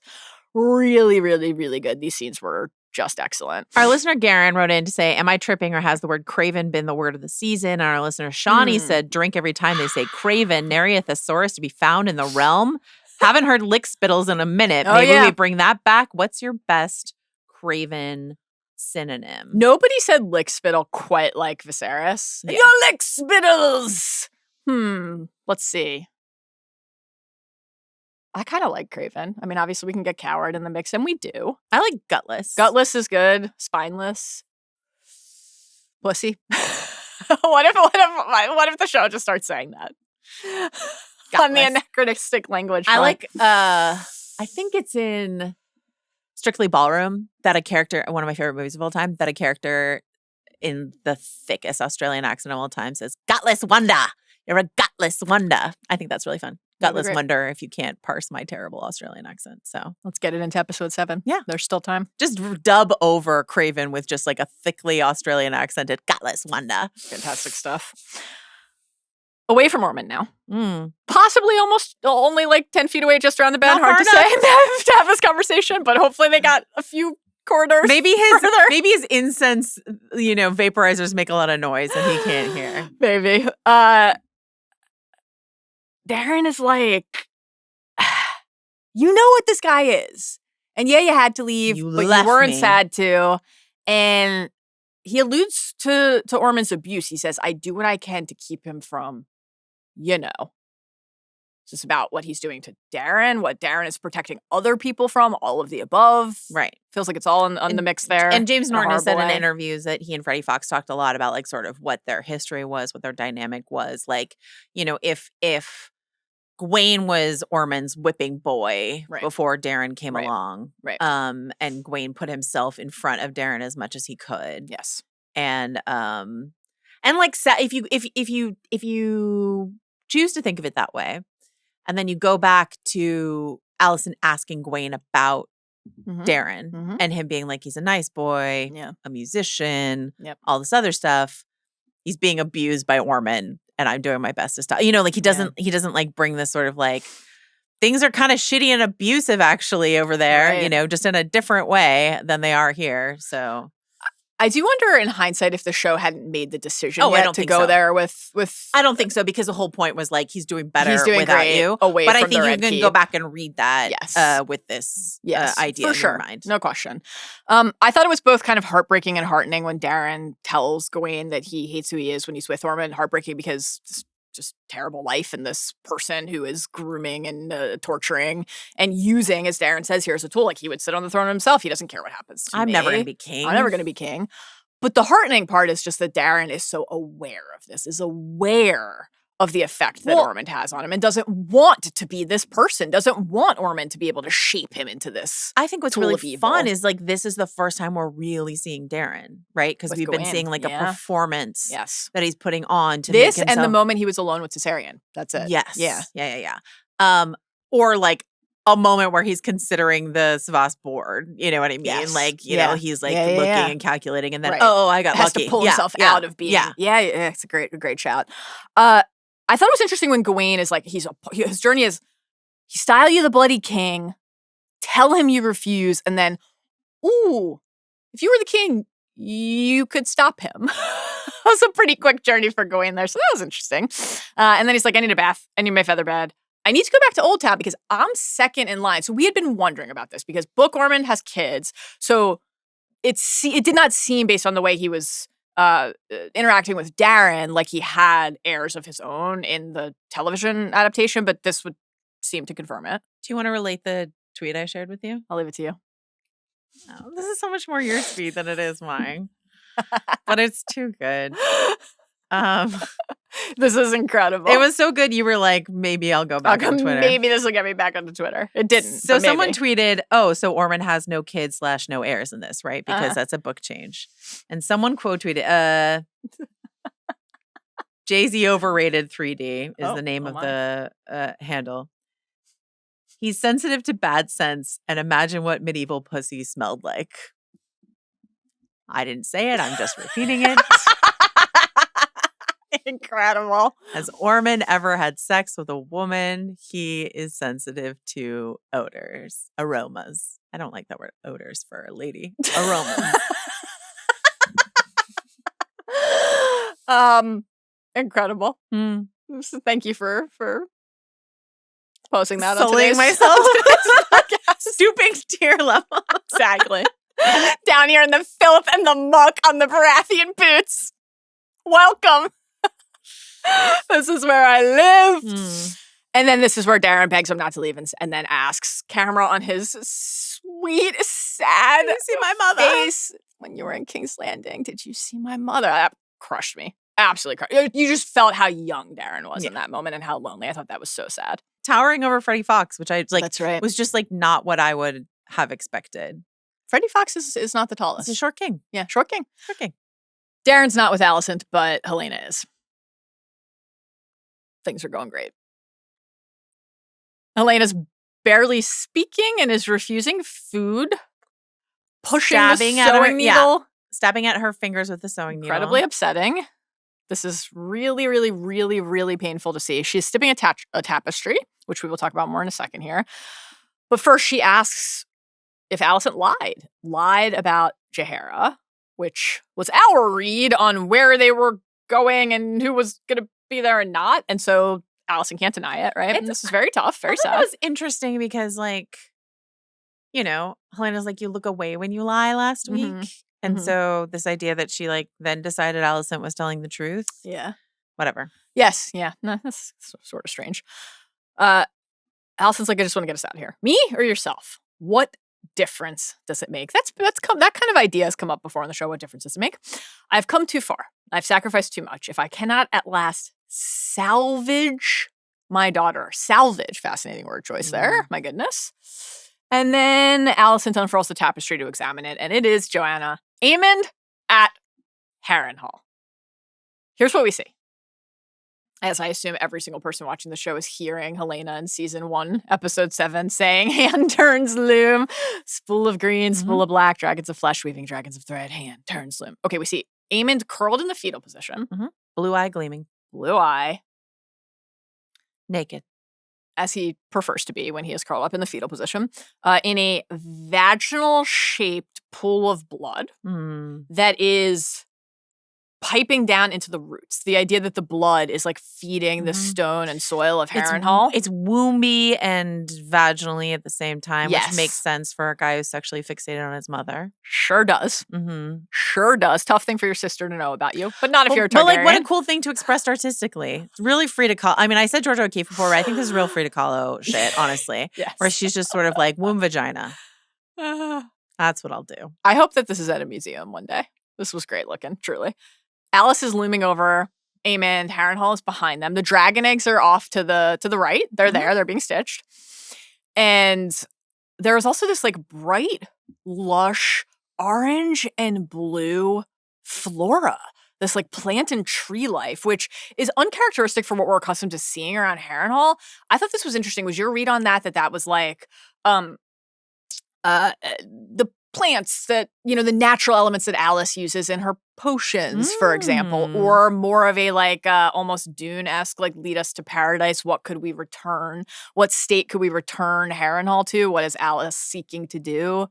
[SPEAKER 1] Really, really, really good. These scenes were just excellent.
[SPEAKER 2] Our listener Garen wrote in to say, am I tripping or has the word craven been the word of the season? And our listener Shawnee said, drink every time they say craven, nary a thesaurus to be found in the realm. Haven't heard lick spittles in a minute. Maybe we bring that back. What's your best craven synonym?
[SPEAKER 1] Nobody said lick spittle quite like Viserys.
[SPEAKER 2] Yeah.
[SPEAKER 1] Your lick spittles! Let's see. I kind of like craven. I mean, obviously we can get coward in the mix, and we do.
[SPEAKER 2] I like gutless.
[SPEAKER 1] Gutless is good. Spineless. Pussy. What if the show just starts saying that? On the anachronistic language front.
[SPEAKER 2] I like, I think it's in Strictly Ballroom that a character, one of my favorite movies of all time, that a character in the thickest Australian accent of all time says, gutless wonder. You're a gutless wonder. I think that's really fun. Gutless wonder if you can't parse my terrible Australian accent. So
[SPEAKER 1] let's get it into episode 7.
[SPEAKER 2] Yeah.
[SPEAKER 1] There's still time.
[SPEAKER 2] Just dub over Craven with just like a thickly Australian accented gutless wonder.
[SPEAKER 1] Fantastic stuff. Away from Ormond now. Possibly almost only like 10 feet away, just around the bend. Hard to say to have this conversation, but hopefully they got a few corridors.
[SPEAKER 2] Maybe his incense, vaporizers make a lot of noise and he can't hear.
[SPEAKER 1] Maybe. Darren is like, you know what this guy is. And yeah, you had to leave, but you weren't sad to. And he alludes to Ormond's abuse. He says, I do what I can to keep him from, It's just about what he's doing to Darren, what Darren is protecting other people from, all of the above.
[SPEAKER 2] Right.
[SPEAKER 1] Feels like it's all on the mix there.
[SPEAKER 2] And James Norton has said in interviews that he and Freddie Fox talked a lot about like sort of what their history was, what their dynamic was. Like, if Gwayne was Ormond's whipping boy before Darren came along.
[SPEAKER 1] Right.
[SPEAKER 2] And Gwayne put himself in front of Darren as much as he could.
[SPEAKER 1] Yes.
[SPEAKER 2] And like if you choose to think of it that way, and then you go back to Alicent asking Gwayne about Darren and him being like, he's a nice boy, a musician, all this other stuff. He's being abused by Ormond. And I'm doing my best to stop. He doesn't like bring this sort of like, things are kind of shitty and abusive actually over there, just in a different way than they are here. So
[SPEAKER 1] I do wonder in hindsight if the show hadn't made the decision yet to go there with.
[SPEAKER 2] I don't think so, because the whole point was like, he's doing better without you.
[SPEAKER 1] But
[SPEAKER 2] I think you can go back and read that with this idea in your mind.
[SPEAKER 1] No question. I thought it was both kind of heartbreaking and heartening when Darren tells Gwayne that he hates who he is when he's with Ormond. Heartbreaking because just terrible life and this person who is grooming and torturing and using, as Darren says here, as a tool. Like he would sit on the throne himself. He doesn't care what happens to me.
[SPEAKER 2] I'm never going to be king.
[SPEAKER 1] I'm never going to be king. But the heartening part is just that Darren is so aware of this, is aware of the effect that Ormond has on him and doesn't want to be this person, doesn't want Ormond to be able to shape him into this.
[SPEAKER 2] I think what's really fun is like this is the first time we're really seeing Darren, right? Because we've been seeing like a performance that he's putting on to
[SPEAKER 1] this
[SPEAKER 2] make himself...
[SPEAKER 1] and the moment he was alone with Caesarion. That's it.
[SPEAKER 2] Yes. Yeah. Or like a moment where he's considering the Savas board. You know what I mean?
[SPEAKER 1] Yes.
[SPEAKER 2] Like, he's like looking and calculating and then, I got
[SPEAKER 1] has
[SPEAKER 2] lucky.
[SPEAKER 1] To pull himself out of being. Yeah, it's a great shout. I thought it was interesting when Gwayne is like, his journey is, he style you the bloody king, tell him you refuse, and then, ooh, if you were the king, you could stop him. That was a pretty quick journey for Gwayne there, so that was interesting. And then he's like, I need a bath, I need my feather bed. I need to go back to Old Town because I'm second in line. So we had been wondering about this because Book Ormond has kids, so it did not seem, based on the way he was interacting with Darren, like he had heirs of his own in the television adaptation, but this would seem to confirm it.
[SPEAKER 2] Do you want to relate the tweet I shared with you?
[SPEAKER 1] I'll leave it to you.
[SPEAKER 2] Oh, this is so much more your speed than it is mine. but it's too good.
[SPEAKER 1] This is incredible.
[SPEAKER 2] It was so good. You were like, maybe I'll go back on Twitter.
[SPEAKER 1] Maybe this will get me back onto Twitter. It didn't.
[SPEAKER 2] So someone tweeted, so Ormond has no kids / no heirs in this, right? Because that's a book change. And someone quote tweeted, Jay-Z overrated 3D is the name of the handle. He's sensitive to bad sense and imagine what medieval pussy smelled like. I didn't say it. I'm just repeating it.
[SPEAKER 1] Incredible.
[SPEAKER 2] Has Ormond ever had sex with a woman? He is sensitive to aromas. I don't like that word odors for a lady. Aromas.
[SPEAKER 1] Incredible. Thank you for posting that.
[SPEAKER 2] Sullying myself. Stooping to your level.
[SPEAKER 1] Exactly. Down here in the filth and the muck on the Baratheon boots. Welcome. This is where I live. And then this is where Darren begs him not to leave and then asks camera on his sweet, sad
[SPEAKER 2] see my mother?
[SPEAKER 1] face. When you were in King's Landing, did you see my mother? That crushed me. Absolutely crushed. You just felt how young Darren was in that moment and how lonely. I thought that was so sad.
[SPEAKER 2] Towering over Freddie Fox, which I like.
[SPEAKER 1] That's right.
[SPEAKER 2] Was just like not what I would have expected.
[SPEAKER 1] Freddie Fox is not the tallest.
[SPEAKER 2] He's a short king.
[SPEAKER 1] Yeah, short king.
[SPEAKER 2] Short king.
[SPEAKER 1] Darren's not with Alicent, but Helaena is. Things are going great. Helena's barely speaking and is refusing food. Pushing
[SPEAKER 2] Stabbing
[SPEAKER 1] the
[SPEAKER 2] at
[SPEAKER 1] sewing
[SPEAKER 2] her
[SPEAKER 1] needle.
[SPEAKER 2] Yeah. Stabbing at her fingers with the sewing needle.
[SPEAKER 1] Incredibly upsetting. This is really, really, really, really painful to see. She's snipping a tapestry, which we will talk about more in a second here. But first she asks if Alicent lied about Jaehaera, which was our read on where they were going and who was going to be there and not. And so Alicent can't deny it, right? And this is very tough, very sad.
[SPEAKER 2] It was interesting because, like, you know, Helena's like, you look away when you lie last week. And so this idea that she, like, then decided Alicent was telling the truth.
[SPEAKER 1] Yeah.
[SPEAKER 2] Whatever.
[SPEAKER 1] Yes. Yeah. No, that's sort of strange. Alicent's like, I just want to get us out of here. Me or yourself? What difference does it make? That kind of idea has come up before on the show. What difference does it make? I've come too far. I've sacrificed too much. If I cannot at last salvage my daughter. Salvage. Fascinating word choice there. My goodness. And then Alicent unfurls the tapestry to examine it. And it is Joanna Aemond at Harrenhal. Here's what we see. As I assume every single person watching the show is hearing Helaena in season 1, episode 7, saying, hand turns loom, spool of green, spool of black, dragons of flesh, weaving dragons of thread, hand turns loom. Okay, we see Aemond curled in the fetal position.
[SPEAKER 2] Blue eye gleaming.
[SPEAKER 1] Blue eye.
[SPEAKER 2] Naked.
[SPEAKER 1] As he prefers to be when he is curled up in the fetal position, in a vaginal-shaped pool of blood that is piping down into the roots. The idea that the blood is like feeding the stone and soil of Harrenhal.
[SPEAKER 2] It's womby and vaginally at the same time,
[SPEAKER 1] Yes.
[SPEAKER 2] which makes sense for a guy who's sexually fixated on his mother.
[SPEAKER 1] Sure does. Sure does. Tough thing for your sister to know about you, but not if you're a Targaryen.
[SPEAKER 2] But like, what a cool thing to express artistically. It's really free to call. I mean, I said Georgia O'Keeffe before, but I think this is real free to call shit, honestly.
[SPEAKER 1] Yes.
[SPEAKER 2] Where she's just sort of like womb vagina. That's what I'll do.
[SPEAKER 1] I hope that this is at a museum one day. This was great looking, truly. Alys is looming over Aemond. Harrenhal is behind them. The dragon eggs are off to the right. They're there. They're being stitched. And there's also this like bright, lush orange and blue flora. This like plant and tree life, which is uncharacteristic for what we're accustomed to seeing around Harrenhal. I thought this was interesting. Was your read on that was like the plants that, you know, the natural elements that Alys uses in her potions, for example, or more of a like almost Dune-esque, like lead us to paradise. What could we return? What state could we return Harrenhal to? What is Alys seeking to do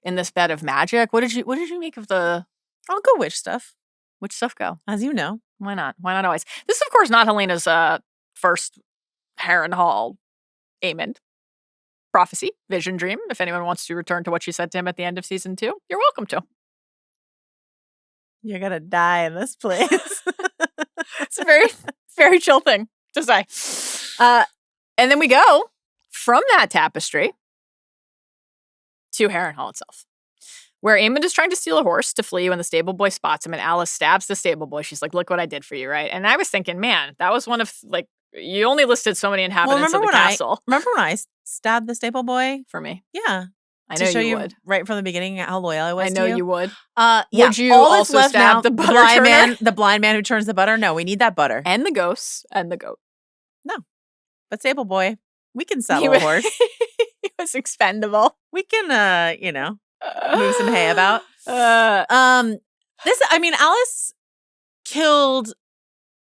[SPEAKER 1] in this bed of magic? What did you make of the?
[SPEAKER 2] I'll go witch stuff.
[SPEAKER 1] Which stuff go?
[SPEAKER 2] As you know.
[SPEAKER 1] Why not? Why not always? This is, of course, not Helena's first Harrenhal Aemond prophecy, vision, dream. If anyone wants to return to what she said to him at the end of season 2, you're welcome to.
[SPEAKER 2] You're gonna die in this place.
[SPEAKER 1] It's a very, very chill thing to say. And then we go from that tapestry to Harrenhal itself, where Aemond is trying to steal a horse to flee when the stable boy spots him, and Alys stabs the stable boy. She's like, look what I did for you, right? And I was thinking, man, that was one of, like, you only listed so many inhabitants of the castle.
[SPEAKER 2] Remember when I stabbed the stable boy?
[SPEAKER 1] For me.
[SPEAKER 2] Yeah.
[SPEAKER 1] I know
[SPEAKER 2] show
[SPEAKER 1] you would.
[SPEAKER 2] Right from the beginning how loyal I was
[SPEAKER 1] I know
[SPEAKER 2] to you.
[SPEAKER 1] you would.
[SPEAKER 2] Yeah.
[SPEAKER 1] Would you
[SPEAKER 2] all that's
[SPEAKER 1] also
[SPEAKER 2] left
[SPEAKER 1] stab
[SPEAKER 2] now,
[SPEAKER 1] the butter turner?
[SPEAKER 2] the blind man who turns the butter? No, we need that butter.
[SPEAKER 1] And the ghosts and the goat.
[SPEAKER 2] No. But stable boy, we can settle a horse.
[SPEAKER 1] He was expendable.
[SPEAKER 2] We can, move some hay about. Alys killed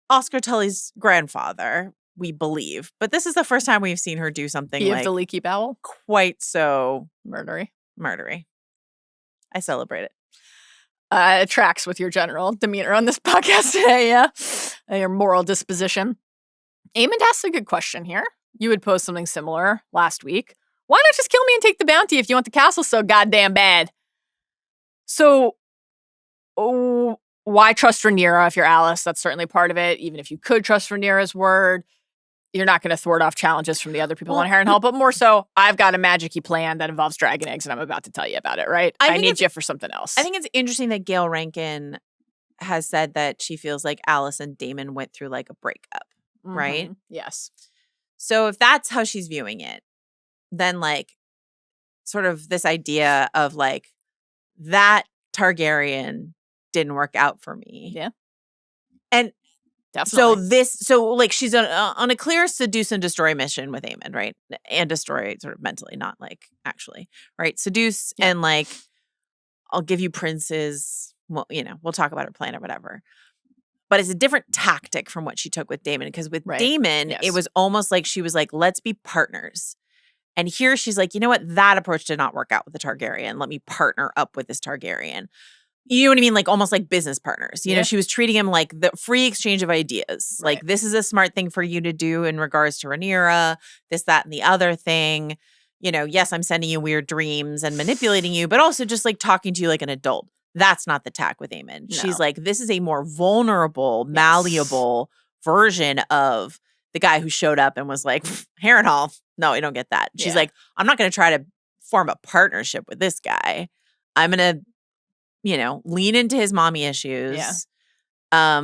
[SPEAKER 2] Oscar Tully's grandfather, we believe. But this is the first time we've seen her do something
[SPEAKER 1] the leaky bowel?
[SPEAKER 2] Quite so
[SPEAKER 1] murdery.
[SPEAKER 2] I celebrate it.
[SPEAKER 1] It tracks with your general demeanor on this podcast today, yeah? Your moral disposition. Aemond asks a good question here. You had posed something similar last week. Why not just kill me and take the bounty if you want the castle so goddamn bad? So, why trust Rhaenyra if you're Alys? That's certainly part of it. Even if you could trust Rhaenyra's word, you're not going to thwart off challenges from the other people on Harrenhal. But more so, I've got a magic-y plan that involves dragon eggs, and I'm about to tell you about it, right? I need you for something else.
[SPEAKER 2] I think it's interesting that Gail Rankin has said that she feels like Alys and Daemon went through like a breakup, right?
[SPEAKER 1] Yes.
[SPEAKER 2] So if that's how she's viewing it, then like sort of this idea of like that Targaryen didn't work out for me.
[SPEAKER 1] Yeah.
[SPEAKER 2] And
[SPEAKER 1] definitely.
[SPEAKER 2] So like she's on a clear seduce and destroy mission with Aemond, right? And destroy sort of mentally, not like actually, right? Seduce and like, I'll give you princes. Well, we'll talk about her plan or whatever. But it's a different tactic from what she took with Daemon. Because with Daemon, it was almost like she was like, let's be partners. And here she's like, you know what? That approach did not work out with the Targaryen. Let me partner up with this Targaryen. You know what I mean? Like almost like business partners. You know, she was treating him like the free exchange of ideas. Right. Like, this is a smart thing for you to do in regards to Rhaenyra, this, that, and the other thing. Yes, I'm sending you weird dreams and manipulating you, but also just like talking to you like an adult. That's not the tack with Aemond. No. She's like, this is a more vulnerable, malleable version of the guy who showed up and was like, Harrenhal, no, you don't get that. She's like, I'm not going to try to form a partnership with this guy. I'm going to, lean into his mommy issues. Yeah.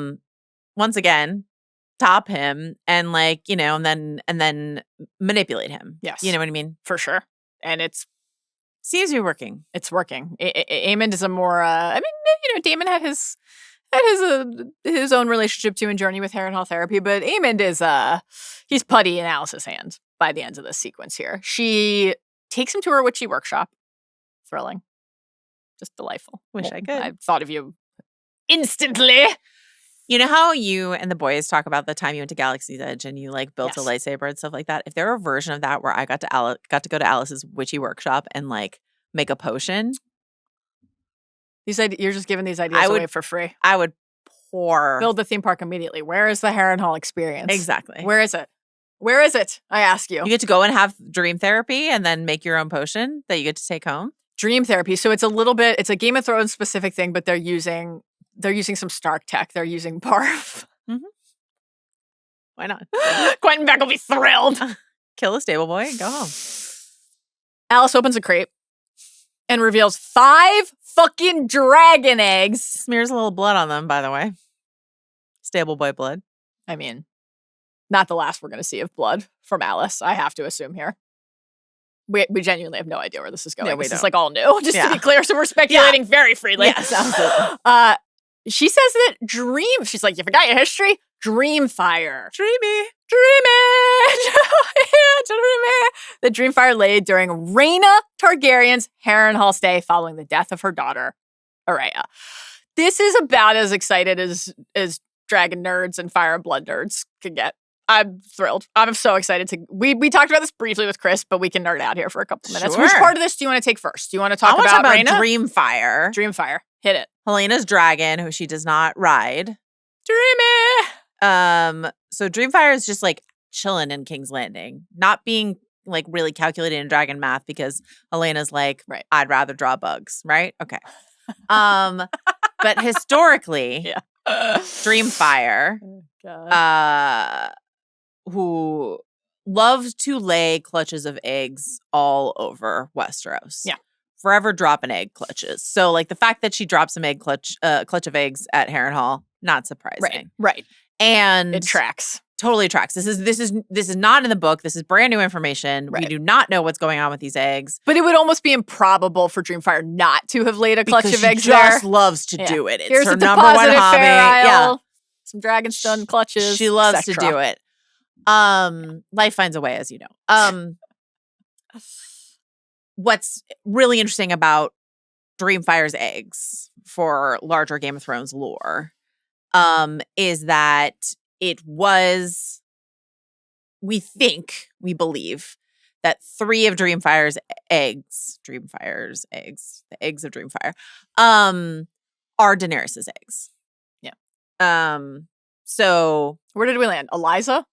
[SPEAKER 2] Once again, top him and like, and then manipulate him.
[SPEAKER 1] Yes.
[SPEAKER 2] You know what I mean?
[SPEAKER 1] For sure. And
[SPEAKER 2] seems to be working.
[SPEAKER 1] It's working. Aemond is a more, Daemon had his own relationship too and journey with Harrenhal therapy, but Aemond is, he's putty in Alys's hand by the end of this sequence here. She takes him to her witchy workshop. Thrilling. Just delightful.
[SPEAKER 2] Wish I could.
[SPEAKER 1] I thought of you instantly.
[SPEAKER 2] You know how you and the boys talk about the time you went to Galaxy's Edge and you like built a lightsaber and stuff like that? If there were a version of that where I got to go to Alys's witchy workshop and like make a potion.
[SPEAKER 1] You're just giving these ideas away for free.
[SPEAKER 2] I would
[SPEAKER 1] build the theme park immediately. Where is the Harrenhal experience?
[SPEAKER 2] Exactly.
[SPEAKER 1] Where is it? Where is it? I ask you.
[SPEAKER 2] You get to go and have dream therapy and then make your own potion that you get to take home.
[SPEAKER 1] Dream therapy. So it's a Game of Thrones specific thing, but they're using some Stark tech. They're using barf.
[SPEAKER 2] Mm-hmm. Why not?
[SPEAKER 1] Quentin Beck will be thrilled.
[SPEAKER 2] Kill a stable boy and go home.
[SPEAKER 1] Alys opens a crate and reveals 5 fucking dragon eggs.
[SPEAKER 2] Smears a little blood on them, by the way. Stable boy blood.
[SPEAKER 1] I mean, not the last we're going to see of blood from Alys, I have to assume here. We genuinely have no idea where this is going. This is like all new, just to be clear. So we're speculating very freely.
[SPEAKER 2] Yes, absolutely.
[SPEAKER 1] She says that she's like, you forgot your history? Dreamfire.
[SPEAKER 2] Dreamy.
[SPEAKER 1] The Dreamfire laid during Rhaena Targaryen's Harrenhal stay following the death of her daughter, Araya. This is about as excited as dragon nerds and fire and blood nerds can get. I'm thrilled. I'm so excited to. We talked about this briefly with Chris, but we can nerd out here for a couple minutes.
[SPEAKER 2] Sure.
[SPEAKER 1] Which part of this do you want to take first? Do you want to talk about Rhaena?
[SPEAKER 2] Dreamfire?
[SPEAKER 1] Dreamfire. Hit it.
[SPEAKER 2] Helena's dragon, who she does not ride.
[SPEAKER 1] Dreamy.
[SPEAKER 2] So Dreamfire is just like chilling in King's Landing, not being like really calculated in dragon math because Helena's like, I'd rather draw bugs, right? Okay. But historically, Dreamfire, who loved to lay clutches of eggs all over Westeros.
[SPEAKER 1] Yeah.
[SPEAKER 2] forever dropping egg clutches. So like the fact that she drops some clutch of eggs at Harrenhal, not surprising.
[SPEAKER 1] Right.
[SPEAKER 2] And
[SPEAKER 1] it tracks.
[SPEAKER 2] Totally tracks. This is not in the book. This is brand new information. Right. We do not know what's going on with these eggs.
[SPEAKER 1] But it would almost be improbable for Dreamfire not to have laid a clutch of eggs
[SPEAKER 2] there. She just loves to do it. It's
[SPEAKER 1] Here's
[SPEAKER 2] her
[SPEAKER 1] a
[SPEAKER 2] number one hobby.
[SPEAKER 1] Yeah. Some Dragonstone clutches.
[SPEAKER 2] She loves to do it. Life finds a way, as you know. What's really interesting about Dreamfire's eggs for larger Game of Thrones lore is that it was, we believe that 3 of Dreamfire's eggs, the eggs of Dreamfire, are Daenerys's eggs.
[SPEAKER 1] Yeah.
[SPEAKER 2] So
[SPEAKER 1] where did we land? Alyssa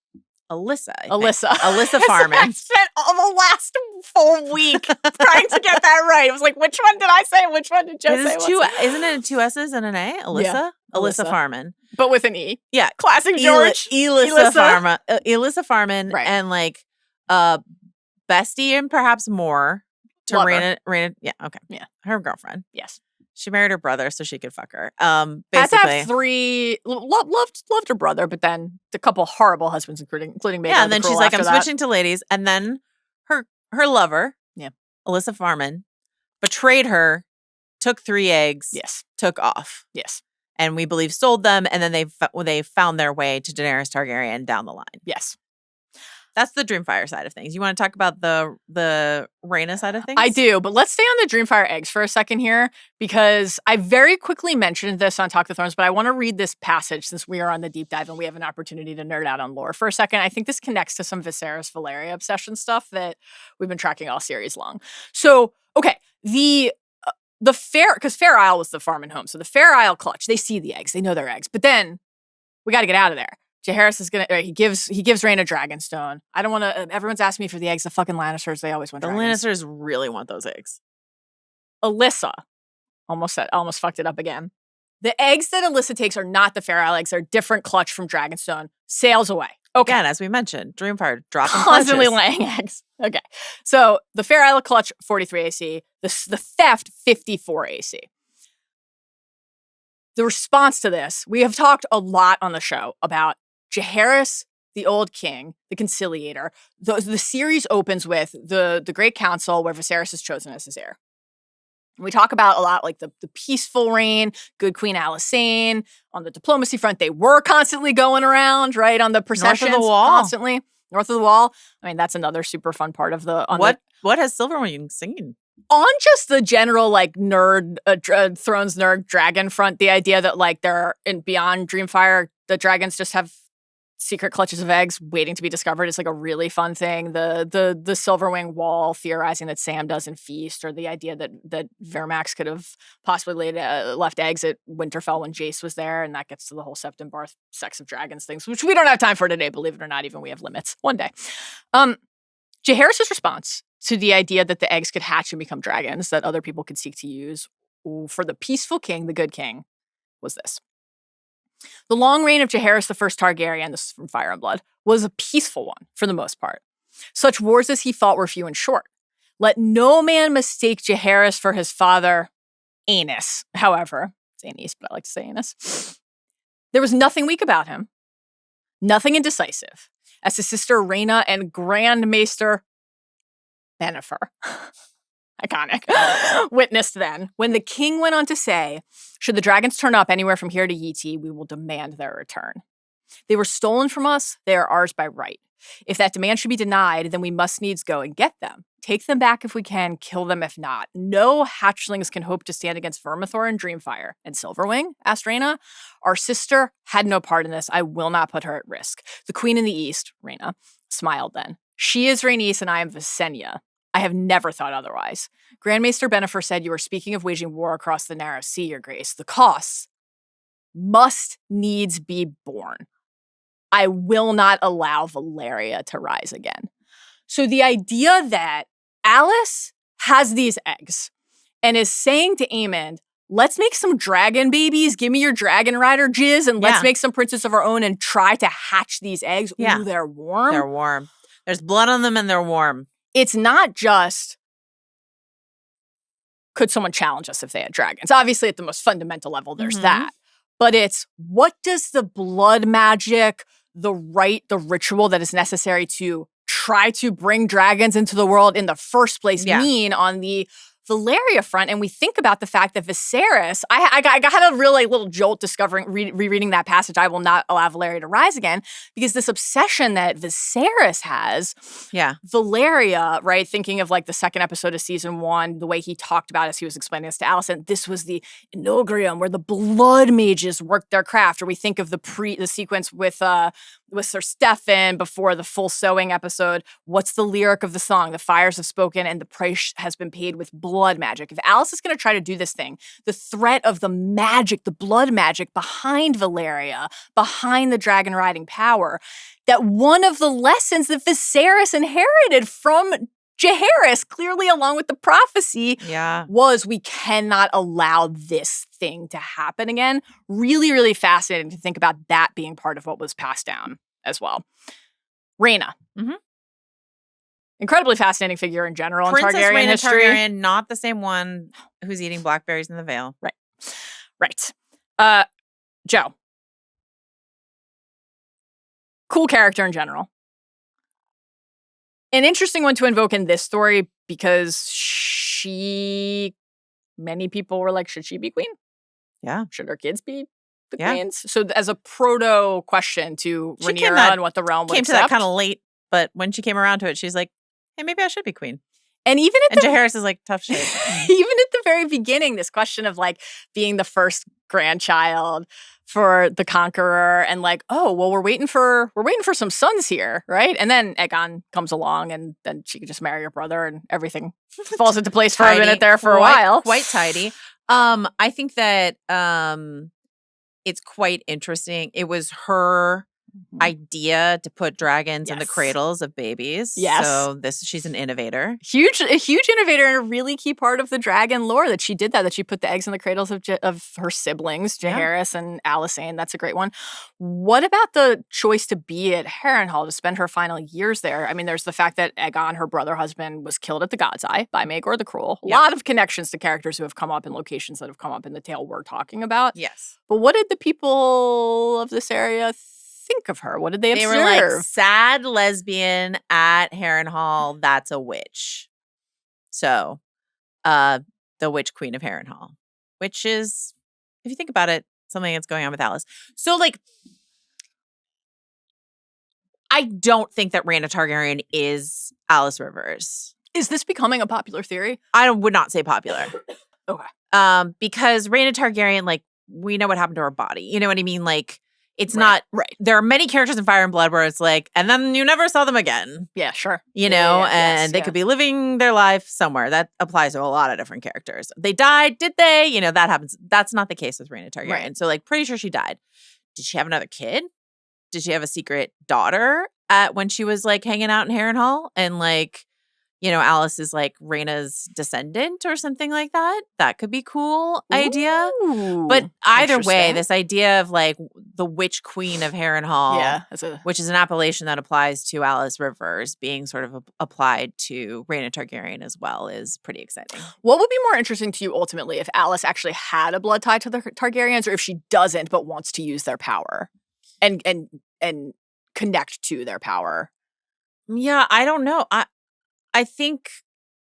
[SPEAKER 2] Alyssa Farman.
[SPEAKER 1] I spent all the last full week trying to get that right. I was like, which one did I say? Which one did Joe say?
[SPEAKER 2] Isn't it 2 S's and an A? Alyssa?
[SPEAKER 1] Yeah.
[SPEAKER 2] Alyssa Farman.
[SPEAKER 1] But with an E.
[SPEAKER 2] Yeah.
[SPEAKER 1] Classic George.
[SPEAKER 2] Alyssa Farman. Alyssa Farman.
[SPEAKER 1] Right.
[SPEAKER 2] And like bestie and perhaps more to Rhaena. Yeah. Okay.
[SPEAKER 1] Yeah.
[SPEAKER 2] Her girlfriend.
[SPEAKER 1] Yes.
[SPEAKER 2] She married her brother so she could fuck her.
[SPEAKER 1] Basically. Had to have 3, loved her brother, but then the couple horrible husbands, including Maegor.
[SPEAKER 2] Yeah, and then she's like, I'm switching to ladies. And then her lover, Alyssa Farman, betrayed her, took 3 eggs, took off.
[SPEAKER 1] Yes.
[SPEAKER 2] And we believe sold them, and then they found their way to Daenerys Targaryen down the line.
[SPEAKER 1] Yes.
[SPEAKER 2] That's the Dreamfire side of things. You want to talk about the Rhaena side of things?
[SPEAKER 1] I do, but let's stay on the Dreamfire eggs for a second here, because I very quickly mentioned this on Talk of the Thrones, but I want to read this passage since we are on the deep dive and we have an opportunity to nerd out on lore for a second. I think this connects to some Viserys Valeria obsession stuff that we've been tracking all series long. So, okay, the because Fair Isle was the farming home, so the Fair Isle clutch, they see the eggs, they know they're eggs, but then we got to get out of there. Jaehaerys is gonna. He gives Rhaena Dragonstone. I don't want to. Everyone's asking me for the eggs. The fucking Lannisters. They always want dragons.
[SPEAKER 2] The Lannisters really want those eggs.
[SPEAKER 1] Alyssa almost fucked it up again. The eggs that Alyssa takes are not the Fair Isle eggs. They're a different clutch from Dragonstone. Sails away. Okay.
[SPEAKER 2] Again, as we mentioned, Dreamfire dropping
[SPEAKER 1] constantly
[SPEAKER 2] clutches.
[SPEAKER 1] laying eggs. Okay. So the Fair Isle clutch 43 AC. The theft 54 AC. The response to this, we have talked a lot on the show about Jaehaerys, the Old King, the Conciliator. The series opens with the Great Council where Viserys is chosen as his heir. We talk about a lot like the peaceful reign, good Queen Alicent. On the diplomacy front, they were constantly going around, right? On the processions.
[SPEAKER 2] North of the Wall.
[SPEAKER 1] Constantly. North of the Wall. I mean, that's another super fun part of the...
[SPEAKER 2] What has Silverwing singing?
[SPEAKER 1] On just the general like nerd Thrones nerd dragon front, the idea that like they're beyond Dreamfire, the dragons just have secret clutches of eggs waiting to be discovered is like a really fun thing. The Silverwing Wall theorizing that Sam doesn't feast, or the idea that Vermax could have possibly left eggs at Winterfell when Jace was there, and that gets to the whole Septon Barth sex of dragons things, which we don't have time for today, believe it or not. Even we have limits one day. Jaehaerys' response to the idea that the eggs could hatch and become dragons that other people could seek to use for the peaceful king, the good king, was this. The long reign of Jaehaerys the First Targaryen, this is from Fire and Blood, was a peaceful one for the most part. Such wars as he fought were few and short. Let no man mistake Jaehaerys for his father, Aenys. However, it's Aenys, but I like to say Aenys. There was nothing weak about him, nothing indecisive, as his sister Rhaena and Grand Maester Bennifer, iconic, witnessed then, when the king went on to say, should the dragons turn up anywhere from here to Yeti, we will demand their return. They were stolen from us, they are ours by right. If that demand should be denied, then we must needs go and get them. Take them back if we can, kill them if not. No hatchlings can hope to stand against Vermithor and Dreamfire. And Silverwing, asked Rhaena, our sister had no part in this. I will not put her at risk. The queen in the east, Rhaena, smiled then. She is Rhaenys and I am Visenya. I have never thought otherwise. Grand Maester Bennifer said you were speaking of waging war across the narrow sea, your grace. The costs must needs be borne. I will not allow Valeria to rise again. So the idea that Alys has these eggs and is saying to Aemond, let's make some dragon babies, give me your dragon rider jizz, and let's make some princes of our own and try to hatch these eggs.
[SPEAKER 2] Yeah.
[SPEAKER 1] Ooh, they're warm.
[SPEAKER 2] They're warm. There's blood on them and they're warm.
[SPEAKER 1] It's not just could someone challenge us if they had dragons? Obviously, at the most fundamental level, there's that. But it's, what does the blood magic, the ritual that is necessary to try to bring dragons into the world in the first place mean on the Valyria front? And we think about the fact that Viserys, I got a really little jolt rereading that passage, I will not allow Valyria to rise again, because this obsession that Viserys has, Valyria, right, thinking of like the second episode of season 1, the way he talked about as he was explaining this to Alicent, this was the Inogrium where the blood mages worked their craft, or we think of the sequence with Sir Stefan before the full sewing episode. What's the lyric of the song? The fires have spoken and the price has been paid with blood magic. If Alys is going to try to do this thing, the threat of the magic, the blood magic behind Valyria, behind the dragon riding power, that one of the lessons that Viserys inherited from Jaehaerys, clearly along with the prophecy, was we cannot allow this thing to happen again. Really, really fascinating to think about that being part of what was passed down as well. Rhaena. Incredibly fascinating figure in general
[SPEAKER 2] Princess
[SPEAKER 1] in Targaryen
[SPEAKER 2] Rhaena
[SPEAKER 1] history.
[SPEAKER 2] Targaryen, not the same one who's eating blackberries in the Vale.
[SPEAKER 1] Right. Joe. Cool character in general. An interesting one to invoke in this story because many people were like, should she be queen?
[SPEAKER 2] Yeah.
[SPEAKER 1] Should her kids be the queens? So as a proto question to Rhaenyra and what the realm would
[SPEAKER 2] came
[SPEAKER 1] accept.
[SPEAKER 2] to that kind of late, but when she came around to it, she's like, hey, maybe I should be queen.
[SPEAKER 1] And even at
[SPEAKER 2] Jaehaerys is like, tough shit.
[SPEAKER 1] Even at the very beginning, this question of like being the first grandchild for the conqueror and like, oh, well, we're waiting for some sons here, right? And then Aegon comes along and then she could just marry her brother and everything falls into place for a minute there for a while.
[SPEAKER 2] Quite tidy. I think that it's quite interesting. It was her idea to put dragons in the cradles of babies.
[SPEAKER 1] Yes.
[SPEAKER 2] So she's an innovator.
[SPEAKER 1] A huge innovator and a really key part of the dragon lore that she did that she put the eggs in the cradles of her siblings, Jaehaerys and Alicent. That's a great one. What about the choice to be at Harrenhal, to spend her final years there? I mean, there's the fact that Aegon, her brother husband, was killed at the God's Eye by Maegor the Cruel. A lot of connections to characters who have come up in locations that have come up in the tale we're talking about.
[SPEAKER 2] Yes.
[SPEAKER 1] But what did the people of this area think of her? What did they observe?
[SPEAKER 2] They were like, sad lesbian at Harrenhal, that's a witch. So, the witch queen of Harrenhal, which is, if you think about it, something that's going on with Alys. So, like, I don't think that Rhaena Targaryen is Alys Rivers.
[SPEAKER 1] Is this becoming a popular theory?
[SPEAKER 2] I would not say popular.
[SPEAKER 1] Okay.
[SPEAKER 2] Because Rhaena Targaryen, like, we know what happened to her body. You know what I mean? Like, it's not right. There are many characters in Fire and Blood where it's like, and then you never saw them again.
[SPEAKER 1] Yeah, sure.
[SPEAKER 2] You know, and they could be living their life somewhere. That applies to a lot of different characters. They died, did they? You know, that happens. That's not the case with Rhaena Targaryen. Right. So, like, pretty sure she died. Did she have another kid? Did she have a secret daughter when she was, like, hanging out in Harrenhal? And, like, you know, Alys is like Rhaena's descendant or something like that. That could be cool idea. But either way, this idea of like the witch queen of Harrenhal, which is an appellation that applies to Alys Rivers, being sort of applied to Rhaena Targaryen as well, is pretty exciting.
[SPEAKER 1] What would be more interesting to you ultimately, if Alys actually had a blood tie to the Targaryens, or if she doesn't but wants to use their power and connect to their power?
[SPEAKER 2] Yeah, I don't know. I think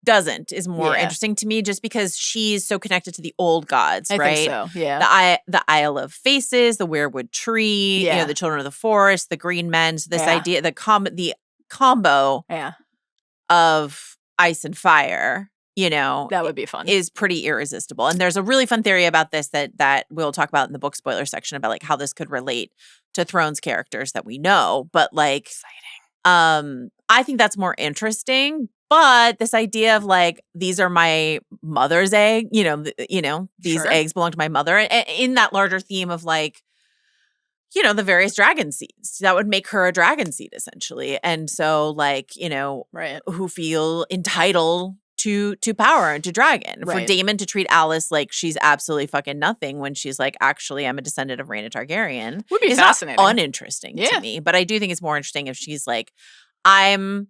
[SPEAKER 2] doesn't is more interesting to me, just because she's so connected to the old gods, right?
[SPEAKER 1] I think so, yeah.
[SPEAKER 2] The Isle of Faces, the Weirwood Tree, you know, the Children of the Forest, the Green Men. So this idea, the combo of ice and fire, you know,
[SPEAKER 1] that would be fun,
[SPEAKER 2] is pretty irresistible. And there's a really fun theory about this that we'll talk about in the book spoiler section about like how this could relate to Thrones characters that we know, but like exciting. I think that's more interesting. But this idea of like, these are my mother's egg, these eggs belong to my mother. And in that larger theme of like, you know, the various dragon seeds, that would make her a dragon seed essentially. And so like, you know, who feel entitled to power and to dragon. For Daemon to treat Alys like she's absolutely fucking nothing when she's like, actually, I'm a descendant of Rhaena Targaryen.
[SPEAKER 1] Would be fascinating.
[SPEAKER 2] Not uninteresting to me. But I do think it's more interesting if she's like, I'm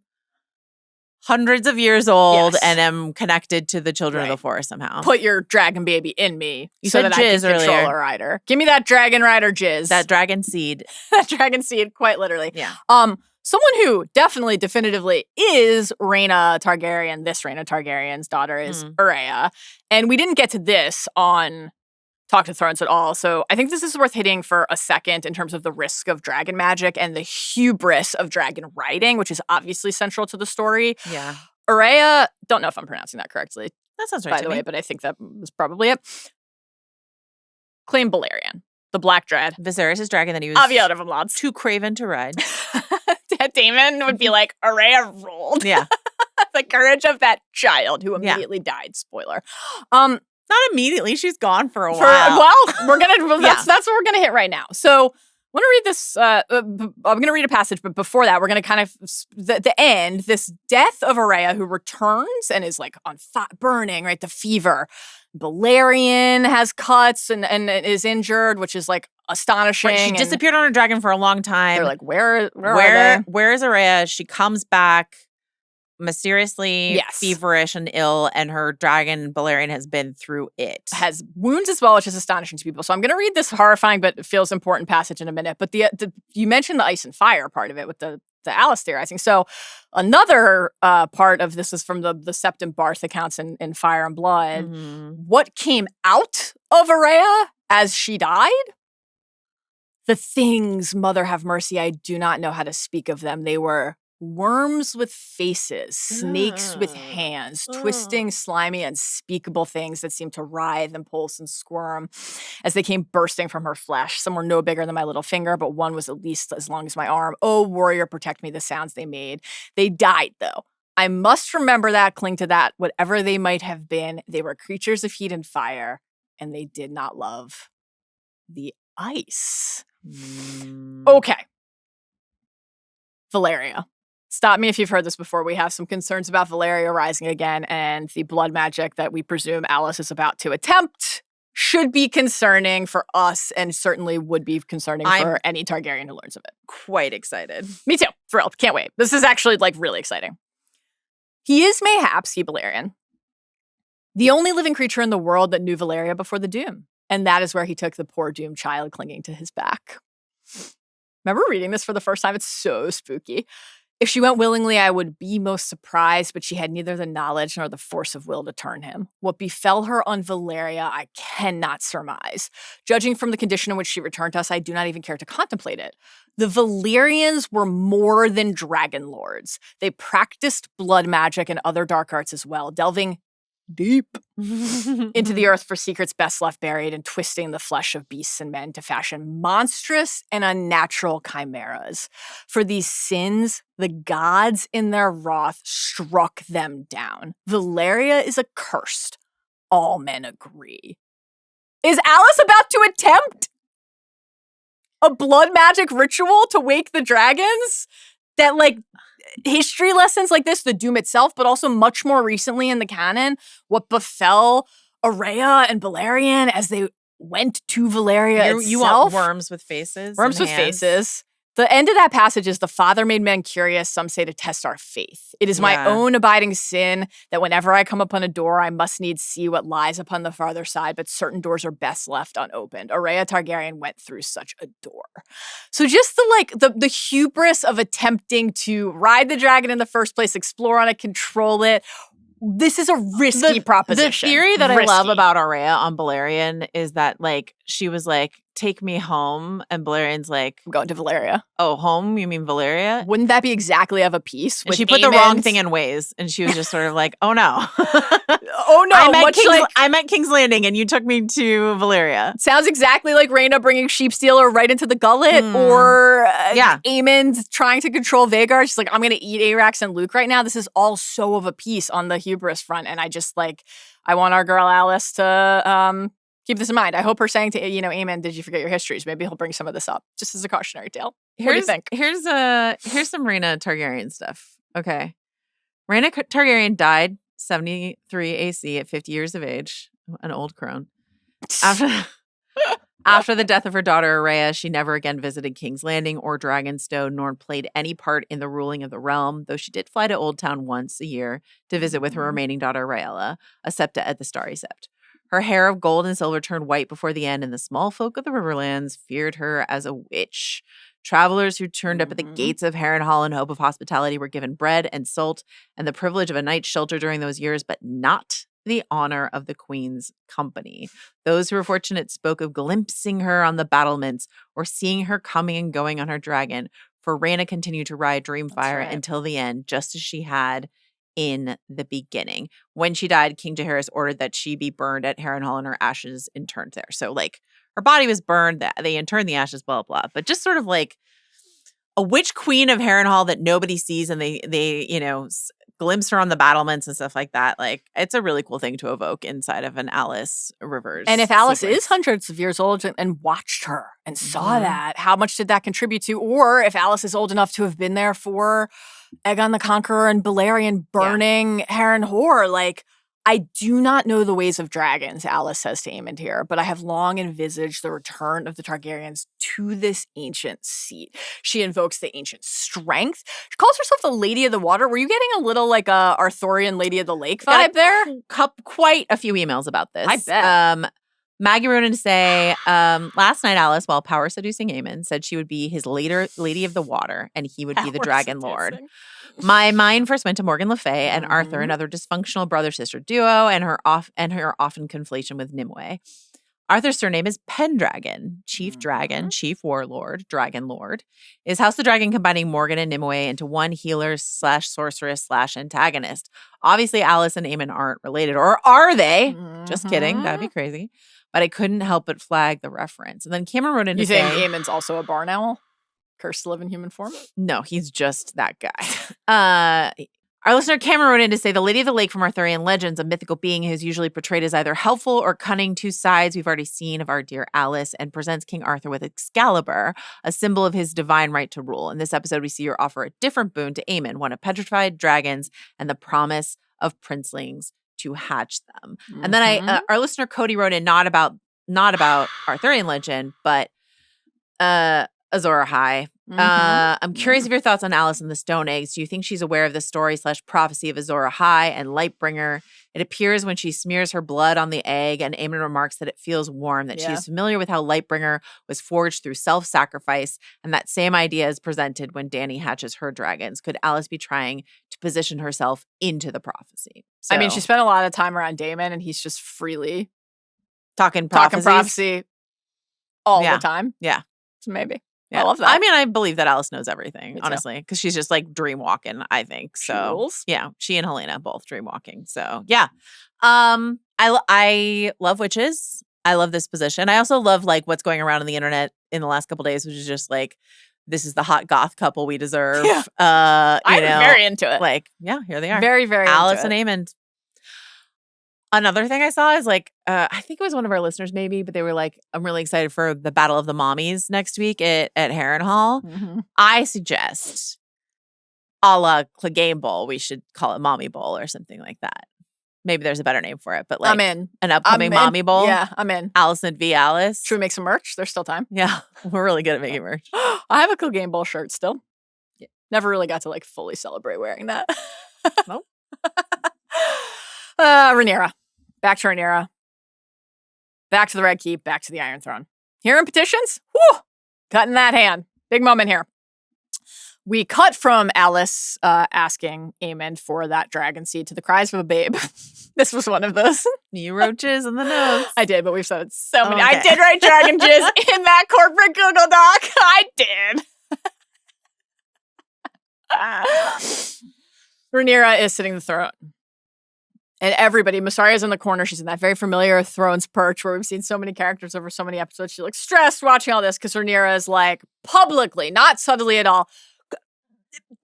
[SPEAKER 2] hundreds of years old
[SPEAKER 1] Yes.
[SPEAKER 2] and am connected to the children of
[SPEAKER 1] Right.
[SPEAKER 2] the forest somehow.
[SPEAKER 1] Put your dragon baby in me
[SPEAKER 2] You
[SPEAKER 1] so
[SPEAKER 2] said
[SPEAKER 1] that I can
[SPEAKER 2] jizz
[SPEAKER 1] control
[SPEAKER 2] earlier.
[SPEAKER 1] a rider. Give me that dragon rider jizz.
[SPEAKER 2] That dragon seed.
[SPEAKER 1] That dragon seed, quite literally.
[SPEAKER 2] Yeah.
[SPEAKER 1] Someone who definitively is Rhaena Targaryen. This Rhaena Targaryen's daughter is Rhaenyra. And we didn't get to this on Talk to Thrones at all. So I think this is worth hitting for a second in terms of the risk of dragon magic and the hubris of dragon riding, which is obviously central to the story.
[SPEAKER 2] Yeah.
[SPEAKER 1] Rhaenyra, don't know if I'm pronouncing that correctly,
[SPEAKER 2] That sounds right
[SPEAKER 1] by
[SPEAKER 2] to
[SPEAKER 1] the
[SPEAKER 2] me.
[SPEAKER 1] way, but I think that was probably it. Claimed Balerion, the Black Dread.
[SPEAKER 2] Viserys' dragon that he was
[SPEAKER 1] Aviad of Amlats.
[SPEAKER 2] too craven to ride.
[SPEAKER 1] Daemon would be like, Rhaenyra rolled.
[SPEAKER 2] Yeah.
[SPEAKER 1] The courage of that child who immediately died. Spoiler.
[SPEAKER 2] Not immediately. She's gone for a while.
[SPEAKER 1] Well, we're gonna. That's
[SPEAKER 2] Yeah.
[SPEAKER 1] what we're gonna hit right now. So, I want to read this. I'm gonna read a passage, but before that, we're gonna kind of the end. This death of Rhaenyra, who returns and is like on burning. Right, the fever. Balerion has cuts and is injured, which is like astonishing.
[SPEAKER 2] Right, she
[SPEAKER 1] and
[SPEAKER 2] disappeared on her dragon for a long time.
[SPEAKER 1] They're like, where are they?
[SPEAKER 2] Where is Rhaenyra? She comes back mysteriously
[SPEAKER 1] Yes.
[SPEAKER 2] feverish and ill, and her dragon Balerion has been through it.
[SPEAKER 1] Has wounds as well, which is astonishing to people. So I'm going to read this horrifying but it feels important passage in a minute. But the you mentioned the ice and fire part of it with the Alys theorizing. So another part of this is from the Septim Barth accounts in Fire and Blood. What came out of Rhaenyra as she died? The things, Mother have mercy, I do not know how to speak of them. They were worms with faces, snakes with hands, twisting, slimy, unspeakable things that seemed to writhe and pulse and squirm as they came bursting from her flesh. Some were no bigger than my little finger, but one was at least as long as my arm. Oh, warrior, protect me, the sounds they made. They died, though. I must remember that, cling to that, whatever they might have been. They were creatures of heat and fire, and they did not love the ice. Okay. Valeria. Stop me if you've heard this before. We have some concerns about Valeria rising again, and the blood magic that we presume Alys is about to attempt should be concerning for us and certainly would be concerning for any Targaryen who learns of it.
[SPEAKER 2] Quite excited.
[SPEAKER 1] Me too. Thrilled. Can't wait. This is actually like really exciting. He is mayhaps, he Balerion, the only living creature in the world that knew Valeria before the Doom. And that is where he took the poor doomed child clinging to his back. Remember reading this for the first time? It's so spooky. If she went willingly, I would be most surprised, but she had neither the knowledge nor the force of will to turn him. What befell her on Valeria, I cannot surmise. Judging from the condition in which she returned to us, I do not even care to contemplate it. The Valyrians were more than dragon lords. They practiced blood magic and other dark arts as well, delving deep into the earth for secrets best left buried and twisting the flesh of beasts and men to fashion monstrous and unnatural chimeras. For these sins, the gods in their wrath struck them down. Valeria is accursed. All men agree. Is Alys about to attempt a blood magic ritual to wake the dragons? That, like, history lessons like this, the Doom itself, but also much more recently in the canon, what befell Rhaenyra and Balerion as they went to Valeria itself.
[SPEAKER 2] You want worms with faces?
[SPEAKER 1] Worms
[SPEAKER 2] and
[SPEAKER 1] with
[SPEAKER 2] hands?
[SPEAKER 1] faces. The end of that passage is the Father made men curious, some say to test our faith. It is my own abiding sin that whenever I come upon a door, I must needs see what lies upon the farther side, but certain doors are best left unopened. Rhaenyra Targaryen went through such a door. So just the hubris of attempting to ride the dragon in the first place, explore on it, control it. This is a risky proposition.
[SPEAKER 2] The theory that
[SPEAKER 1] Risky.
[SPEAKER 2] I love about Rhaenyra on Balerion is that, like, she was like, take me home. And Balerion's like,
[SPEAKER 1] I'm going to Valeria.
[SPEAKER 2] Oh, home? You mean Valeria?
[SPEAKER 1] Wouldn't that be exactly of a piece?
[SPEAKER 2] And she put the wrong thing in Waze. And she was just sort of like, oh no.
[SPEAKER 1] Oh no.
[SPEAKER 2] I meant King's Landing and you took me to Valeria.
[SPEAKER 1] Sounds exactly like Rhaena bringing Sheepstealer right into the gullet or Aemond trying to control Vhagar. She's like, I'm going to eat Arax and Luke right now. This is all so of a piece on the hubris front. And I just I want our girl Alys to keep this in mind. I hope her saying to, Aemond, did you forget your histories? Maybe he'll bring some of this up just as a cautionary tale. What do you think?
[SPEAKER 2] Here's some Rhaena Targaryen stuff. Okay. Rhaena Targaryen died 73 AC at 50 years of age. An old crone. After the death of her daughter, Rhea, she never again visited King's Landing or Dragonstone, nor played any part in the ruling of the realm, though she did fly to Old Town once a year to visit with her remaining daughter, Rhaella, a septa at the Starry Sept. Her hair of gold and silver turned white before the end, and the small folk of the Riverlands feared her as a witch. Travelers who turned up at the gates of Harrenhal in hope of hospitality were given bread and salt and the privilege of a night's shelter during those years, but not the honor of the queen's company. Those who were fortunate spoke of glimpsing her on the battlements or seeing her coming and going on her dragon, for Rhaena continued to ride Dreamfire until the end, just as she had in the beginning. When she died, King Jaehaerys ordered that she be burned at Harrenhal and her ashes interned there. So, like, her body was burned, they interned the ashes, blah, blah, blah. But just sort of like a witch queen of Harrenhal that nobody sees, and they you know, glimpse her on the battlements and stuff like that. Like, it's a really cool thing to evoke inside of an Alys Rivers.
[SPEAKER 1] And if Alys
[SPEAKER 2] sequence.
[SPEAKER 1] is hundreds of years old and watched her and saw that, how much did that contribute to? Or if Alys is old enough to have been there for Aegon the Conqueror and Balerion burning Harrenhal, like, I do not know the ways of dragons, Alys says to Aemond here, but I have long envisaged the return of the Targaryens to this ancient seat. She invokes the ancient strength. She calls herself the Lady of the Water. Were you getting a little like a Arthurian Lady of the Lake vibe there?
[SPEAKER 2] Quite a few emails about this.
[SPEAKER 1] I bet.
[SPEAKER 2] Maggie wrote in to say, last night Alys, while power seducing Aemond, said she would be his Lady of the Water and he would be the Dragon Lord. My mind first went to Morgan Le Fay and Arthur, another dysfunctional brother-sister duo, and her often conflation with Nimue. Arthur's surname is Pendragon, Chief Dragon, Chief Warlord, Dragon Lord. Is House the Dragon combining Morgan and Nimue into one healer / sorceress / antagonist? Obviously, Alys and Aemond aren't related, or are they? Just kidding. That'd be crazy. But I couldn't help but flag the reference. And then Cameron wrote in to say,
[SPEAKER 1] you think Aemond's also a barn owl? Cursed to live in human form?
[SPEAKER 2] No, he's just that guy. Our listener Cameron wrote in to say, the Lady of the Lake from Arthurian legends, a mythical being who's usually portrayed as either helpful or cunning, two sides we've already seen of our dear Alys, and presents King Arthur with Excalibur, a symbol of his divine right to rule. In this episode, we see her offer a different boon to Aemond, one of petrified dragons and the promise of princelings to hatch them. And then our listener Cody wrote in not about Arthurian legend, but Azor Ahai. I'm curious of your thoughts on Alys and the Stone Eggs. Do you think she's aware of the story / prophecy of Azor Ahai and Lightbringer? It appears when she smears her blood on the egg, and Aemond remarks that it feels warm, that she is familiar with how Lightbringer was forged through self-sacrifice, and that same idea is presented when Dany hatches her dragons. Could Alys be trying to position herself into the prophecy? So,
[SPEAKER 1] I mean, she spent a lot of time around Daemon, and he's just freely
[SPEAKER 2] talking
[SPEAKER 1] prophecy all the time.
[SPEAKER 2] Yeah.
[SPEAKER 1] So maybe.
[SPEAKER 2] Yeah.
[SPEAKER 1] I love that.
[SPEAKER 2] I mean, I believe that Alys knows everything,
[SPEAKER 1] Me too.
[SPEAKER 2] honestly, because she's just like dream walking, I think. So
[SPEAKER 1] rules.
[SPEAKER 2] yeah, she and Helaena both dream walking. So yeah. I love witches. I love this position. I also love like what's going around on the internet in the last couple days, which is just like, this is the hot goth couple we deserve.
[SPEAKER 1] Yeah. I'm very into it.
[SPEAKER 2] Like, yeah, here they are.
[SPEAKER 1] Very, very
[SPEAKER 2] Alys
[SPEAKER 1] into
[SPEAKER 2] and
[SPEAKER 1] it.
[SPEAKER 2] Aemond. Another thing I saw is like, I think it was one of our listeners maybe, but they were like, I'm really excited for the Battle of the Mommies next week at Harrenhal. I suggest a la Clegane Bowl, we should call it Mommy Bowl or something like that. Maybe there's a better name for it, but like
[SPEAKER 1] I'm in.
[SPEAKER 2] An upcoming Mommy Bowl.
[SPEAKER 1] Yeah, I'm in.
[SPEAKER 2] Alicent v. Alys.
[SPEAKER 1] Should we make some merch? There's still time.
[SPEAKER 2] Yeah, we're really good at making merch.
[SPEAKER 1] I have a Clegane Bowl shirt still. Yeah. Never really got to like fully celebrate wearing that.
[SPEAKER 2] Nope.
[SPEAKER 1] Rhaenyra. Back to Rhaenyra. Back to the Red Keep. Back to the Iron Throne. Hearing petitions? Whew! Cutting that hand. Big moment here. We cut from Alys asking Aemond for that dragon seed to the cries of a babe. This was one of those.
[SPEAKER 2] You wrote jizz in the notes.
[SPEAKER 1] I did, but we've said it so many.
[SPEAKER 2] Okay.
[SPEAKER 1] I did write dragon jizz in that corporate Google Doc. I did. Rhaenyra is sitting the throne. And everybody, Mysaria's in the corner. She's in that very familiar throne's perch where we've seen so many characters over so many episodes. She looks stressed watching all this because Rhaenyra is like publicly, not subtly at all,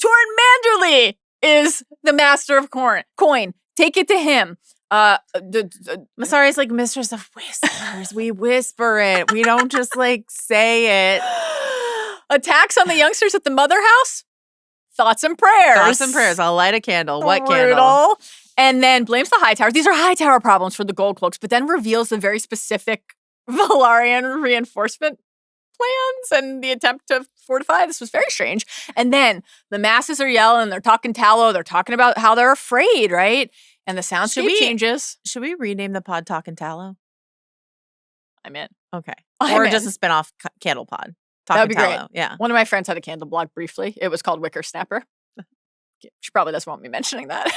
[SPEAKER 1] Torrin Manderly is the master of coin. Take it to him.
[SPEAKER 2] Mysaria's like mistress of whispers. We whisper it. We don't just like say it.
[SPEAKER 1] Attacks on the youngsters at the mother house? Thoughts and prayers.
[SPEAKER 2] Thoughts and prayers. I'll light a candle. What
[SPEAKER 1] Brutal.
[SPEAKER 2] candle?
[SPEAKER 1] And then blames the High Tower. These are High Tower problems for the Gold Cloaks, but then reveals the very specific Velaryon reinforcement plans and the attempt to fortify. This was very strange. And then the masses are yelling, they're talking tallow, they're talking about how they're afraid, right? And the soundscape changes.
[SPEAKER 2] Should we rename the pod Talking Tallow?
[SPEAKER 1] I'm in.
[SPEAKER 2] Okay.
[SPEAKER 1] I'm
[SPEAKER 2] or
[SPEAKER 1] in.
[SPEAKER 2] just a spinoff candle pod.
[SPEAKER 1] That would be
[SPEAKER 2] Tallow.
[SPEAKER 1] great.
[SPEAKER 2] Yeah.
[SPEAKER 1] One of my friends had a candle blog briefly. It was called Wicker Snapper. She probably doesn't want me mentioning that.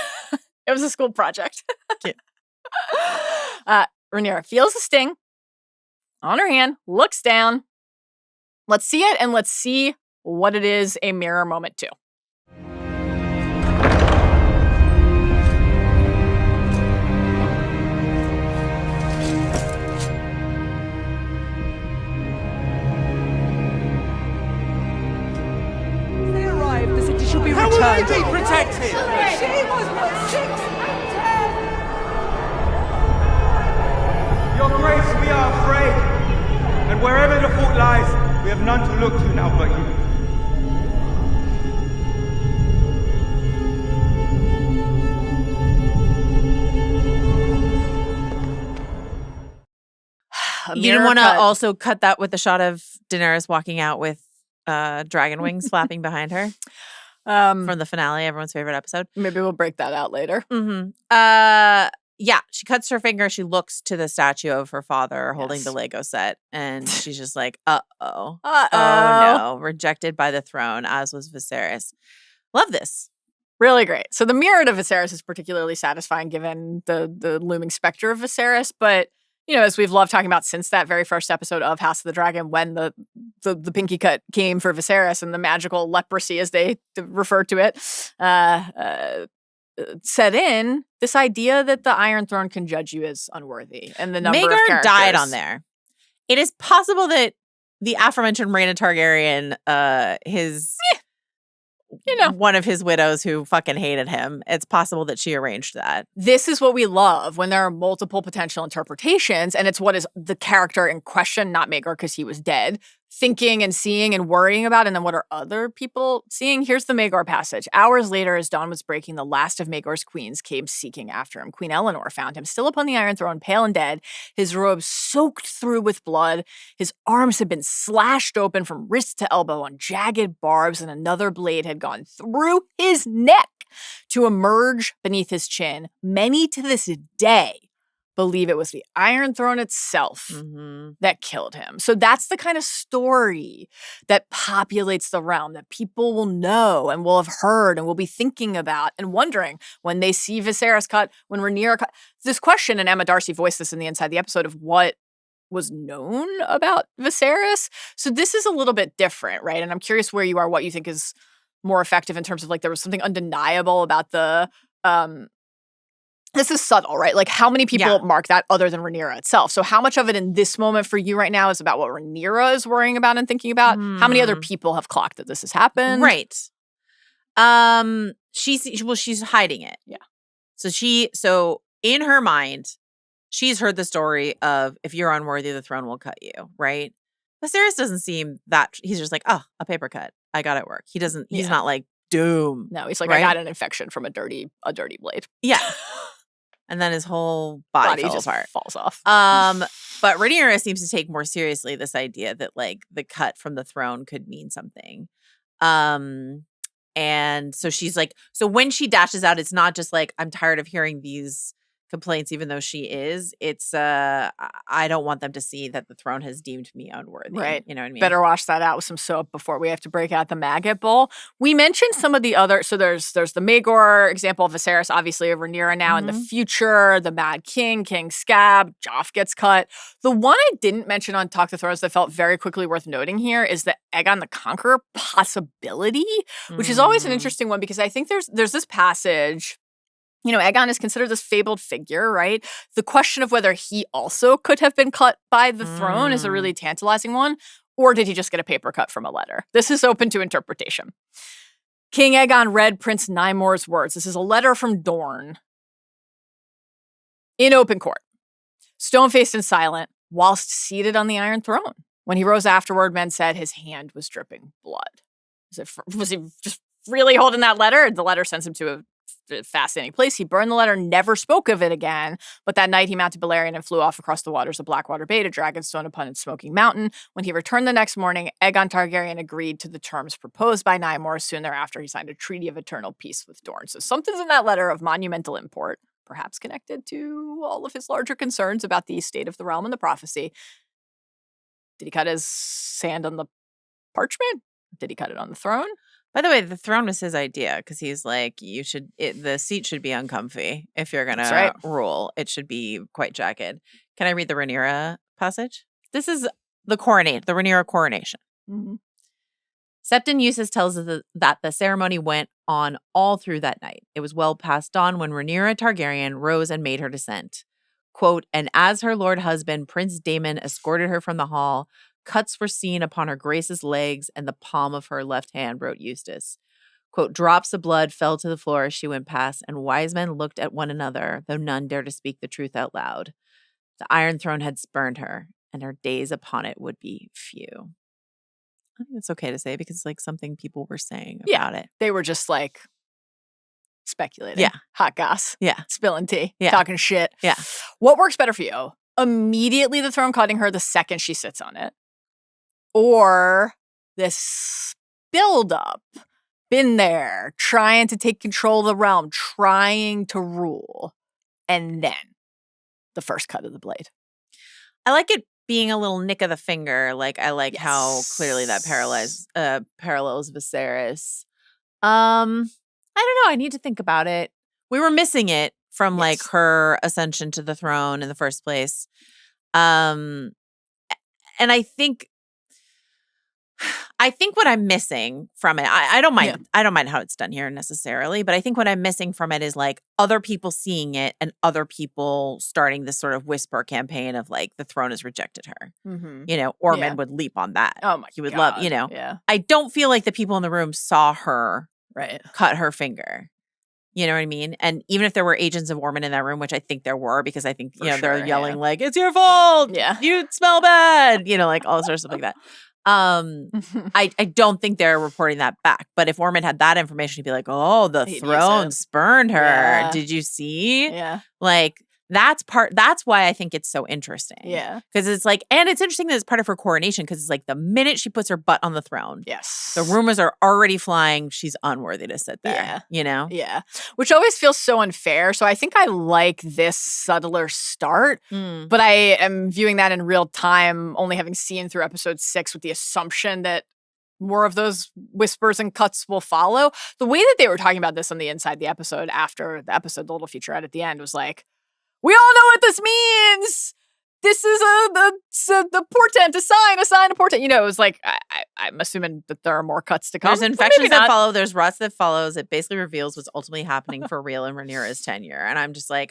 [SPEAKER 1] It was a school project. Rhaenyra feels the sting on her hand, looks down. Let's see it, and let's see what it is a mirror moment to.
[SPEAKER 5] They arrived. The city should be returned.
[SPEAKER 6] How will they be protected?
[SPEAKER 5] She was but 6 and 10.
[SPEAKER 6] Your Grace, we are afraid. And wherever the fault lies, we have none to look to now but you.
[SPEAKER 2] You didn't want to also cut that with a shot of Daenerys walking out with dragon wings flapping behind her from the finale, everyone's favorite episode.
[SPEAKER 1] Maybe we'll break that out later.
[SPEAKER 2] Mm-hmm. Yeah, she cuts her finger. She looks to the statue of her father holding the Lego set, and she's just like, uh-oh. Oh, no. Rejected by the throne, as was Viserys. Love this.
[SPEAKER 1] Really great. So the mirror to Viserys is particularly satisfying given the looming specter of Viserys, but you know, as we've loved talking about since that very first episode of House of the Dragon, when the pinky cut came for Viserys and the magical leprosy, as they refer to it, set in, this idea that the Iron Throne can judge you as unworthy, and the number of characters
[SPEAKER 2] died on there. It is possible that the aforementioned Rhaena Targaryen, one of his widows who fucking hated him, it's possible that she arranged that.
[SPEAKER 1] This is what we love when there are multiple potential interpretations, and it's what is the character in question, not Maegor because he was dead, thinking and seeing and worrying about, and then what are other people seeing? Here's the Maegor passage. Hours later, as dawn was breaking, the last of Maegor's queens came seeking after him. Queen Eleanor found him still upon the Iron Throne, pale and dead, his robes soaked through with blood. His arms had been slashed open from wrist to elbow on jagged barbs, and another blade had gone through his neck to emerge beneath his chin. Many to this day believe it was the Iron Throne itself that killed him. So that's the kind of story that populates the realm, that people will know and will have heard and will be thinking about and wondering when they see Viserys cut, when Rhaenyra cut. This question, and Emma Darcy voiced this in the Inside the Episode, of what was known about Viserys. So this is a little bit different, right? And I'm curious where you are, what you think is more effective in terms of, like, there was something undeniable about the this is subtle, right? Like, how many people mark that other than Rhaenyra itself? So how much of it in this moment for you right now is about what Rhaenyra is worrying about and thinking about? How many other people have clocked that this has happened?
[SPEAKER 2] Right. She's hiding it. Yeah. So in her mind, she's heard the story of, if you're unworthy, the throne will cut you, right? Viserys doesn't seem that, he's just like, oh, a paper cut. I got it work. He's not like, doom.
[SPEAKER 1] No, he's like,
[SPEAKER 2] right?
[SPEAKER 1] I got an infection from a dirty blade.
[SPEAKER 2] Yeah. And then his whole body
[SPEAKER 1] just
[SPEAKER 2] apart.
[SPEAKER 1] Falls off.
[SPEAKER 2] But Rhaenyra seems to take more seriously this idea that, like, the cut from the throne could mean something. And so she's like, so when she dashes out, it's not just like, I'm tired of hearing these complaints, even though she is. It's I don't want them to see that the throne has deemed me unworthy.
[SPEAKER 1] Right.
[SPEAKER 2] You know what I mean?
[SPEAKER 1] Better wash that out with some soap before we have to break out the maggot bowl. We mentioned some of the other, so there's the Maegor example of Viserys, obviously, of Rhaenyra now in the future, the Mad King, King Scab, Joff gets cut. The one I didn't mention on Talk the Thrones that felt very quickly worth noting here is the Aegon the Conqueror possibility, which is always an interesting one, because I think there's this passage. You know, Aegon is considered this fabled figure, right? The question of whether he also could have been cut by the throne is a really tantalizing one. Or did he just get a paper cut from a letter? This is open to interpretation. King Aegon read Prince Nymore's words. This is a letter from Dorne in open court, stone-faced and silent, whilst seated on the Iron Throne. When he rose afterward, men said his hand was dripping blood. Was he just really holding that letter? The letter sends him to a fascinating place. He burned the letter, never spoke of it again. But that night he mounted Balerion and flew off across the waters of Blackwater Bay to Dragonstone upon its smoking mountain. When he returned the next morning, Aegon Targaryen agreed to the terms proposed by Nymor. Soon thereafter, he signed a treaty of eternal peace with Dorne. So something's in that letter of monumental import, perhaps connected to all of his larger concerns about the state of the realm and the prophecy. Did he cut his hand on the parchment? Did he cut it on the throne?
[SPEAKER 2] By the way, the throne was his idea because he's like, the seat should be uncomfy if you're going to rule. It should be quite jagged. Can I read the Rhaenyra passage? This is the Rhaenyra coronation.
[SPEAKER 1] Mm-hmm.
[SPEAKER 2] Septon Eustace tells us that the ceremony went on all through that night. It was well past dawn when Rhaenyra Targaryen rose and made her descent. Quote, and as her lord husband, Prince Daemon, escorted her from the hall, cuts were seen upon her grace's legs and the palm of her left hand, wrote Eustace. Quote, drops of blood fell to the floor as she went past, and wise men looked at one another, though none dared to speak the truth out loud. The Iron Throne had spurned her, and her days upon it would be few. I think it's okay to say because it's like something people were saying about it.
[SPEAKER 1] They were just like speculating.
[SPEAKER 2] Yeah.
[SPEAKER 1] Hot goss.
[SPEAKER 2] Yeah.
[SPEAKER 1] Spilling tea.
[SPEAKER 2] Yeah.
[SPEAKER 1] Talking shit.
[SPEAKER 2] Yeah.
[SPEAKER 1] What works better for you? Immediately the throne cutting her the second she sits on it? Or this build-up? Been there, trying to take control of the realm, trying to rule. And then the first cut of the blade.
[SPEAKER 2] I like it being a little nick of the finger. Like, I like how clearly that parallels Viserys. I don't know. I need to think about it. We were missing it from like her ascension to the throne in the first place. And I think what I'm missing from it, I don't mind. Yeah. I don't mind how it's done here necessarily, but I think what I'm missing from it is like other people seeing it and other people starting this sort of whisper campaign of like the throne has rejected her.
[SPEAKER 1] Mm-hmm.
[SPEAKER 2] You know, Ormond would leap on that.
[SPEAKER 1] Oh my God.
[SPEAKER 2] He would love. You know,
[SPEAKER 1] yeah.
[SPEAKER 2] I don't feel like the people in the room saw her cut her finger. You know what I mean? And even if there were agents of Ormond in that room, which I think there were, because I think, they're yelling like, it's your fault.
[SPEAKER 1] Yeah.
[SPEAKER 2] You smell bad. You know, like all sorts of stuff like that. I don't think they're reporting that back. But if Ormond had that information, he'd be like, oh, the throne spurned her. Yeah. Did you see?
[SPEAKER 1] Yeah.
[SPEAKER 2] Like, that's why I think it's so interesting.
[SPEAKER 1] Yeah.
[SPEAKER 2] Because it's like, and it's interesting that it's part of her coronation because it's like the minute she puts her butt on the throne.
[SPEAKER 1] Yes.
[SPEAKER 2] The rumors are already flying. She's unworthy to sit there.
[SPEAKER 1] Yeah.
[SPEAKER 2] You know?
[SPEAKER 1] Yeah. Which always feels so unfair. So I think I like this subtler start, but I am viewing that in real time, only having seen through episode 6 with the assumption that more of those whispers and cuts will follow. The way that they were talking about this on the inside the episode after the episode, the little featurette at the end was like, we all know what this means. This is the portent, a sign, a portent. You know, it was like, I'm assuming that there are more cuts to come.
[SPEAKER 2] There's infections that follow. There's rots that follows. It basically reveals what's ultimately happening for real in Rhaenyra's tenure. And I'm just like,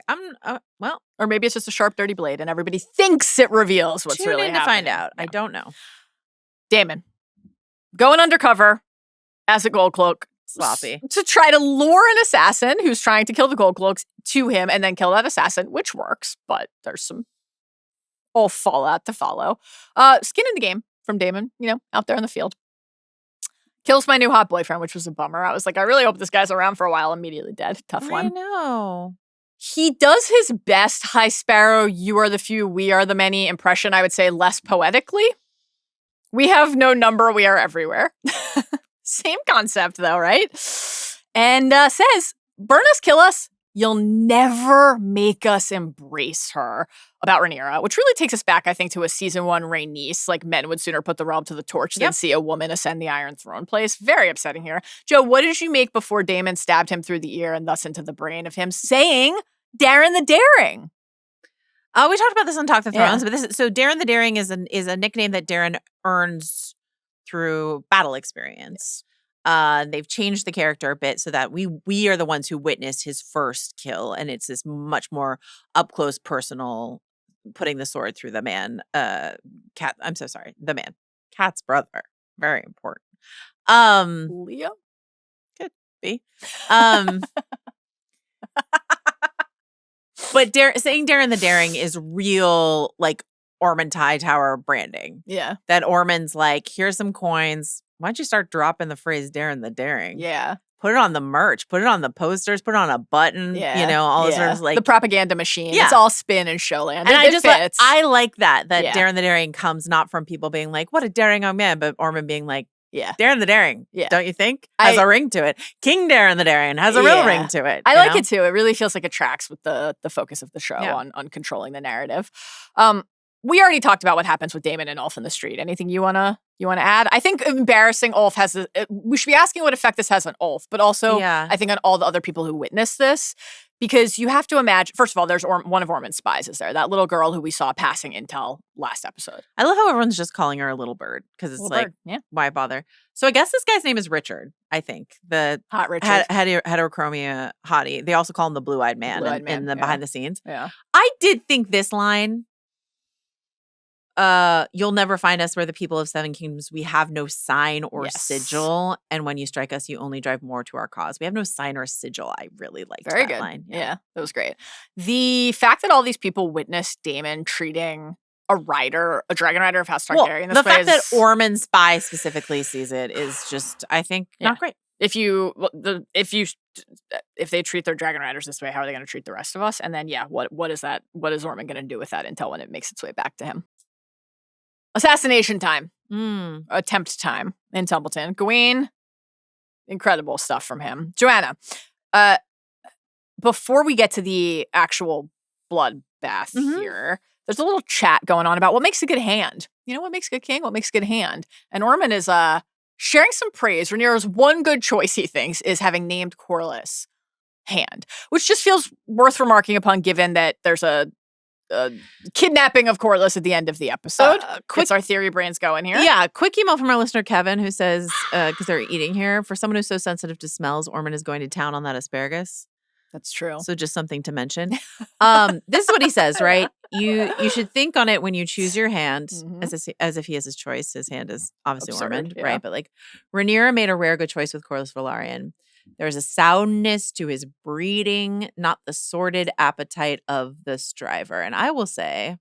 [SPEAKER 2] well.
[SPEAKER 1] Or maybe it's just a sharp, dirty blade and everybody thinks it reveals what's really happening.
[SPEAKER 2] To find out. Yeah. I don't know.
[SPEAKER 1] Daemon, going undercover as a gold cloak.
[SPEAKER 2] Sloppy.
[SPEAKER 1] To try to lure an assassin who's trying to kill the gold cloaks to him and then kill that assassin, which works, but there's some whole fallout to follow. Skin in the game from Daemon, out there in the field. Kills my new hot boyfriend, which was a bummer. I was like, I really hope this guy's around for a while. Immediately dead. Tough one.
[SPEAKER 2] I know.
[SPEAKER 1] He does his best High Sparrow, you are the few, we are the many impression, I would say, less poetically. We have no number, we are everywhere. Same concept, though, right? And says, burn us, kill us. You'll never make us embrace her. About Rhaenyra, which really takes us back, I think, to a season 1 Rhaenys. Like, men would sooner put the realm to the torch than see a woman ascend the Iron Throne place. Very upsetting here. Joe, what did you make before Daemon stabbed him through the ear and thus into the brain of him saying, Darren the Daring?
[SPEAKER 2] We talked about this on Talk the Thrones, but Darren the Daring is a nickname that Darren earns through battle experience. They've changed the character a bit so that we are the ones who witnessed his first kill, and it's this much more up close, personal, putting the sword through the man. Cat. I'm so sorry. The man. Cat's brother. Very important.
[SPEAKER 1] Leo.
[SPEAKER 2] Could be. But saying Darren the Daring is real, like, Ormond Hightower branding.
[SPEAKER 1] Yeah.
[SPEAKER 2] That Ormond's like, here's some coins. Why don't you start dropping the phrase Darren the Daring?
[SPEAKER 1] Yeah.
[SPEAKER 2] put it on the merch, put it on the posters, put it on a button, all this sort of like
[SPEAKER 1] the propaganda machine.
[SPEAKER 2] Yeah.
[SPEAKER 1] It's all spin in Showland.
[SPEAKER 2] And
[SPEAKER 1] it fits.
[SPEAKER 2] I like that Darren the Daring comes not from people being like, what a daring young man, but Ormond being like, Darren the Daring, don't you think? Has a ring to it. King Darren the Daring has a real ring to it.
[SPEAKER 1] I like it too. It really feels like it tracks with the focus of the show on controlling the narrative. We already talked about what happens with Daemon and Ulf in the street. Anything you wanna add? I think embarrassing Ulf has we should be asking what effect this has on Ulf, but also I think on all the other people who witness this. Because you have to imagine, first of all, there's one of Ormond's spies is there, that little girl who we saw passing intel last episode.
[SPEAKER 2] I love how everyone's just calling her a little bird because it's like, why bother? So I guess this guy's name is Richard, I think. The
[SPEAKER 1] Hot Richard.
[SPEAKER 2] Heterochromia hottie. They also call him the blue-eyed man, in the behind the scenes.
[SPEAKER 1] Yeah.
[SPEAKER 2] I did think this line, you'll never find us where the people of Seven Kingdoms, we have no sign or sigil. And when you strike us, you only drive more to our cause. We have no sign or sigil. I really liked
[SPEAKER 1] Very
[SPEAKER 2] that
[SPEAKER 1] good
[SPEAKER 2] line.
[SPEAKER 1] Yeah, that was great. The fact that all these people witnessed Daemon treating a dragon rider of House Targaryen this
[SPEAKER 2] the
[SPEAKER 1] way
[SPEAKER 2] fact that Ormond's spy specifically sees it is just, I think, not great.
[SPEAKER 1] If they treat their dragon riders this way, how are they going to treat the rest of us? And then, what is that? What is Ormond going to do with that intel when it makes its way back to him? Assassination time. Attempt time in Tumbleton. Gwayne, incredible stuff from him. Joanna, before we get to the actual bloodbath here, there's a little chat going on about what makes a good hand. What makes a good king? What makes a good hand? And Ormond is sharing some praise. Rhaenyra's one good choice, he thinks, is having named Corlys hand, which just feels worth remarking upon given that there's a kidnapping of Corlys at the end of the episode. Gets our theory brains going here.
[SPEAKER 2] Yeah, quick email from our listener Kevin who says, because they're eating here, for someone who's so sensitive to smells, Ormond is going to town on that asparagus.
[SPEAKER 1] That's true.
[SPEAKER 2] So just something to mention. This is what he says, right? You should think on it when you choose your hand, as if he has his choice. His hand is obviously Ormond, right? But like Rhaenyra made a rare good choice with Corlys Velaryon. There's a soundness to his breeding, not the sordid appetite of the striver. And I will say,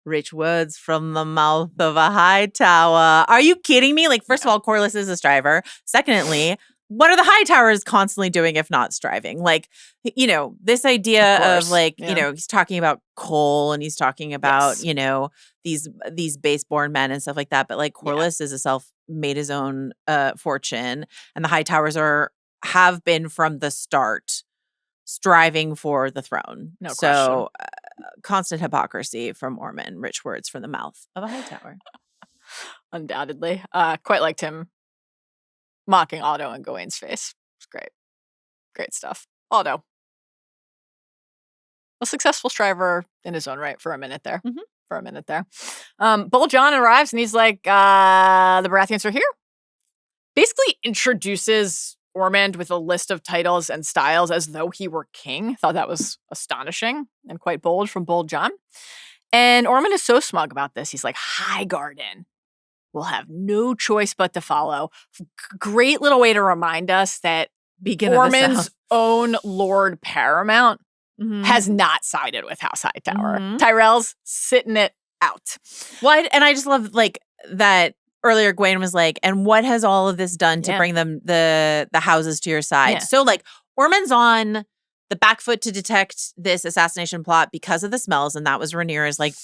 [SPEAKER 2] rich words from the mouth of a high tower. Are you kidding me? Like, first of all, Corlys is a striver. Secondly, what are the high towers constantly doing if not striving? Like, this idea of like, he's talking about coal and he's talking about, these baseborn men and stuff like that. But like Corlys is made his own fortune, and the high towers have been from the start striving for the throne.
[SPEAKER 1] No question.
[SPEAKER 2] So constant hypocrisy from Ormond, rich words from the mouth of a high tower.
[SPEAKER 1] Undoubtedly. Quite liked him mocking Otto in Gwayne's face. It's great. Great stuff. Otto. A successful striver in his own right for a minute there. Bold John arrives and he's like, the Baratheons are here. Basically introduces Ormond with a list of titles and styles as though he were king. Thought that was astonishing and quite bold from Bold John. And Ormond is so smug about this. He's like, Highgarden will have no choice but to follow. Great little way to remind us that Ormond's own Lord Paramount has not sided with House Hightower. Tyrell's sitting it out.
[SPEAKER 2] Well, and I just love like that earlier Gwayne was like, and what has all of this done to bring them the houses to your side?
[SPEAKER 1] Yeah.
[SPEAKER 2] So like Ormond's on the back foot to detect this assassination plot because of the smells, and that was Rhaenyra's like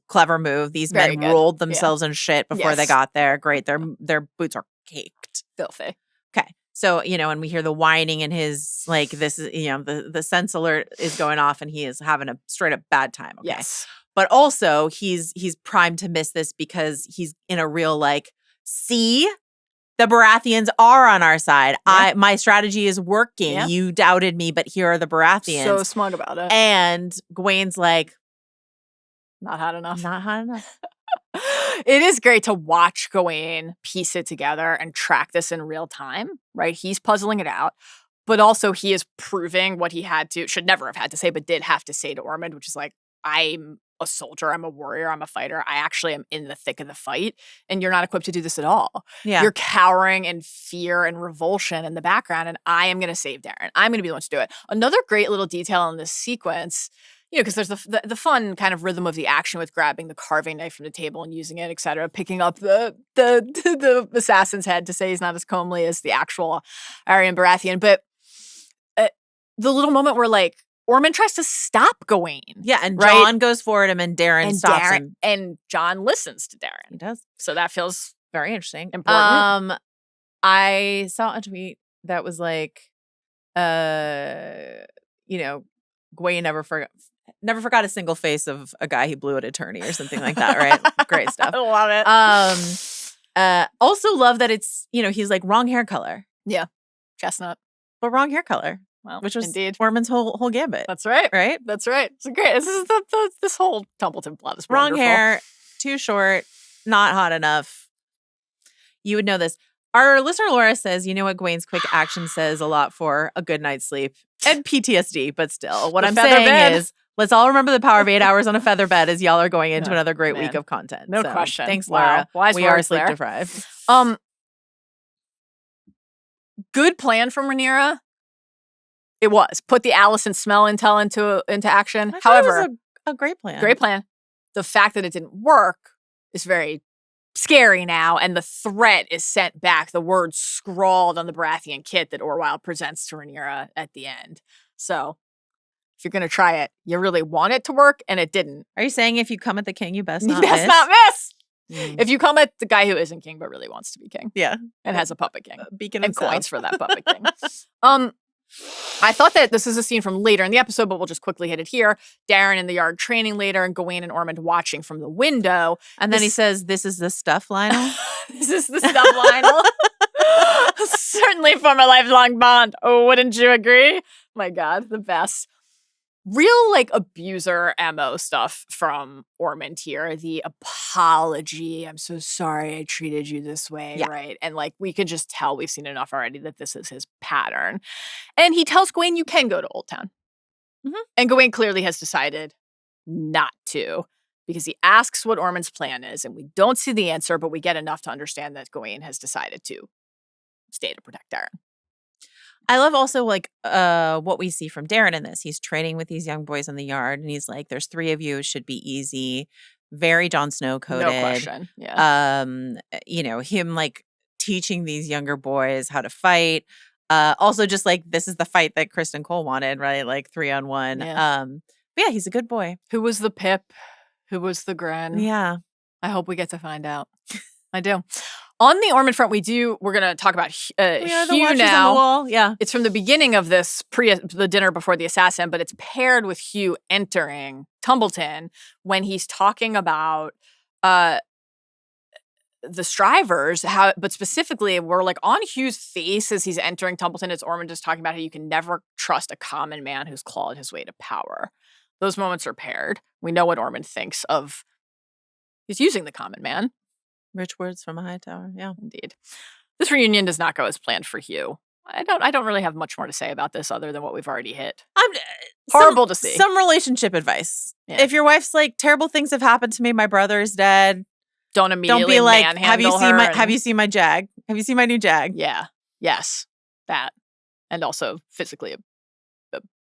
[SPEAKER 2] clever move. These men rolled themselves in shit before they got there. Great. Their boots are caked.
[SPEAKER 1] Filthy.
[SPEAKER 2] Okay. So, and we hear the whining and his, like, this is, the sense alert is going off and he is having a straight up bad time. Okay?
[SPEAKER 1] Yes.
[SPEAKER 2] But also he's primed to miss this because he's in a real, like, see, the Baratheons are on our side. Yeah. My strategy is working. Yeah. You doubted me, but here are the Baratheons.
[SPEAKER 1] So smug about it.
[SPEAKER 2] And Gwayne's like,
[SPEAKER 1] not hot enough.
[SPEAKER 2] Not hot enough.
[SPEAKER 1] It is great to watch Gwayne piece it together and track this in real time, right? He's puzzling it out, but also he is proving what he should never have had to say, but did have to say to Ormond, which is like, I'm a soldier, I'm a warrior, I'm a fighter. I actually am in the thick of the fight, and you're not equipped to do this at all. Yeah. You're cowering in fear and revulsion in the background, and I am going to save Darren. I'm going to be the one to do it. Another great little detail in this sequence, because there's the fun kind of rhythm of the action with grabbing the carving knife from the table and using it, etc., picking up the assassin's head to say he's not as comely as the actual Arryn Baratheon. But the little moment where, like, Ormond tries to stop Gwayne.
[SPEAKER 2] Yeah, and
[SPEAKER 1] right?
[SPEAKER 2] Jon goes for him and Darren stops him.
[SPEAKER 1] And Jon listens to Darren.
[SPEAKER 2] He does.
[SPEAKER 1] So that feels
[SPEAKER 2] very interesting.
[SPEAKER 1] Important.
[SPEAKER 2] I saw a tweet that was like, Gwayne never forgot a single face of a guy he blew at a tourney or something like that, right? Great stuff.
[SPEAKER 1] I love
[SPEAKER 2] it. Also love that it's, he's like wrong hair color.
[SPEAKER 1] Yeah. Chestnut.
[SPEAKER 2] But wrong hair color.
[SPEAKER 1] Well,
[SPEAKER 2] which was
[SPEAKER 1] indeed
[SPEAKER 2] Ormond's whole gambit.
[SPEAKER 1] That's right.
[SPEAKER 2] Right?
[SPEAKER 1] That's right. It's great. This is this whole Tumbleton plot is
[SPEAKER 2] wrong
[SPEAKER 1] wonderful.
[SPEAKER 2] hair, too short, not hot enough. You would know this. Our listener Laura says, you know what Gwayne's quick action says a lot for a good night's sleep and PTSD, but still. What I'm saying is, let's all remember the power of 8 hours on a feather bed as y'all are going into another great week of content.
[SPEAKER 1] No question.
[SPEAKER 2] Thanks, Laura.
[SPEAKER 1] Wow.
[SPEAKER 2] We are sleep deprived.
[SPEAKER 1] Good plan from Rhaenyra. It was. Put the Alicent smell intel into action. However,
[SPEAKER 2] it was a great plan.
[SPEAKER 1] Great plan. The fact that it didn't work is very scary now, and the threat is sent back. The words scrawled on the Baratheon kit that Orwyle presents to Rhaenyra at the end. So, if you're going to try it, you really want it to work, and it didn't.
[SPEAKER 2] Are you saying if you come at the king, you best not
[SPEAKER 1] miss?
[SPEAKER 2] miss?
[SPEAKER 1] Not miss! If you come at the guy who isn't king but really wants to be king.
[SPEAKER 2] Yeah.
[SPEAKER 1] And has a puppet king.
[SPEAKER 2] Beacon
[SPEAKER 1] and coins for that puppet king. I thought that this is a scene from later in the episode, but we'll just quickly hit it here. Darren in the yard training later, and Gwayne and Ormond watching from the window.
[SPEAKER 2] And then he says, "This is the stuff, Lionel."
[SPEAKER 1] This is the stuff, Lionel. Certainly form a lifelong bond. Oh, wouldn't you agree? My God, the best. Real, like, abuser MO stuff from Ormond here. The apology. I'm so sorry I treated you this way, right? And, like, we can just tell we've seen enough already that this is his pattern. And he tells Gwayne, you can go to Old Town. Mm-hmm. And Gwayne clearly has decided not to, because he asks what Ormond's plan is, and we don't see the answer, but we get enough to understand that Gwayne has decided to stay to protect Darren.
[SPEAKER 2] I love also, like, what we see from Darren in this. He's training with these young boys in the yard, and he's like, there's 3 of you. It should be easy. Very Jon Snow coded.
[SPEAKER 1] No question. Yeah.
[SPEAKER 2] Him, like, teaching these younger boys how to fight. Also, just, like, this is the fight that Kristen Cole wanted, right? Like, 3-on-1.
[SPEAKER 1] Yeah.
[SPEAKER 2] But yeah, he's a good boy.
[SPEAKER 1] Who was the Pip? Who was the Gren?
[SPEAKER 2] Yeah.
[SPEAKER 1] I hope we get to find out. I do. On the Ormond front, we're going to talk about Hugh now.
[SPEAKER 2] On the wall. Yeah.
[SPEAKER 1] It's from the beginning of this, the dinner before the assassin, but it's paired with Hugh entering Tumbleton when he's talking about the strivers, but specifically, we're like on Hugh's face as he's entering Tumbleton. It's Ormond just talking about how you can never trust a common man who's clawed his way to power. Those moments are paired. We know what Ormond thinks of. He's using the common man.
[SPEAKER 2] Rich words from a high tower. Yeah,
[SPEAKER 1] indeed. This reunion does not go as planned for Hugh. I don't really have much more to say about this other than what we've already hit. Horrible to see.
[SPEAKER 2] Some relationship advice. Yeah. If your wife's like, terrible things have happened to me, my brother is dead.
[SPEAKER 1] Don't immediately
[SPEAKER 2] be like,
[SPEAKER 1] have you
[SPEAKER 2] seen my Jag? Have you seen my new Jag?
[SPEAKER 1] Yeah. Yes. That. And also physically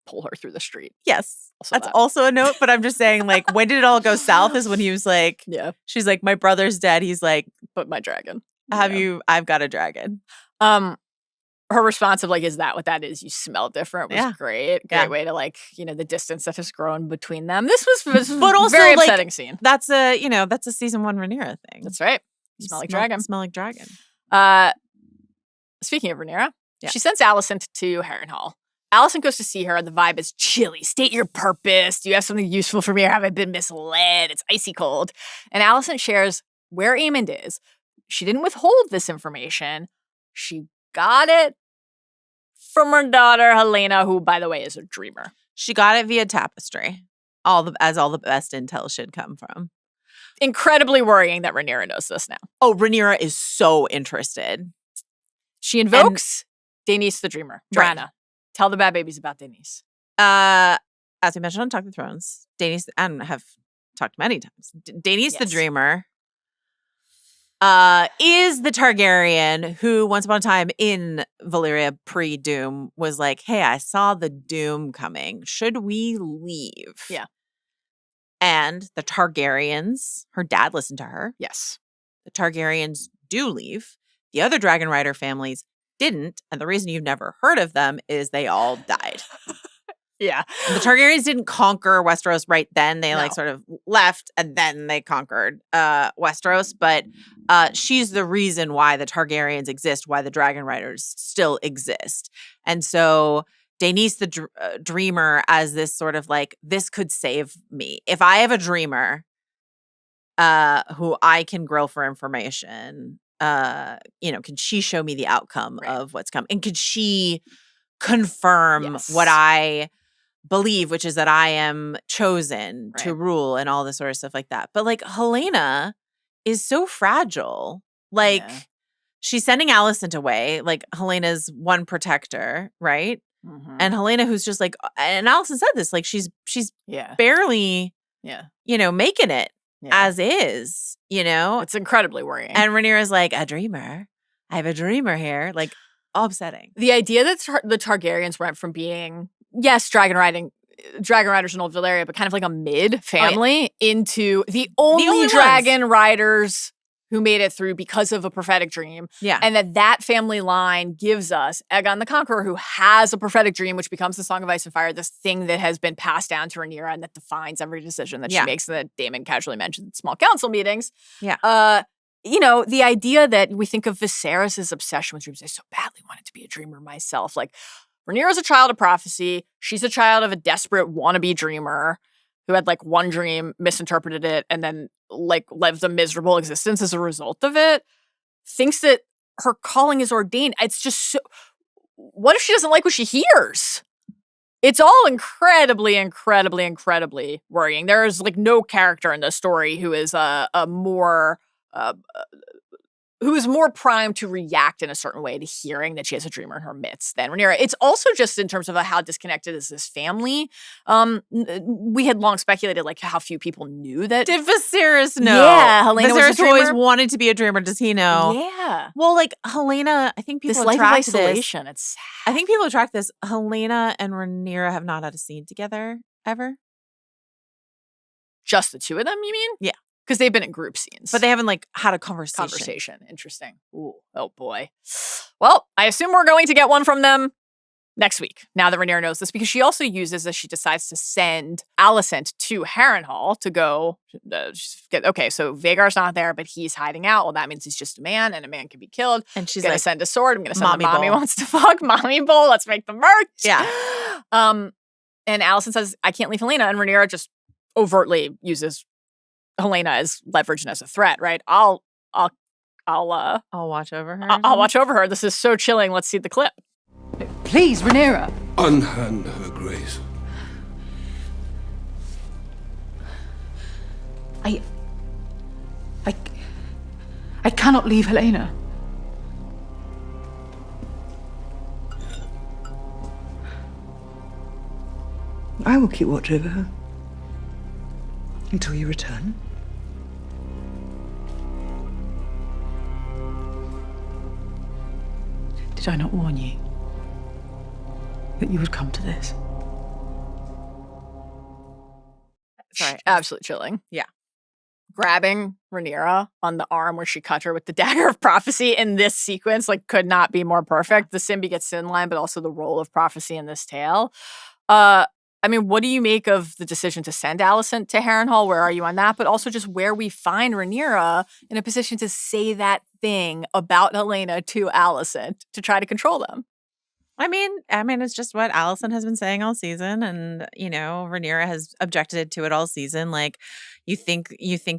[SPEAKER 1] pull her through the street.
[SPEAKER 2] Yes. That's also a note, but I'm just saying, like, when did it all go south is when he was like, she's like, my brother's dead. He's like,
[SPEAKER 1] but my dragon.
[SPEAKER 2] I've got a dragon.
[SPEAKER 1] Her response of like, is that what that is? You smell different was great. Great way to, like, the distance that has grown between them. This was but also very upsetting scene.
[SPEAKER 2] That's a season 1 Rhaenyra thing.
[SPEAKER 1] That's right. Smell like dragon.
[SPEAKER 2] Smell like dragon.
[SPEAKER 1] Speaking of Rhaenyra, she sends Alicent to Harrenhal. Alicent goes to see her, and the vibe is chilly. State your purpose. Do you have something useful for me, or have I been misled? It's icy cold. And Alicent shares where Aemond is. She didn't withhold this information. She got it from her daughter, Helaena, who, by the way, is a dreamer.
[SPEAKER 2] She got it via tapestry, as all the best intel should come from.
[SPEAKER 1] Incredibly worrying that Rhaenyra knows this now.
[SPEAKER 2] Oh, Rhaenyra is so interested.
[SPEAKER 1] She invokes Daenys the Dreamer, Rhaena. Tell the bad babies about Daenys.
[SPEAKER 2] As we mentioned on Talk of the Thrones, Daenys, and have talked many times, Daenys the Dreamer is the Targaryen who once upon a time in Valyria pre-Doom was like, hey, I saw the Doom coming. Should we leave?
[SPEAKER 1] Yeah.
[SPEAKER 2] And the Targaryens, her dad listened to her.
[SPEAKER 1] Yes.
[SPEAKER 2] The Targaryens do leave. The other dragon rider families didn't. And the reason you've never heard of them is they all died.
[SPEAKER 1] Yeah.
[SPEAKER 2] And the Targaryens didn't conquer Westeros right then. They
[SPEAKER 1] No.
[SPEAKER 2] like sort of left and then they conquered Westeros. But she's the reason why the Targaryens exist, why the dragon riders still exist. And so Daenerys the dreamer as this sort of like, this could save me. If I have a dreamer who I can grill for information, can she show me the outcome of what's coming? And could she confirm what I believe, which is that I am chosen to rule and all this sort of stuff like that. But like Helaena is so fragile. Like she's sending Alicent away, like Helena's one protector, right?
[SPEAKER 1] Mm-hmm.
[SPEAKER 2] And Helaena who's just like, and Alicent said this, like she's barely, making it as is,
[SPEAKER 1] It's incredibly worrying.
[SPEAKER 2] And Rhaenyra's like, a dreamer. I have a dreamer here. Like, upsetting.
[SPEAKER 1] The idea that the Targaryens went from being, yes, dragon riders in Old Valyria, but kind of like a mid family into the only dragon riders who made it through because of a prophetic dream.
[SPEAKER 2] Yeah.
[SPEAKER 1] And that family line gives us Aegon the Conqueror, who has a prophetic dream, which becomes the Song of Ice and Fire, this thing that has been passed down to Rhaenyra and that defines every decision that she makes and that Daemon casually mentions in small council meetings.
[SPEAKER 2] Yeah.
[SPEAKER 1] The idea that we think of Viserys' obsession with dreams, I so badly wanted to be a dreamer myself. Like, Rhaenyra's a child of prophecy. She's a child of a desperate wannabe dreamer who had like one dream, misinterpreted it, and then like lived a miserable existence as a result of it. Thinks that her calling is ordained. It's just so. What if she doesn't like what she hears? It's all incredibly, incredibly, incredibly worrying. There is like no character in the story who is who is more primed to react in a certain way to hearing that she has a dreamer in her midst than Rhaenyra. It's also just in terms of how disconnected is this family. We had long speculated like how few people knew that.
[SPEAKER 2] Did Viserys know?
[SPEAKER 1] Yeah, Helaena was a dreamer.
[SPEAKER 2] always wanted to be a dreamer. Does he know?
[SPEAKER 1] Yeah.
[SPEAKER 2] Well, like Helaena, I think people
[SPEAKER 1] this life of
[SPEAKER 2] tracked
[SPEAKER 1] isolation.
[SPEAKER 2] this.
[SPEAKER 1] It's sad.
[SPEAKER 2] I think people track this. Helena and Rhaenyra have not had a scene together ever.
[SPEAKER 1] Just the two of them, you mean?
[SPEAKER 2] Yeah.
[SPEAKER 1] Because they've been in group scenes.
[SPEAKER 2] But they haven't like had a conversation.
[SPEAKER 1] Interesting. Ooh. Oh boy. Well, I assume we're going to get one from them next week, now that Rhaenyra knows this, because she also uses this, she decides to send Alicent to Harrenhal to go, so Vhagar's not there, but he's hiding out. Well, that means he's just a man, and a man can be killed.
[SPEAKER 2] And she's
[SPEAKER 1] going to
[SPEAKER 2] like,
[SPEAKER 1] send a sword. I'm going to send
[SPEAKER 2] Mommy
[SPEAKER 1] the mommy
[SPEAKER 2] bowl.
[SPEAKER 1] wants to fuck, mommy bowl. Let's make the merch.
[SPEAKER 2] Yeah.
[SPEAKER 1] And Alicent says, I can't leave Helaena, and Rhaenyra just overtly uses Helaena as leverage and as a threat, right? I'll
[SPEAKER 2] watch over her.
[SPEAKER 1] I'll watch over her. This is so chilling. Let's see the clip.
[SPEAKER 5] Please, Rhaenyra.
[SPEAKER 3] Unhand her grace.
[SPEAKER 5] I cannot leave Helaena. I will keep watch over her until you return. Did I not warn you that you would come to this?
[SPEAKER 1] Sorry, absolutely chilling.
[SPEAKER 2] Yeah.
[SPEAKER 1] Grabbing Rhaenyra on the arm where she cut her with the dagger of prophecy in this sequence, like, could not be more perfect. The sin begets sin line, but also the role of prophecy in this tale. I mean, what do you make of the decision to send Alicent to Harrenhal? Where are you on that? But also just where we find Rhaenyra in a position to say that thing about Helaena to Alicent to try to control them.
[SPEAKER 2] I mean, it's just what Alicent has been saying all season, and Rhaenyra has objected to it all season. Like, you think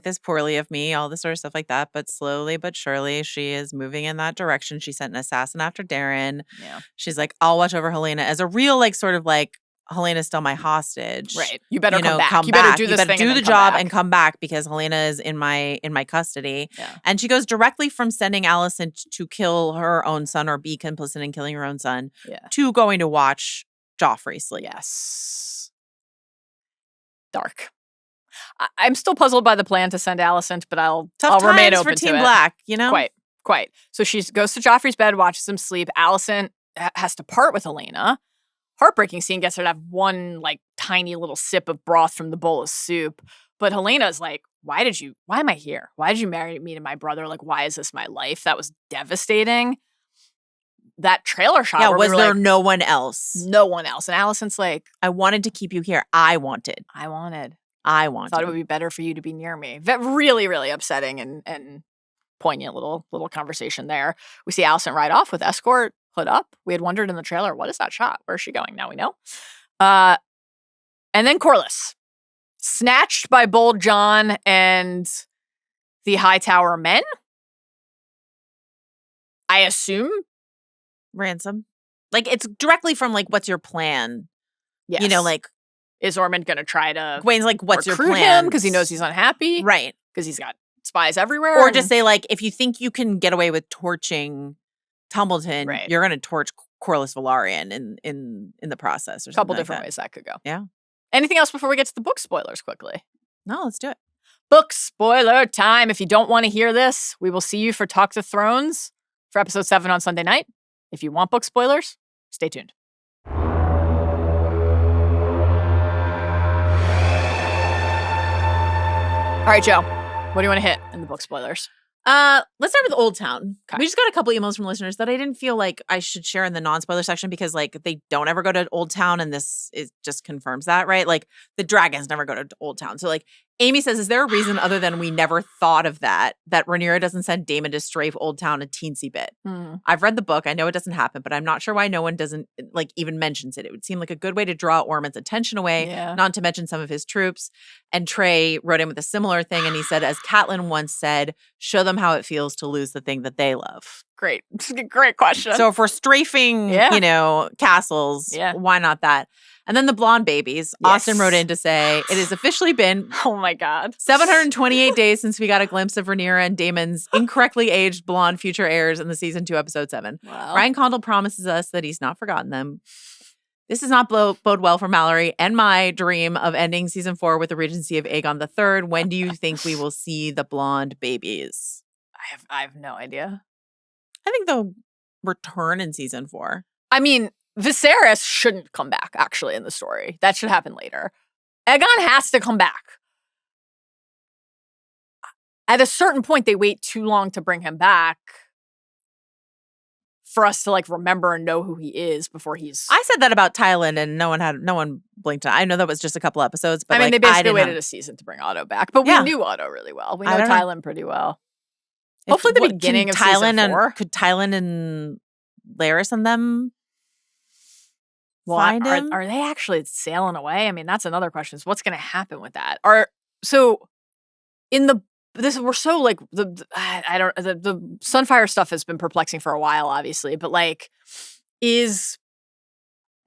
[SPEAKER 2] this poorly of me, all this sort of stuff like that, but slowly but surely she is moving in that direction. She sent an assassin after Daemon.
[SPEAKER 1] Yeah,
[SPEAKER 2] she's like, I'll watch over Helaena as a real, like, sort of like, Helena's still my hostage.
[SPEAKER 1] Right. You better come back. You better do this thing.
[SPEAKER 2] Do the job and come back because Helaena is in my custody.
[SPEAKER 1] Yeah.
[SPEAKER 2] And she goes directly from sending Alicent to kill her own son or be complicit in killing her own son to going to watch Joffrey sleep.
[SPEAKER 1] Yes. Dark. I'm still puzzled by the plan to send Alicent, but I'll remain open
[SPEAKER 2] for
[SPEAKER 1] to
[SPEAKER 2] Team
[SPEAKER 1] it.
[SPEAKER 2] Black,
[SPEAKER 1] Quite. So she goes to Joffrey's bed, watches him sleep. Alicent has to part with Helaena. Heartbreaking scene, gets her to have one like tiny little sip of broth from the bowl of soup. But Helena's like, why am I here? Why did you marry me to my brother? Like, why is this my life? That was devastating. That trailer shot.
[SPEAKER 2] Yeah,
[SPEAKER 1] where
[SPEAKER 2] was
[SPEAKER 1] we were
[SPEAKER 2] there
[SPEAKER 1] like,
[SPEAKER 2] no one else?
[SPEAKER 1] No one else. And Alicent's like,
[SPEAKER 2] I wanted to keep you here. I wanted.
[SPEAKER 1] I
[SPEAKER 2] Thought
[SPEAKER 1] it would be better for you to be near me. Really, really upsetting and poignant little conversation there. We see Alicent ride off with escort, hood up. We had wondered in the trailer, what is that shot? Where's she going? Now we know. And then Corlys. Snatched by Bold John and the Hightower men. I assume.
[SPEAKER 2] Ransom. Like, it's directly from, like, what's your plan?
[SPEAKER 1] Yes.
[SPEAKER 2] You know, like.
[SPEAKER 1] Is Ormond going to try to
[SPEAKER 2] Gwayne's like, what's your
[SPEAKER 1] recruit
[SPEAKER 2] plan?
[SPEAKER 1] him because he knows he's unhappy?
[SPEAKER 2] Right.
[SPEAKER 1] Because he's got spies everywhere?
[SPEAKER 2] Or just say, like, if you think you can get away with torching Tumbleton,
[SPEAKER 1] right.
[SPEAKER 2] You're going to torch Corlys Velaryon in the process or something.
[SPEAKER 1] A couple
[SPEAKER 2] like
[SPEAKER 1] different
[SPEAKER 2] that.
[SPEAKER 1] ways that could go.
[SPEAKER 2] Yeah.
[SPEAKER 1] Anything else before we get to the book spoilers quickly?
[SPEAKER 2] No, let's do it.
[SPEAKER 1] Book spoiler time. If you don't want to hear this, we will see you for Talk to Thrones for episode 7 on Sunday night. If you want book spoilers, stay tuned. All right, Joe. What do you want to hit in the book spoilers?
[SPEAKER 2] Let's start with Old Town.
[SPEAKER 1] Okay.
[SPEAKER 2] We just got a couple emails from listeners that I didn't feel like I should share in the non-spoiler section because, like, they don't ever go to Old Town, and this just confirms that, right? Like, the dragons never go to Old Town. So, like, Amy says, is there a reason other than we never thought of that Rhaenyra doesn't send Daemon to strafe Old Town a teensy bit? I've read the book. I know it doesn't happen, but I'm not sure why no one doesn't, like, even mentions it. It would seem like a good way to draw Ormond's attention away, not to mention some of his troops. And Trey wrote in with a similar thing, and he said, as Catelyn once said, show them how it feels to lose the thing that they love.
[SPEAKER 1] Great. Great question.
[SPEAKER 2] So if we're strafing, castles, why not that? And then the blonde babies. Yes. Austin wrote in to say, it has officially been
[SPEAKER 1] oh my God,
[SPEAKER 2] 728 days since we got a glimpse of Rhaenyra and Daemon's incorrectly aged blonde future heirs in the season 2, episode 7.
[SPEAKER 1] Wow.
[SPEAKER 2] Ryan Condal promises us that he's not forgotten them. This does not bode well for Mallory and my dream of ending season 4 with the regency of Aegon III. When do you think we will see the blonde babies?
[SPEAKER 1] I have no idea.
[SPEAKER 2] I think they'll return in season 4.
[SPEAKER 1] I mean, Viserys shouldn't come back, actually, in the story. That should happen later. Aegon has to come back. At a certain point, they wait too long to bring him back for us to, like, remember and know who he is before he's...
[SPEAKER 2] I said that about Tyland, and no one blinked. I know that was just a couple episodes, but
[SPEAKER 1] I mean,
[SPEAKER 2] like,
[SPEAKER 1] they basically waited a season to bring Otto back, but we knew Otto really well. We know Tyland pretty well. Hopefully the beginning of season 4.
[SPEAKER 2] Could Tyland and Larys and them find him?
[SPEAKER 1] Are they actually sailing away? I mean, that's another question. Is what's going to happen with that? We're so like the Sunfire stuff has been perplexing for a while, obviously, but like, is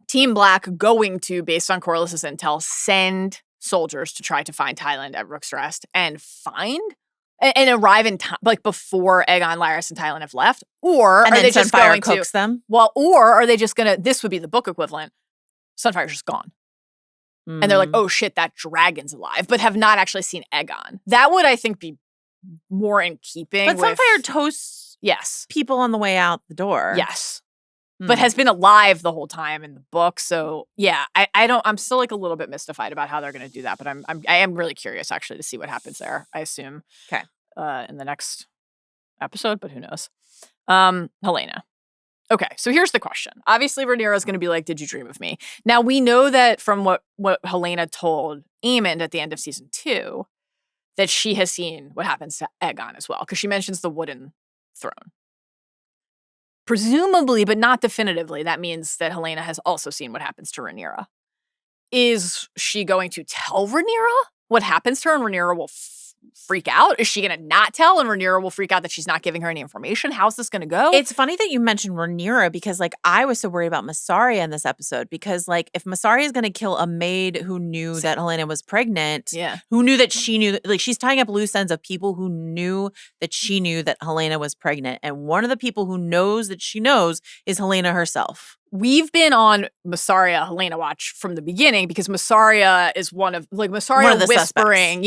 [SPEAKER 1] Team Black going to, based on Corlys's intel, send soldiers to try to find Tyland at Rook's Rest and and arrive in time, like before Aegon, Larys, and Tyland have left? Or are they just going to
[SPEAKER 2] cooks them?
[SPEAKER 1] Well, or are they just gonna? This would be the book equivalent. Sunfire's just gone, and they're like, "Oh shit, that dragon's alive," but have not actually seen Aegon. That would, I think, be more in keeping.
[SPEAKER 2] But
[SPEAKER 1] with,
[SPEAKER 2] Sunfire toasts people on the way out the door.
[SPEAKER 1] Yes. But has been alive the whole time in the book. So yeah, I'm still like a little bit mystified about how they're going to do that. But I am really curious actually to see what happens there. I assume in the next episode, but who knows? Helaena. Okay, so here's the question. Obviously, Rhaenyra is going to be like, "Did you dream of me?" Now we know that from what Helaena told Aemond at the end of season 2, that she has seen what happens to Aegon as well, because she mentions the wooden throne. Presumably, but not definitively, that means that Helaena has also seen what happens to Rhaenyra. Is she going to tell Rhaenyra what happens to her, and Rhaenyra will freak out? Is she going to not tell, and Rhaenyra will freak out that she's not giving her any information? How's this going to go?
[SPEAKER 2] It's funny that you mentioned Rhaenyra, because like I was so worried about Mysaria in this episode, because like if Mysaria is going to kill a maid who knew that Helaena was pregnant, who knew that she knew, like she's tying up loose ends of people who knew that she knew that Helaena was pregnant, and one of the people who knows that she knows is Helaena herself.
[SPEAKER 1] We've been on Mysaria Helaena watch from the beginning, because Mysaria is one of Mysaria whispering,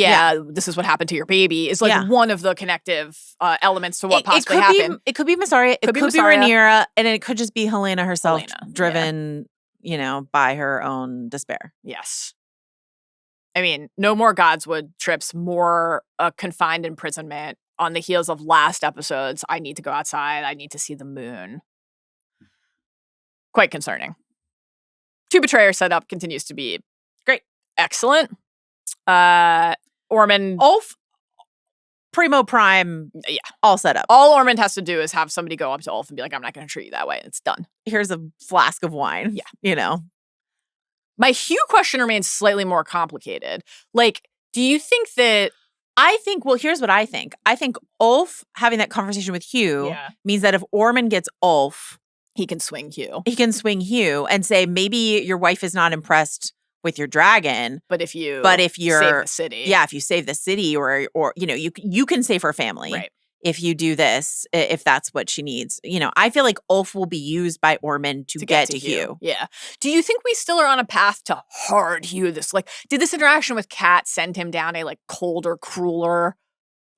[SPEAKER 1] this is what happened to your baby, is like one of the connective elements to what possibly happened.
[SPEAKER 2] It could be Mysaria, it could be Rhaenyra, and it could just be Helaena herself driven, by her own despair.
[SPEAKER 1] Yes. I mean, no more Godswood trips, more confined imprisonment on the heels of last episode's I need to go outside, I need to see the moon. Quite concerning. Two betrayer setup continues to be great. Excellent. Ormond.
[SPEAKER 2] Ulf, primo prime, all set up.
[SPEAKER 1] All Ormond has to do is have somebody go up to Ulf and be like, I'm not going to treat you that way. And it's done.
[SPEAKER 2] Here's a flask of wine.
[SPEAKER 1] Yeah.
[SPEAKER 2] You know.
[SPEAKER 1] My Hugh question remains slightly more complicated. Like, do you think that...
[SPEAKER 2] Here's what I think. I think Ulf having that conversation with Hugh means that if Ormond gets Ulf...
[SPEAKER 1] He can swing Hugh.
[SPEAKER 2] He can swing Hugh and say, maybe your wife is not impressed with your dragon.
[SPEAKER 1] But if you're
[SPEAKER 2] save
[SPEAKER 1] the city.
[SPEAKER 2] Yeah, if you save the city or you know, you can save her family.
[SPEAKER 1] Right.
[SPEAKER 2] If you do this, if that's what she needs. You know, I feel like Ulf will be used by Ormond to get to Hugh.
[SPEAKER 1] Yeah. Do you think we still are on a path to hard Hugh this? Like, did this interaction with Kat send him down a like colder, crueler...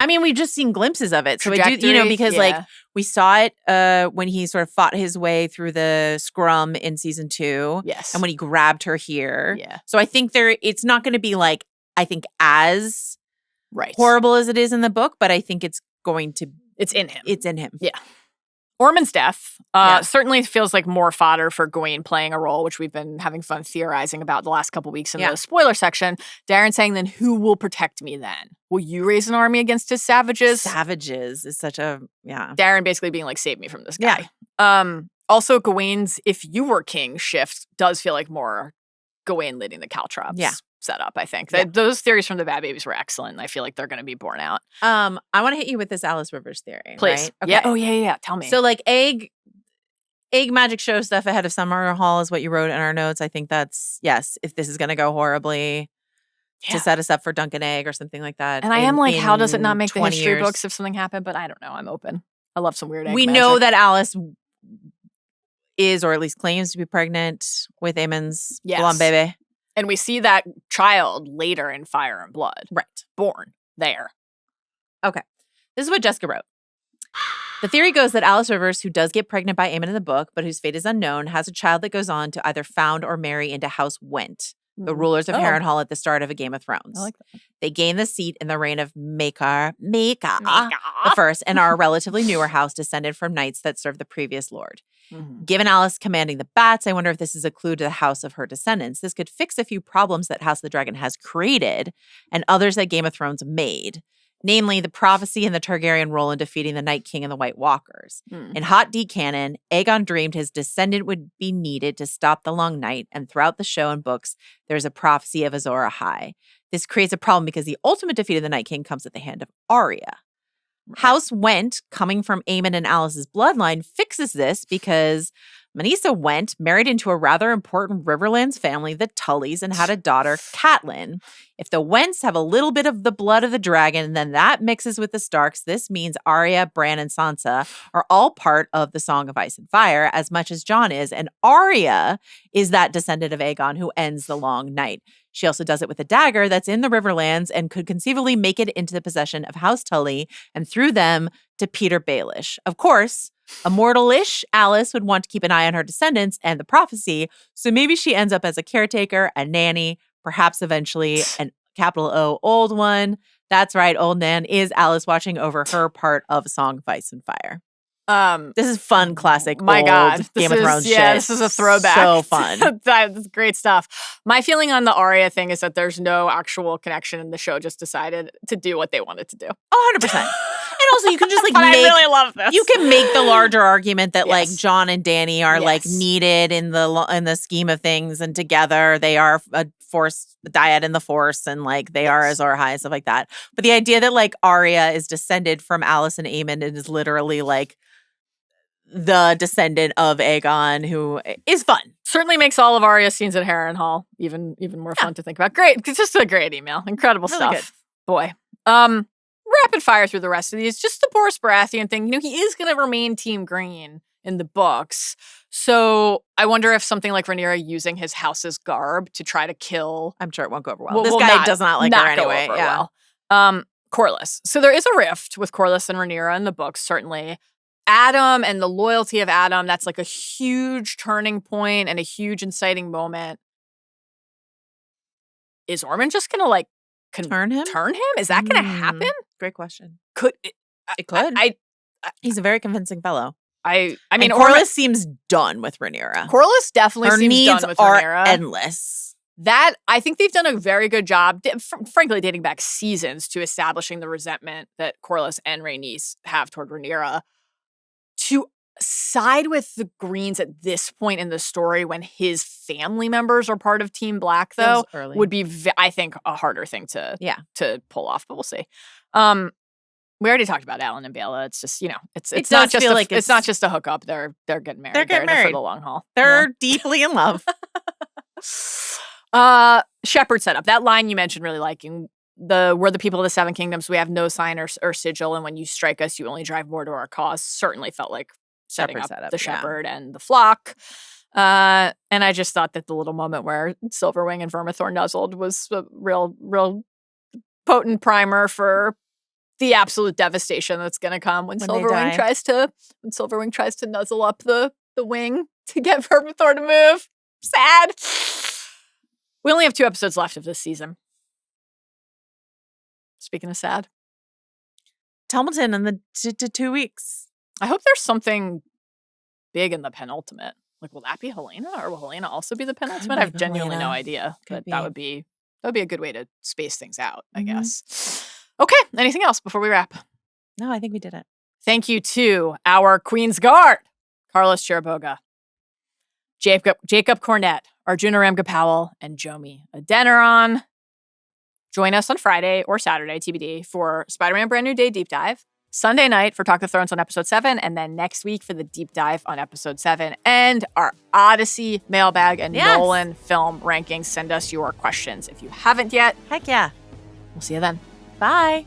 [SPEAKER 2] I mean, we've just seen glimpses of it. So, because like we saw it when he sort of fought his way through the scrum in season 2.
[SPEAKER 1] Yes.
[SPEAKER 2] And when he grabbed her here.
[SPEAKER 1] Yeah.
[SPEAKER 2] So I think it's not going to be like, I think as
[SPEAKER 1] right.
[SPEAKER 2] horrible as it is in the book, but I think it's going to.
[SPEAKER 1] It's in him.
[SPEAKER 2] It's in him.
[SPEAKER 1] Yeah. Ormond's death certainly feels like more fodder for Gwayne playing a role, which we've been having fun theorizing about the last couple weeks in the spoiler section. Darren saying, then who will protect me then? Will you raise an army against his savages?
[SPEAKER 2] Savages is such a,
[SPEAKER 1] Darren basically being like, save me from this guy. Yeah. Also, Gwayne's if you were king shift does feel like more Gwayne leading the caltrops setup, I think. Those theories from the Bad Babies were excellent, and I feel like they're going to be borne out.
[SPEAKER 2] I want to hit you with this Alys Rivers theory.
[SPEAKER 1] Please.
[SPEAKER 2] Right? Okay.
[SPEAKER 1] Yeah. Oh, yeah. Tell me.
[SPEAKER 2] So, like, egg magic show stuff ahead of Harrenhal is what you wrote in our notes. I think that's, yes, if this is going to go horribly to set us up for Duncan Egg or something like that.
[SPEAKER 1] And I am like, how does it not make the history
[SPEAKER 2] years?
[SPEAKER 1] books if something happened? But I don't know. I'm open. I love some weird egg
[SPEAKER 2] We
[SPEAKER 1] magic.
[SPEAKER 2] know that Alys is, or at least claims to be pregnant with Aemond's blonde baby.
[SPEAKER 1] And we see that child later in Fire and Blood.
[SPEAKER 2] Right.
[SPEAKER 1] Born there.
[SPEAKER 2] Okay. This is what Jessica wrote. The theory goes that Alys Rivers, who does get pregnant by Aemond in the book, but whose fate is unknown, has a child that goes on to either found or marry into House Went, the rulers of Harrenhal at the start of A Game of Thrones.
[SPEAKER 1] I like that.
[SPEAKER 2] They gain the seat in the reign of Maekar the First and are a relatively newer house descended from knights that served the previous lord. Mm-hmm. Given Alys commanding the bats, I wonder if this is a clue to the house of her descendants. This could fix a few problems that House of the Dragon has created and others that Game of Thrones made. Namely, the prophecy and the Targaryen role in defeating the Night King and the White Walkers. In Hot D canon, Aegon dreamed his descendant would be needed to stop the Long Night, and throughout the show and books, there's a prophecy of Azor Ahai. This creates a problem because the ultimate defeat of the Night King comes at the hand of Arya. House Went, coming from Aemond and Alys's bloodline, fixes this because Manisa Went married into a rather important Riverlands family, the Tullys, and had a daughter, Catelyn. If the Wents have a little bit of the blood of the dragon, then that mixes with the Starks. This means Arya, Bran, and Sansa are all part of the Song of Ice and Fire, as much as Jon is. And Arya is that descendant of Aegon who ends the Long Night. She also does it with a dagger that's in the Riverlands and could conceivably make it into the possession of House Tully and through them to Peter Baelish. Of course, a mortal-ish Alys would want to keep an eye on her descendants and the prophecy, so maybe she ends up as a caretaker, a nanny, perhaps eventually an capital O old one. That's right, old Nan is Alys watching over her part of Song of Ice and Fire. This is fun, classic.
[SPEAKER 1] My God,
[SPEAKER 2] Game of Thrones shit.
[SPEAKER 1] Yeah, this is a throwback.
[SPEAKER 2] So fun.
[SPEAKER 1] That's great stuff. My feeling on the Arya thing is that there's no actual connection, and the show just decided to do what they wanted to do.
[SPEAKER 2] 100%. And also, you can just like
[SPEAKER 1] but
[SPEAKER 2] make.
[SPEAKER 1] I really love this.
[SPEAKER 2] You can make the larger argument that like Jon and Dany are like needed in the scheme of things, and together they are a force, the dyad in the Force, and like they are Azor Ahai and stuff like that. But the idea that like Arya is descended from Alys and Aemond and is literally like the descendant of Aegon, who is fun.
[SPEAKER 1] Certainly makes all of Arya's scenes at Harrenhal even more fun to think about. Great. It's just a great email. Incredible
[SPEAKER 2] really
[SPEAKER 1] stuff. Good. Boy. Rapid fire through the rest of these. Just the Boris Baratheon thing. You know, he is going to remain Team Green in the books. So I wonder if something like Rhaenyra using his house's garb to try to kill.
[SPEAKER 2] I'm sure it won't go over well. This guy does not like her anyway.
[SPEAKER 1] Well. Corlys. So there is a rift with Corlys and Rhaenyra in the books, certainly. Adam and the loyalty of Adam, that's like a huge turning point and a huge inciting moment. is Ormond just going to like
[SPEAKER 2] Turn him?
[SPEAKER 1] Is that going to happen?
[SPEAKER 2] Great question.
[SPEAKER 1] Could
[SPEAKER 2] It could. He's a very convincing fellow.
[SPEAKER 1] I mean,
[SPEAKER 2] Corlys seems done with Rhaenyra.
[SPEAKER 1] Corlys definitely seems
[SPEAKER 2] needs
[SPEAKER 1] done with
[SPEAKER 2] are
[SPEAKER 1] Rhaenyra.
[SPEAKER 2] endless.
[SPEAKER 1] That, I think they've done a very good job, frankly, dating back seasons to establishing the resentment that Corlys and Rhaenys have toward Rhaenyra. To side with the Greens at this point in the story when his family members are part of Team Black, though, would be, I think, a harder thing to pull off, but we'll see. We already talked about Alyn and Bela. It's just, it's not just it's not just a hookup. They're getting married. They're in it for the long haul.
[SPEAKER 2] They're deeply in love.
[SPEAKER 1] Shepherd setup. That line you mentioned really liking. We're the people of the Seven Kingdoms. We have no sign or sigil, and when you strike us, you only drive more to our cause. Certainly felt like setting up the shepherd and the flock. And I just thought that the little moment where Silverwing and Vermithor nuzzled was a real potent primer for the absolute devastation that's going to come when Silverwing tries to nuzzle up the wing to get Vermithor to move. Sad. We only have 2 episodes left of this season. Speaking of sad.
[SPEAKER 2] Tumbleton in the 2 weeks.
[SPEAKER 1] I hope there's something big in the penultimate. Like, will that be Helaena, or will Helaena also be the penultimate? I have genuinely no idea. But that would be a good way to space things out, I guess. Okay, anything else before we wrap?
[SPEAKER 2] No, I think we did it.
[SPEAKER 1] Thank you to our Queen's Guard, Carlos Chiraboga, Jacob Cornett, Arjuna Ramgopal, and Jomi Adeniran. Join us on Friday or Saturday, TBD, for Spider-Man Brand New Day Deep Dive. Sunday night for Talk the Thrones on episode 7, and then next week for the deep dive on episode 7 and our Odyssey mailbag and Nolan film rankings. Send us your questions if you haven't yet.
[SPEAKER 2] Heck yeah.
[SPEAKER 1] We'll see you then.
[SPEAKER 2] Bye.